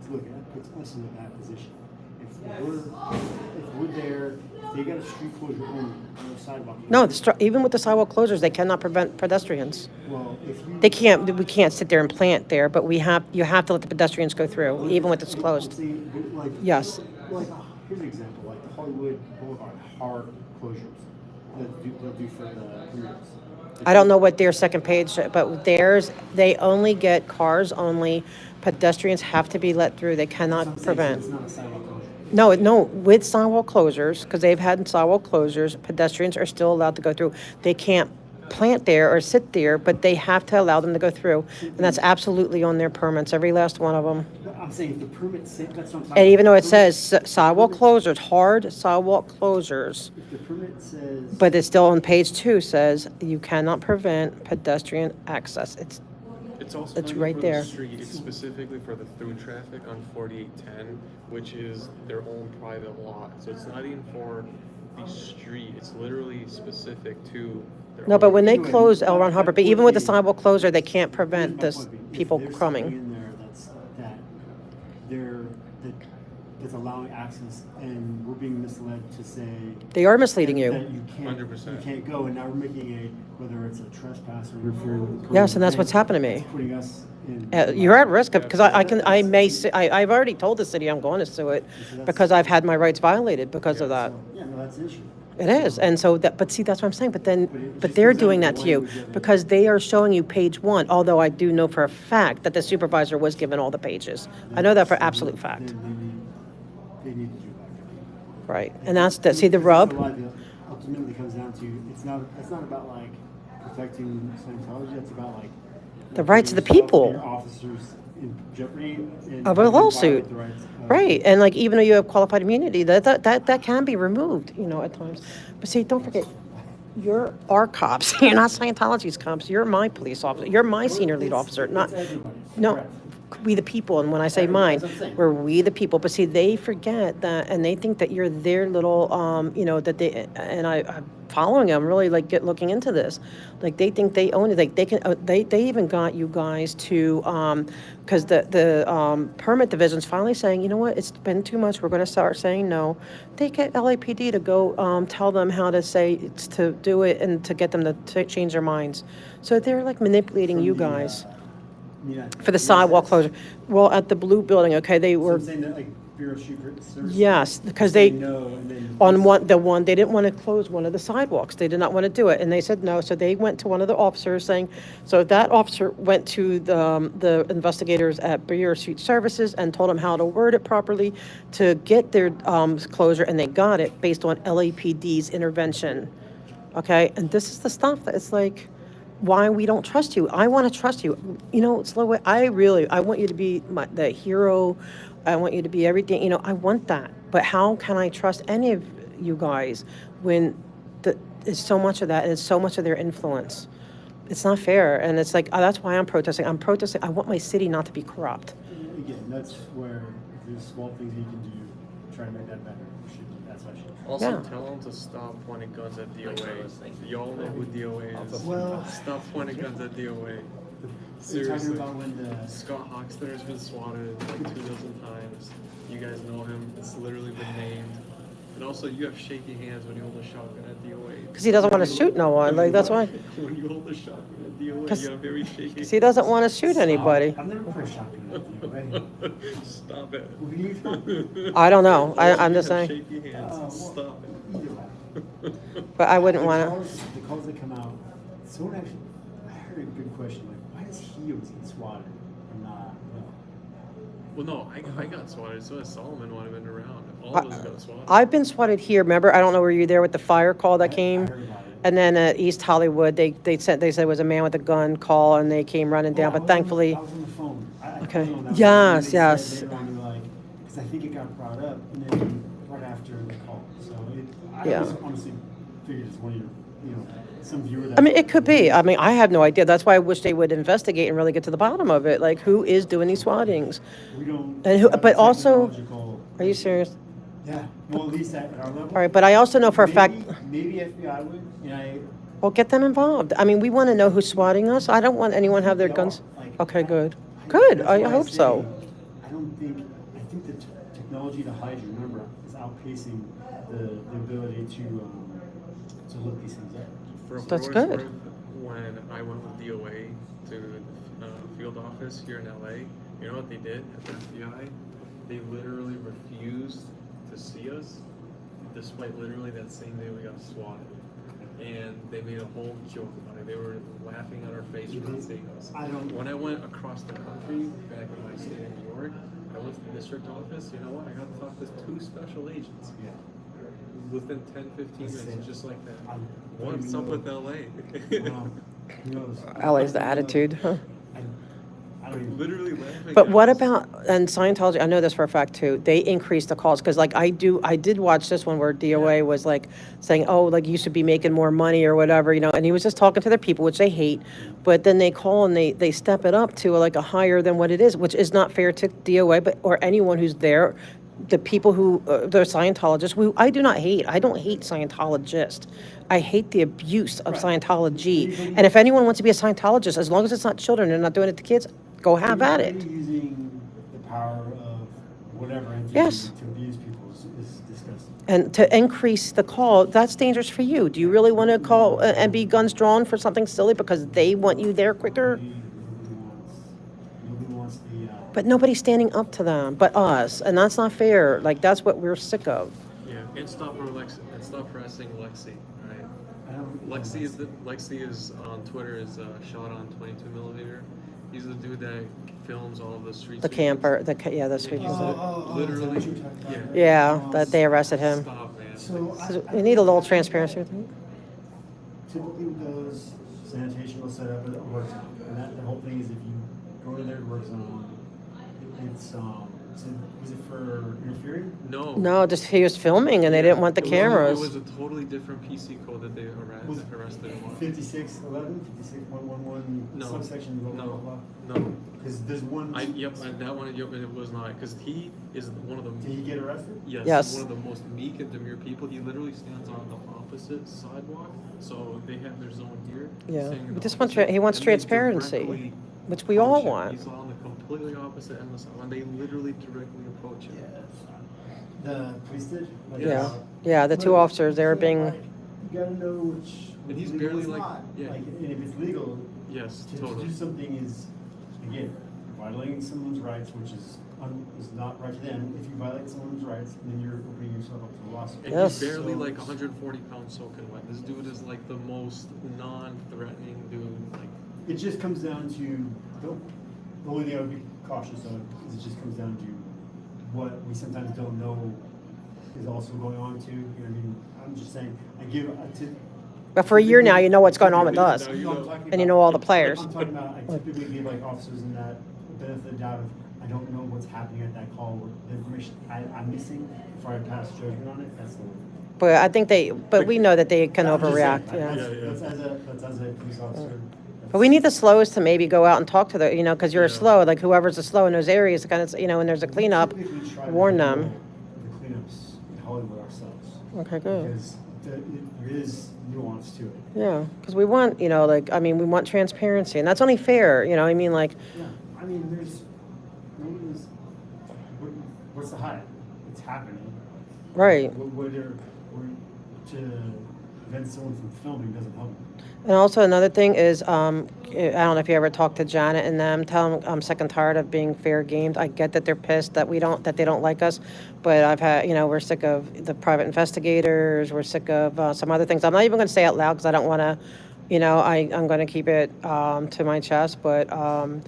look, that puts us in a bad position. If we're there, if they got a street closure on the sidewalk. No, even with the sidewalk closures, they cannot prevent pedestrians. Well, if you. We can't sit there and plant there, but you have to let the pedestrians go through, even when it's closed. Yes. Here's an example, like the Hollywood Boulevard hard closures they'll do for the permits. I don't know what their second page, but theirs, they only get cars only. Pedestrians have to be let through. They cannot prevent. It's not a sidewalk closure. No, with sidewalk closures, because they've had sidewalk closures, pedestrians are still allowed to go through. They can't plant there or sit there, but they have to allow them to go through. And that's absolutely on their permits, every last one of them. I'm saying if the permit says, that's what I'm talking And even though it about. says sidewalk closures, hard sidewalk closures, If the permit says. but it's still on page 2 says you cannot prevent pedestrian access. It's also It's not right even for there. the street, it's specifically for the through traffic on 4810, which is their own private lot. So it's not even for the street, it's literally specific to their No, own. but when they close L. Ron Hubbard, but even with the sidewalk closure, they can't prevent Here's this my point. If people there's coming. something in there that's allowing access, and we're being misled to say. They are misleading you. That you can't, 100%. you can't go, and now we're making whether it's a trespass or interfering with the. Yes, and that's what's happened to me. It's putting us in. You're at risk because I've already told the city I'm going to sue it because I've had my rights violated because of that. Yeah, no, that's an issue. It is, and so but see, that's what I'm saying. But they're doing that to you because they are showing you page 1. Although I do know for a fact that the supervisor was given all the pages. I know that for absolute fact. They need to do that. Right, and that's see the rub. Ultimately comes down to it's not about like protecting Scientology. It's about like The rights of the putting people. your officers in jeopardy Of a lawsuit. Right, and like even though you have qualified immunity, that can be removed, at times. But see, don't forget, you're our cops. You're not Scientology's cops. You're my police officer. You're my senior lead officer. We the people, and when I say mine, we're we the people. But see, they forget that, and they think that you're their little, that they. And I'm following them, really looking into this. Like they think they own it. Like they can. They even got you guys to, because the permit division's finally saying, you know what, it's been too much. We're going to start saying no. They get LAPD to go tell them how to say to do it and to get them to change their minds. So they're like manipulating you guys. For the sidewalk closure. Well, at the blue building, okay, they were. So I'm saying that, like, Bureau of Secret Services. Yes, because say they, no, and then on the one, they didn't want to close one of the sidewalks. They did not want to do it, and they said no, so they went to one of the officers saying, so that officer went to the investigators at Bureau of Street Services and told them how to word it properly to get their closure, and they got it based on LAPD's intervention. Okay, and this is the stuff that it's like, why we don't trust you. I want to trust you. You know, Slow, I want you to be the hero. I want you to be everything. You know, I want that. But how can I trust any of you guys when it's so much of that and it's so much of their influence? It's not fair. And it's like, that's why I'm protesting. I'm protesting. I want my city not to be corrupt. Again, that's where there's small things you can do, try to make that better. That's what I should. Also, tell them to stop pointing guns at DOA. Y'all know who DOA is. Well, stop pointing guns at DOA. Seriously. Seriously. Scott Hoxton has been swatted like 2 dozen times. You guys know him. It's literally been named. And also, you have shaky hands when you hold a shotgun at DOA. Because he doesn't want to shoot no one. Like, that's why. When you hold a shotgun at DOA, you have very shaky hands. Because he doesn't want to shoot anybody. I've never put a shotgun at DOA. Stop it. What are you talking? I don't know. I'm just saying. Shaky hands. Stop it. But I wouldn't want to. The calls that come out, someone actually, I heard a good question, like, why does he always get swatted and not? Well, no, I got swatted. So has Solomon when I've been around. All of us got swatted. I've been swatted here. Remember, I don't know, were you there with the fire call that came? And then at East Hollywood, they said it was a man with a gun call, and they came running down. But thankfully, I was on the phone. okay. Yes, yes. Because I think it got brought up, and then right after the call. So I Yeah. honestly figured it's one of your, some viewer that. I mean, it could be. I mean, I have no idea. That's why I wish they would investigate and really get to the bottom of it. Like, who is doing these swattings? We don't. And who? have But a also, technological- are you serious? Yeah. Well, at least at our level. All right, but I also know for a fact. Maybe FBI would. Well, get them involved. I mean, we want to know who's swatting us. I don't want anyone to have their guns. Okay, good. Good. I hope so. I think the technology to hide your number is outpacing the ability to look these things up. That's good. When I went with DOA to the field office here in LA, you know what they did at the FBI? They literally refused to see us, despite literally that same day we got swatted. And they made a whole joke about it. They were laughing on our face for not seeing us. When I went across the country, back in my state of New York, I went to the district office. You know what? I got to talk to 2 special agents. Yeah. Within 10, 15 minutes, just like that. What's up with LA? LA's the attitude. Huh? Literally laughing. But what about, and Scientology, I know this for a fact too, they increased the calls, because like I did watch this one where DOA was like saying, oh, like you should be making more money or whatever, and he was just talking to their people, which they hate, but then they call and they step it up to like a higher than what it is, which is not fair to DOA, or anyone who's there. The people who, they're Scientologists, I do not hate. I don't hate Scientologists. I hate the abuse of Scientology. And if anyone wants to be a Scientologist, as long as it's not children, they're not doing it to kids, go have at it. Using the power of whatever entity to abuse people is disgusting. And to increase the call, that's dangerous for you. Do you really want to call and be guns drawn for something silly because they want you there quicker? Nobody wants the. But nobody's standing up to them but us, and that's not fair. Like, that's what we're sick of. Yeah, and stop harassing Lexi. Right? Lexi is on Twitter is shot on 22 millimeter. He's the dude that films all of the street. The camper, the street. Literally. Yeah, that they arrested him. Stop, man. So we need a little transparency, I think. Typically with those, sanitation will set up a work zone, and the whole thing is if you go to their work zone, it's was it for interfering? No, just he was filming and they didn't want the cameras. It was a totally different PC code that they arrested him on. 5611, 56.11 subsection blah blah blah. No. Because there's one. That one. Yep, and it was not. Because he is one of the. Did he get arrested? Yes. One of the most meek and demure people. He literally stands on the opposite sidewalk, so they have their zone here. Yeah, we just want he wants transparency, which we all want. He's on the completely opposite end of the sidewalk, and they literally directly approach him. The police did? Yeah, the 2 officers, they were being. You gotta know which. And he's legal barely is like, not. yeah. And if it's legal. Yes, to totally. do something is, again, violating someone's rights, which is is not right to them if you violate someone's rights, and then you're opening yourself up to a lawsuit. And Yes. he's barely So- like 140 pounds soaking wet. This dude is like the most non-threatening dude. Like, It just comes down to, the only thing I would be cautious of is it just comes down to what we sometimes don't know is also going on too. You know what I mean? I'm just saying, I give a tip. But for a year now, you know what's going on with us, You know what I'm talking and you about? know all the players. I'm talking about, I typically give like officers in that benefit of the doubt of, I don't know what's happening at that call, the information I'm missing before I pass judgment on it, that's the one. But I think but we know that they can I'm just saying, overreact, yeah. That's as a police officer. But we need the slows to maybe go out and talk to the, because you're a slow, like whoever's a slow in those areas, kind of, when there's a cleanup, Typically try to warn handle them. The cleanups in Hollywood ourselves. Okay, good. Because there is nuance to it. Yeah, because we want, we want transparency, and that's only fair, Yeah, I mean, what's the hype? It's happening. Right. To prevent someone from filming doesn't help. And also another thing is, I don't know if you ever talked to Janet and them, tell them I'm sick and tired of being fair gamed. I get that they're pissed that that they don't like us, but I've had, we're sick of the private investigators, we're sick of some other things. I'm not even going to say out loud because I don't want to, I'm going to keep it to my chest, but I'm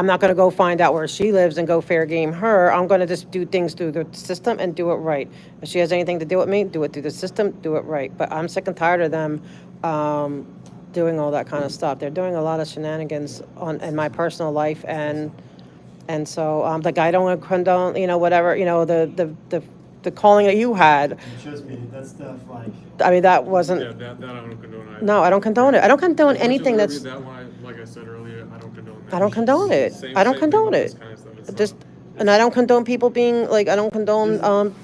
not going to go find out where she lives and go fair game her. I'm going to just do things through the system and do it right. If she has anything to do with me, do it through the system, do it right. But I'm sick and tired of them doing all that kind of stuff. They're doing a lot of shenanigans in my personal life, and so like I don't condone, whatever, the calling that you had. Trust me, that stuff like. I mean, that wasn't. yeah, that I don't condone either. No, I don't condone it. I don't condone anything that's. That one, like I said earlier, I don't condone that. I don't condone it. Same I don't thing condone with it. this kind of stuff. It's Just, not- and I don't condone people being like, I don't condone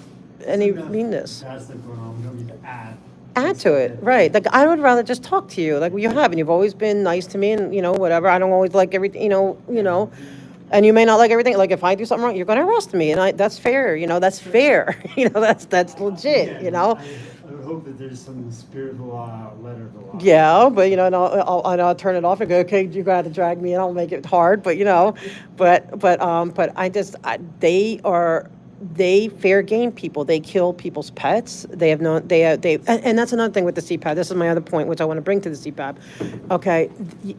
any Enough meanness. bad stuff going on, we don't need to add. Add to it, right? Like I would rather just talk to you, like you have, and you've always been nice to me, and whatever. I don't always like everything, and you may not like everything. Like if I do something wrong, you're going to arrest me, and that's fair. That's fair. That's legit. I would hope that there's some spirit of the law, letter of the law. Yeah, but and I'll turn it off and go, okay, you got to drag me, and I'll make it hard. But they fair game people. They kill people's pets. They have no. And that's another thing with the CPAB. This is my other point, which I want to bring to the CPAB. Okay,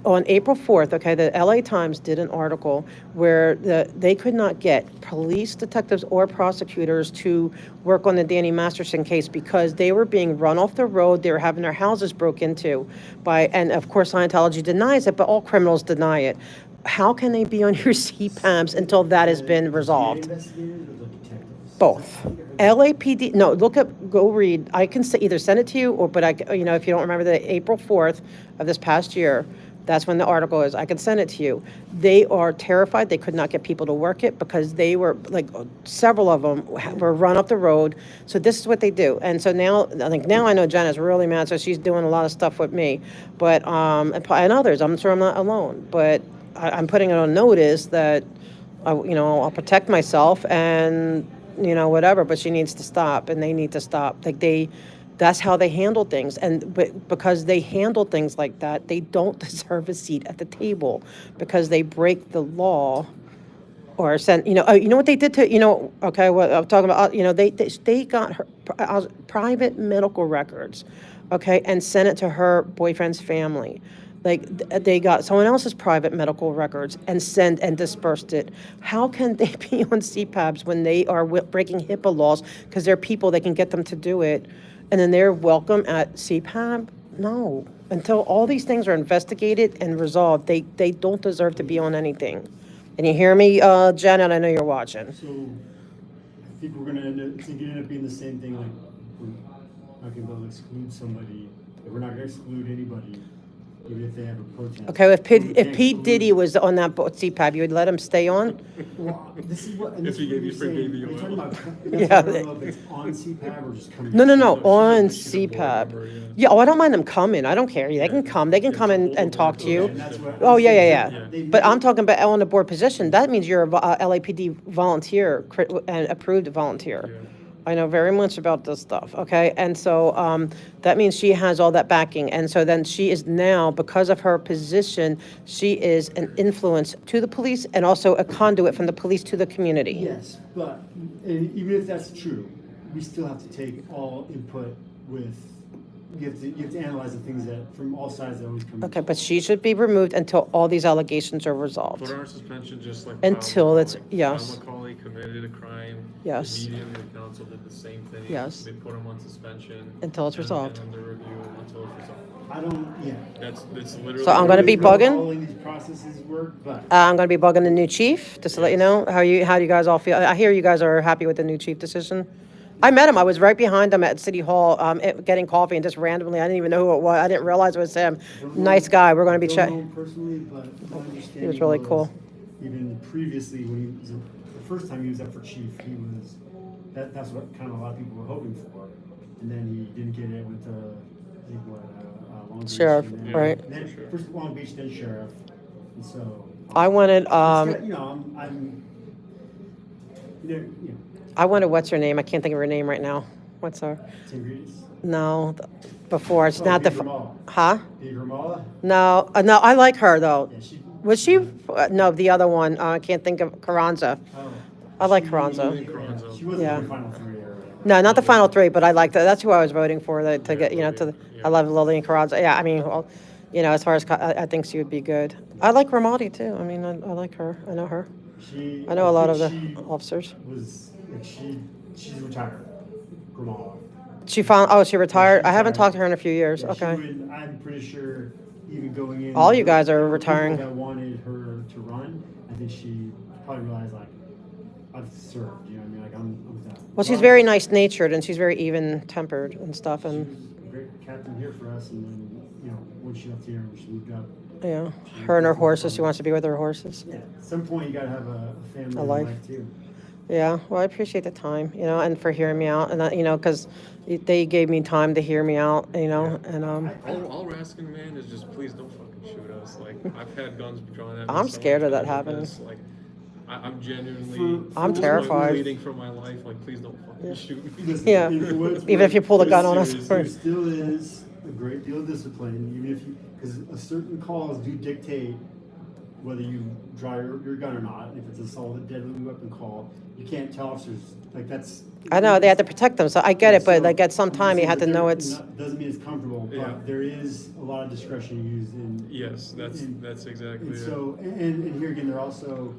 on April 4th, okay, the LA Times did an article where they could not get police detectives or prosecutors to work on the Danny Masterson case because they were being run off the road. They were having their houses broke into and of course Scientology denies it, but all criminals deny it. How can they be on your CPABs until that has been resolved? Both. LAPD, no, go read. I can either send it to you but if you don't remember the April 4th of this past year, that's when the article is. I can send it to you. They are terrified. They could not get people to work it because they were, several of them were run up the road. So this is what they do. And so now I know Jenna's really mad, so she's doing a lot of stuff with me. But, and others, I'm sure I'm not alone. But I'm putting it on notice that, I'll protect myself and, whatever, but she needs to stop and they need to stop. That's how they handle things. But because they handle things like that, they don't deserve a seat at the table because they break the law or send, you know what they did to, okay, what I'm talking about, they got her private medical records, okay, and sent it to her boyfriend's family. Like they got someone else's private medical records and dispersed it. How can they be on CPABs when they are breaking HIPAA laws because they're people, they can get them to do it, and then they're welcome at CPAB? No. Until all these things are investigated and resolved, they don't deserve to be on anything. And you hear me, Janet? I know you're watching. So I think we're gonna end up being the same thing. Like we're not gonna be able to exclude somebody. We're not gonna exclude anybody. Even if they have a protest. Okay, if Pete Diddy was on that CPAB, you would let him stay on? Well, this is what. If he gave you free baby oil. Yeah. It's on CPAB or just coming. No, on CPAB. Yeah, I don't mind them coming. I don't care. They can come. They can come and talk to you. Oh, yeah. But I'm talking about on the board position. That means you're a LAPD volunteer and approved volunteer. I know very much about this stuff, okay? And so that means she has all that backing. And so then she is now, because of her position, she is an influence to the police and also a conduit from the police to the community. Yes, but even if that's true, we still have to take all input with, you have to analyze the things that, from all sides that always come. Okay, but she should be removed until all these allegations are resolved. Put our suspension just like Until it's, Kyle yes, McCauley committed a crime. Yes. Immediately the council did the same thing. Yes. They put him on suspension. Until it's resolved. And under review until it's resolved. I don't, yeah. That's literally. So I'm gonna be bugging. All these processes work, but. I'm going to be bugging the new chief, just to let you know. How do you guys all feel? I hear you guys are happy with the new chief decision. I met him. I was right behind him at City Hall getting coffee, and just randomly, I didn't even know who it was. I didn't realize it was him. Nice guy. We're going to be chatting. Personally, but my understanding He was really cool. Even previously, when he was, the first time he was up for chief, he was, that's what kind of a lot of people were hoping for. And then he didn't get it with I think Long Beach. Sheriff, and then, right. Then first Long Beach, then sheriff. And so. I wanted, you know, you know, I wanted, what's her name? I can't think of her name right now. What's her? Tim Greaves? No, before. It's not the, huh? Dave Ramallah? No, no, I like her though. Yeah, she, Was she? No, the other one. I can't think of Carranza. I like Carranza. She wasn't Yeah. in the final three or whatever. No, not the final three, but I like that. That's who I was voting for. To get, you know, I love Lillian Carranza. Yeah, I mean, well, you know, as far as I think she would be good. I like Ramaldi too. I mean, I like her. I know her. I know a lot of the officers. She's retired. Ramallah. She found. Oh, she retired. I haven't talked to her in a few years. Yeah, Okay. I'm pretty sure even going in. All you guys are people retiring. that wanted her to run, I think she probably realized like, I've served. You know what I mean? Like I'm done. Well, she's very nice natured and she's very even tempered and stuff. And She was a great captain here for us, and then you know when she left here, she moved up. yeah, her and her horses. She wants to be with her horses. Yeah, at some point you gotta have a family A and life. life too. Yeah, well, I appreciate the time, you know, and for hearing me out, and you know, because they gave me time to hear me out, you know, and All we're asking, man, is just please don't fucking shoot us. Like, I've had guns drawn at me. I'm so scared many of that times happening. this, Like, I'm genuinely. I'm terrified. Bleeding for my life. Like, please don't fucking shoot me. Listen, Yeah. Even if you pull the gun on us. There still is a great deal of discipline, even if you, because certain calls do dictate whether you draw your gun or not. If it's assault, a deadly weapon call, you can't tell officers, like that's. I know they have to protect them, so I get it, but like at some I'm time you just have to saying, know but it's. doesn't mean it's comfortable, Yeah. but there is a lot of discretion used in. Yes, that's exactly And it. so, and here again, they're also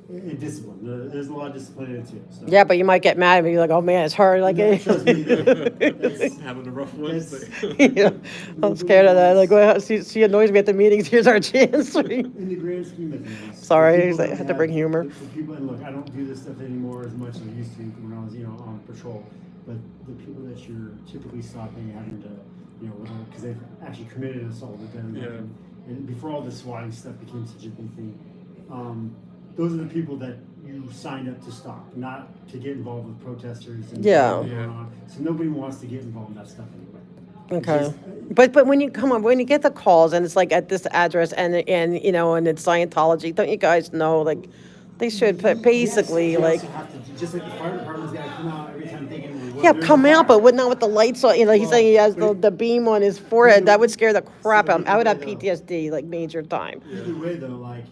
in discipline. There's a lot of discipline in it too. So. Yeah, but you might get mad and be like, "Oh man, it's hard." Like, No, trust me, that's Having a rough Wednesday. you know, I'm scared of that. Like, well, she annoys me at the meetings. Here's our chance. In the grand scheme of things. Sorry, the people I that had to bring humor. The people, and look, I don't do this stuff anymore as much as I used to when I was, on patrol. But the people that you're typically stopping, having to, because they've actually committed an assault with them. Yeah. And before all this swatting stuff became such a big thing, those are the people that you signed up to stop, not to get involved with protesters and Yeah. what's going on. So nobody wants to get involved in that stuff anyway. Okay, but when you when you get the calls and it's like at this address and and it's Scientology, don't you guys know like they should put basically Yes, you like also have to, just like the fire department's got to come out every time thinking. Well, yeah there's come a out, fire. but not with the lights on. He's saying he has the beam on his forehead. That would scare the crap out of him. I would have PTSD like major time. Either way, though, like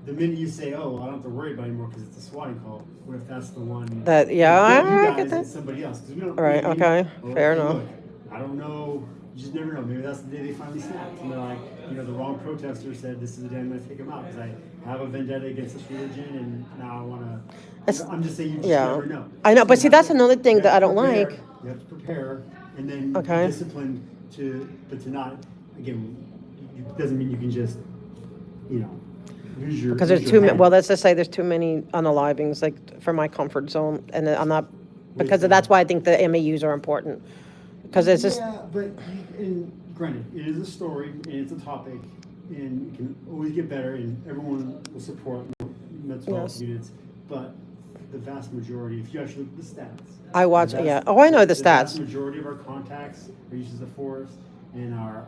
the minute you say, "Oh, I don't have to worry about it anymore because it's a swatting call," what if that's the one That yeah, not you I guys, get that. it's somebody else? 'Cause we don't. Right, okay, fair hey, enough. look, I don't know. You just never know. Maybe that's the day they finally snapped. And they're like, the wrong protester said, "This is the day I'm going to take him out because I have a vendetta against this religion, and now I want to." I'm just saying, you just never know. I know, but see, You that's have another thing you that I have to don't prepare, like. You have to prepare, and then Okay. be disciplined but to not. Again, it doesn't mean you can just, lose your. Because there's lose too your many. head. Well, let's just say there's too many unalivings, like for my comfort zone, and I'm not because that's why I think the MAUs are important. Because it's just Yeah, but and granted, it is a story and it's a topic, and it can always get better, and everyone will support mental health Yes. units. But the vast majority, if you actually look at the stats, I watch. the vast- Yeah. Oh, I know the vast stats. majority of our contacts are uses of force, and our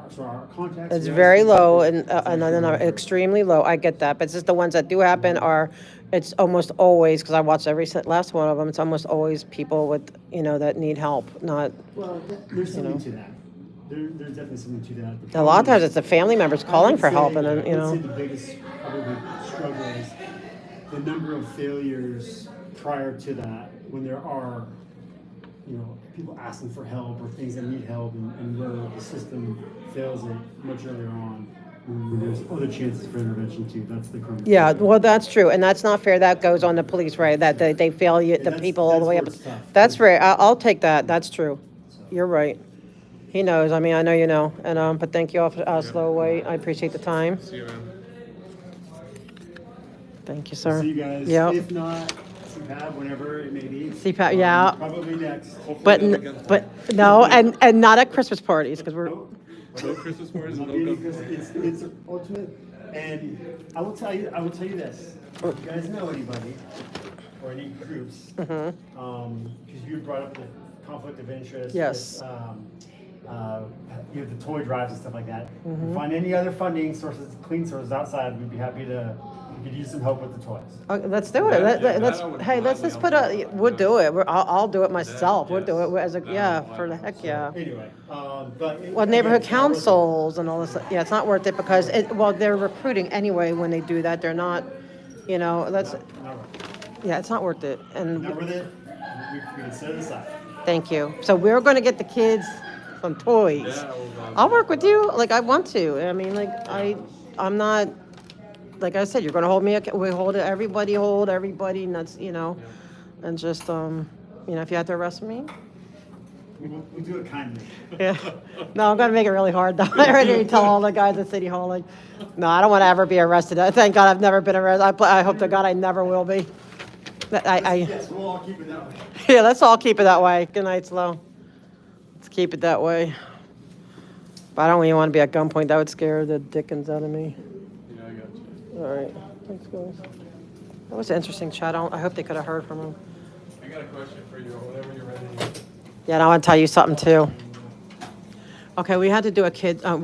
contacts. It's we very obviously low keep it- and then are extremely low. I get that, but it's just the ones that do happen are, it's almost always, because I watched every last one of them, it's almost always people with, that need help, not, Well, there's something to that. There's definitely something to that. The a lot of problem times is- it's the family members I calling would for help say- and then, I would say the biggest probably struggle is the number of failures prior to that, when there are, people asking for help or things that need help, and where the system fails it much earlier on, when there's other chances for intervention too. That's the current. yeah, well, that's true, and that's not fair. That goes on the police, right? That they fail you, the people all the way up. That's where it's tough. That's right. I'll take that. That's true. You're right. He knows. I mean, I know you know. And but thank you all for slow away. I appreciate the time. See you, man. Thank you, sir. See you guys. Yep. If not, CPAB, whenever it may be. CPAB, yeah. Probably next. But no, and not at Christmas parties because we're. No Christmas parties and no gun parties. It's ultimate, and I will tell you this. If you guys know anybody or any groups, because you brought up the conflict of interest. Yes. You have the toy drives and stuff like that. Mhm. Find any other funding sources, clean sources outside. We'd be happy to. We could use some help with the toys. Let's do it. Let's let's put a. We'll do it. I'll do it myself. We'll do it as a for the heck yeah. Anyway, but Well, neighborhood councils and all this. Yeah, it's not worth it because they're recruiting anyway. When they do that, they're not. That's. Yeah, it's not worth it. And not worth it. We can set it aside. thank you. So we're going to get the kids some toys. Yeah, I'll work with you. Like I want to. I mean, like I'm not. Like I said, you're going to hold me. We hold it. Everybody hold everybody, and that's and just if you have to arrest me. We do it kindly. Yeah. No, I'm going to make it really hard, though. I already tell all the guys at City Hall, like, no, I don't want to ever be arrested. Thank God I've never been arrested. I hope to God I never will be. Yes, we'll all keep it that way. Yeah, let's all keep it that way. Good night, Slow. Let's keep it that way. But I don't even want to be at gunpoint. That would scare the dickens out of me. Yeah, I got you. All right. Thanks, guys. That was an interesting chat. I hope they could have heard from him. I got a question for you. Whenever you're ready. Yeah, and I want to tell you something, too. Okay, we had to do we're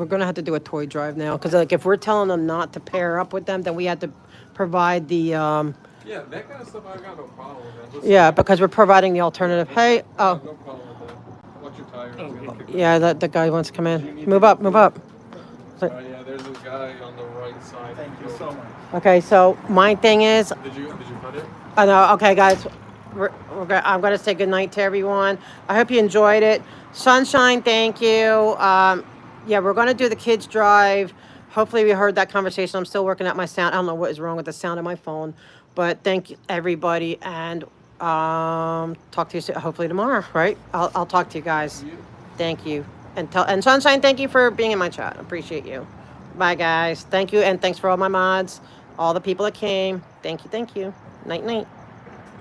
going to have to do a toy drive now. Because, like, if we're telling them not to pair up with them, then we had to provide the... Yeah, that kind of stuff I got no problem with that. Yeah, because we're providing the alternative. Hey, No problem with that. Watch your tires. yeah, the guy wants to come in. Move up, move up. Yeah, there's this guy on the right side. Thank you so much. Okay, so my thing is... Did you cut it? I know. Okay, guys, I'm going to say good night to everyone. I hope you enjoyed it. Sunshine, thank you. Yeah, we're going to do the kids' drive. Hopefully, we heard that conversation. I'm still working out my sound. I don't know what is wrong with the sound of my phone. But thank you, everybody, and talk to you soon, hopefully tomorrow, right? I'll talk to you guys. Thank you. And Sunshine, thank you for being in my chat. Appreciate you. Bye, guys. Thank you, and thanks for all my mods, all the people that came. Thank you, thank you. Night, night.